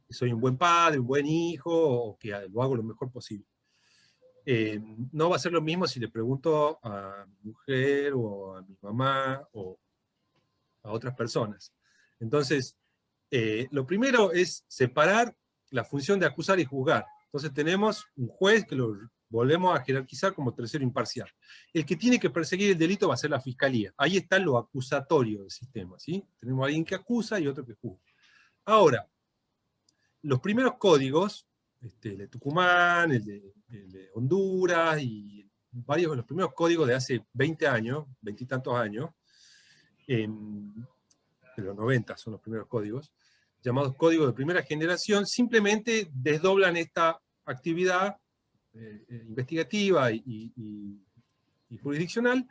soy un buen padre, un buen hijo, o que lo hago lo mejor posible. No va a ser lo mismo si le pregunto a mi mujer o a mi mamá o a otras personas. Entonces, lo primero es separar la función de acusar y juzgar. Entonces tenemos un juez que lo volvemos a jerarquizar como tercero imparcial. El que tiene que perseguir el delito va a ser la fiscalía. Ahí está lo acusatorio del sistema, ¿sí? Tenemos a alguien que acusa y otro que juzga. Ahora, los primeros códigos, el de Tucumán, el de Honduras y varios de los primeros códigos de hace 20 años, 20 y tantos años, de los 90 son los primeros códigos, llamados códigos de primera generación, simplemente desdoblan esta actividad investigativa y jurisdiccional,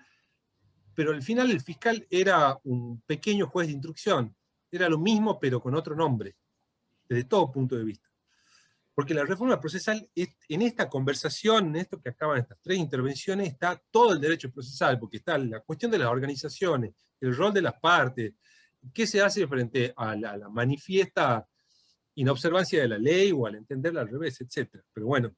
pero al final el fiscal era un pequeño juez de instrucción, era lo mismo pero con otro nombre, desde todo punto de vista. Porque la reforma procesal, en esta conversación, en esto que acaban estas 3 intervenciones, está todo el derecho procesal, porque está la cuestión de las organizaciones, el rol de las partes, qué se hace frente a la manifiesta inobservancia de la ley o al entenderla al revés, etc. Pero bueno,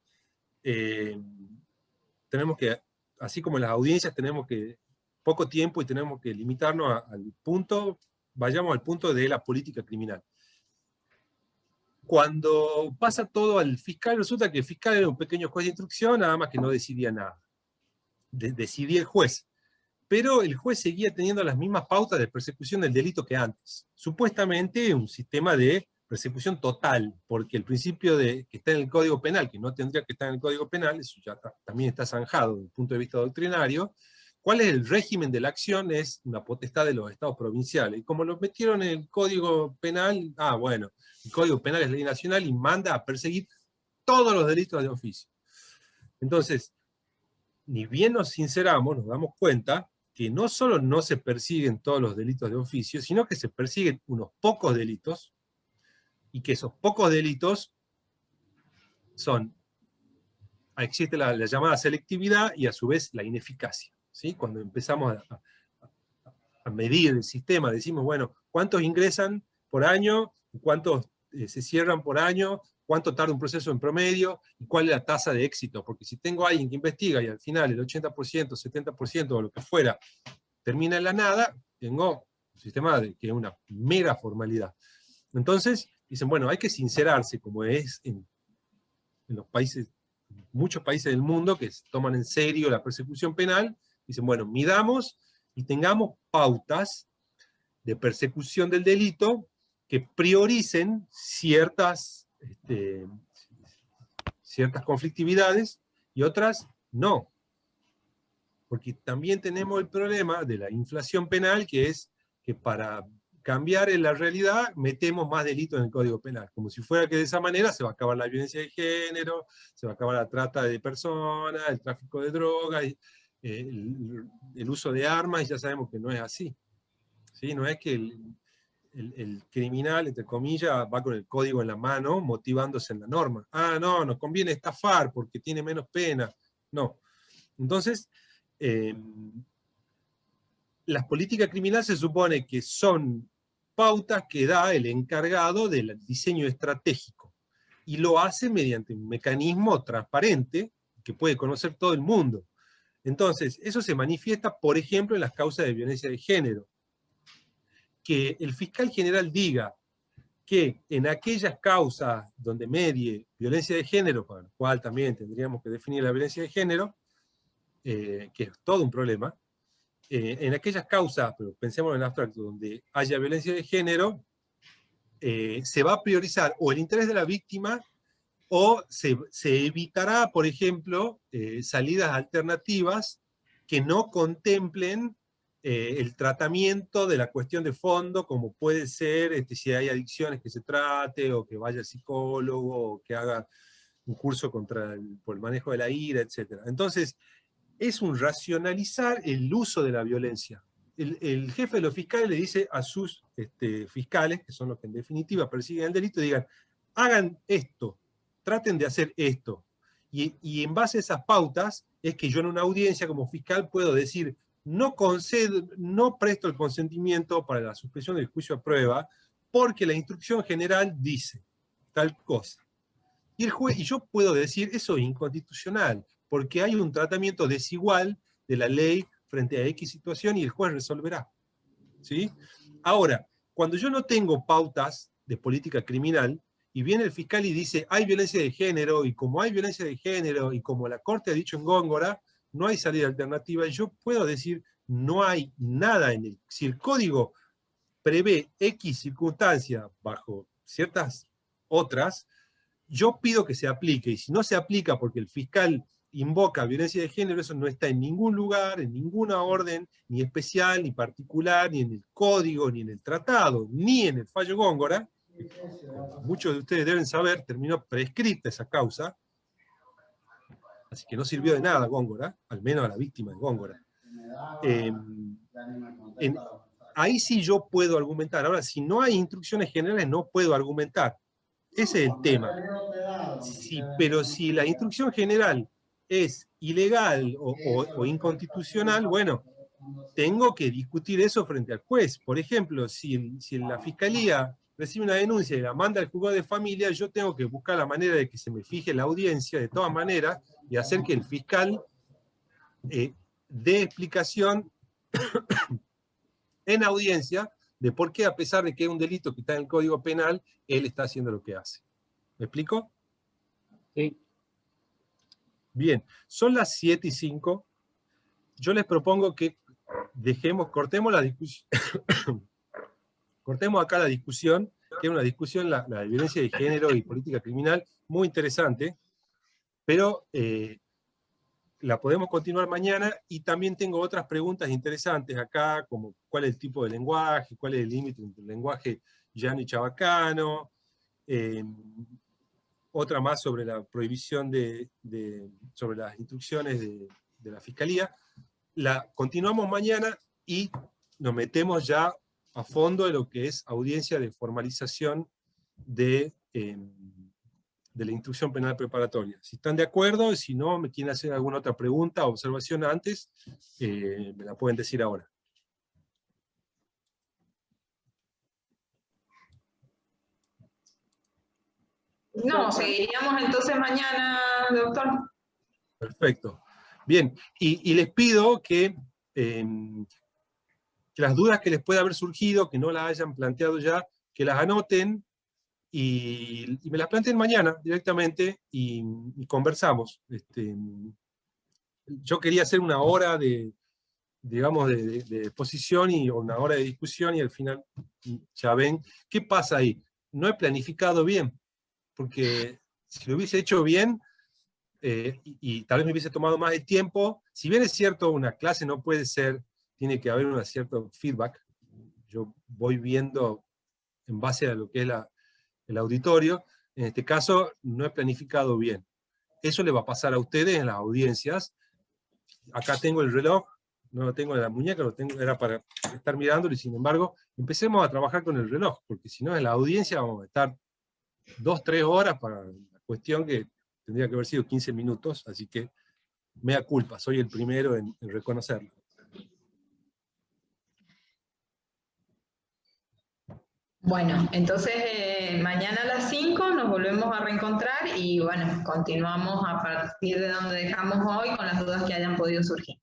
tenemos que, así como en las audiencias tenemos que poco tiempo y tenemos que limitarnos al punto, vayamos al punto de la política criminal. Cuando pasa todo al fiscal, resulta que el fiscal era un pequeño juez de instrucción, nada más que no decidía nada. Decidía el juez. Pero el juez seguía teniendo las mismas pautas de persecución del delito que antes. Supuestamente un sistema de persecución total, porque el principio que está en el Código Penal, que no tendría que estar en el Código Penal, eso ya también está zanjado desde el punto de vista doctrinario. ¿Cuál es el régimen de la acción? Es una potestad de los estados provinciales. Y como lo metieron en el Código Penal, bueno, el Código Penal es ley nacional y manda a perseguir todos los delitos de oficio. Entonces, ni bien nos sinceramos, nos damos cuenta que no solo no se persiguen todos los delitos de oficio, sino que se persiguen unos pocos delitos, y que esos pocos delitos existe la llamada selectividad y a su vez la ineficacia. ¿Sí? Cuando empezamos a medir el sistema, decimos, bueno, ¿cuántos ingresan por año? ¿Cuántos se cierran por año? ¿Cuánto tarda un proceso en promedio? ¿Y cuál es la tasa de éxito? Porque si tengo a alguien que investiga y al final el 80%, 70% o lo que fuera termina en la nada, tengo un sistema que es una mera formalidad. Entonces, dicen, bueno, hay que sincerarse, como es en los países, muchos países del mundo que toman en serio la persecución penal. Dicen, bueno, midamos y tengamos pautas de persecución del delito que prioricen ciertas conflictividades y otras no. Porque también tenemos el problema de la inflación penal, que es que para cambiar en la realidad metemos más delitos en el Código Penal, como si fuera que de esa manera se va a acabar la violencia de género, se va a acabar la trata de personas, el tráfico de drogas, el uso de armas, y ya sabemos que no es así. ¿Sí? No es que el criminal, entre comillas, va con el código en la mano, motivándose en la norma. No, nos conviene estafar porque tiene menos pena. No. Entonces, las políticas criminales se supone que son pautas que da el encargado del diseño estratégico, y lo hace mediante un mecanismo transparente que puede conocer todo el mundo. Entonces, eso se manifiesta, por ejemplo, en las causas de violencia de género. Que el fiscal general diga que en aquellas causas donde medie violencia de género, para lo cual también tendríamos que definir la violencia de género, que es todo un problema, en aquellas causas, pero pensemos en abstracto, donde haya violencia de género, se va a priorizar o el interés de la víctima, o se evitará, por ejemplo, salidas alternativas que no contemplen el tratamiento de la cuestión de fondo, como puede ser si hay adicciones que se trate, o que vaya al psicólogo, o que haga un curso por el manejo de la ira, etc. Entonces, es un racionalizar el uso de la violencia. El jefe de los fiscales le dice a sus fiscales, que son los que en definitiva persiguen el delito, digan, hagan esto, traten de hacer esto. Y en base a esas pautas, es que yo en una audiencia como fiscal puedo decir, no presto el consentimiento para la suspensión del juicio a prueba, porque la instrucción general dice tal cosa. Y yo puedo decir, eso es inconstitucional, porque hay un tratamiento desigual de la ley frente a X situación y el juez resolverá. ¿Sí? Ahora, cuando yo no tengo pautas de política criminal, y viene el fiscal y dice, hay violencia de género, y como hay violencia de género, y como la Corte ha dicho en Góngora, no hay salida alternativa, yo puedo decir, no hay nada en el... Si el código prevé X circunstancias bajo ciertas otras, yo pido que se aplique, y si no se aplica porque el fiscal invoca violencia de género, eso no está en ningún lugar, en ninguna orden, ni especial, ni particular, ni en el código, ni en el tratado, ni en el fallo Góngora. Muchos de ustedes deben saber, terminó prescripta esa causa, así que no sirvió de nada Góngora, al menos a la víctima de Góngora. Ahí sí yo puedo argumentar. Ahora, si no hay instrucciones generales, no puedo argumentar. Ese es el tema. Sí, pero si la instrucción general es ilegal o inconstitucional, bueno, tengo que discutir eso frente al juez. Por ejemplo, si la fiscalía recibe una denuncia y la manda al juzgado de familia, yo tengo que buscar la manera de que se me fije la audiencia de todas maneras y hacer que el fiscal dé explicación en audiencia de por qué, a pesar de que es un delito que está en el Código Penal, él está haciendo lo que hace. ¿Me explico? Sí. Bien, son las 7:05. Yo les propongo que cortemos la discusión, cortemos acá la discusión, que es una discusión, la de violencia de género y política criminal, muy interesante, pero la podemos continuar mañana, y también tengo otras preguntas interesantes acá, como cuál es el tipo de lenguaje, cuál es el límite entre el lenguaje llano y chabacano, otra más sobre la prohibición sobre las instrucciones de la Fiscalía. La continuamos mañana y nos metemos ya a fondo de lo que es audiencia de formalización de la instrucción penal preparatoria. Si están de acuerdo, si no, me quieren hacer alguna otra pregunta o observación antes, me la pueden decir ahora. No, seguiríamos entonces mañana, doctor. Perfecto. Bien, y les pido que las dudas que les pueda haber surgido, que no las hayan planteado ya, que las anoten y me las planteen mañana directamente y conversamos. Yo quería hacer una hora de exposición o una hora de discusión, y al final ya ven. ¿Qué pasa ahí? No he planificado bien, porque si lo hubiese hecho bien, y tal vez me hubiese tomado más de tiempo, si bien es cierto, una clase no puede ser, tiene que haber un cierto feedback, yo voy viendo en base a lo que es el auditorio, en este caso no he planificado bien. Eso le va a pasar a ustedes en las audiencias. Acá tengo el reloj, no lo tengo en la muñeca, era para estar mirándolo, y sin embargo, empecemos a trabajar con el reloj, porque si no en la audiencia vamos a estar 2-3 horas para la cuestión que tendría que haber sido 15 minutos, así que mea culpa, soy el primero en reconocerlo. Bueno, entonces mañana a las 5 nos volvemos a reencontrar y bueno, continuamos a partir de donde dejamos hoy con las dudas que hayan podido surgir.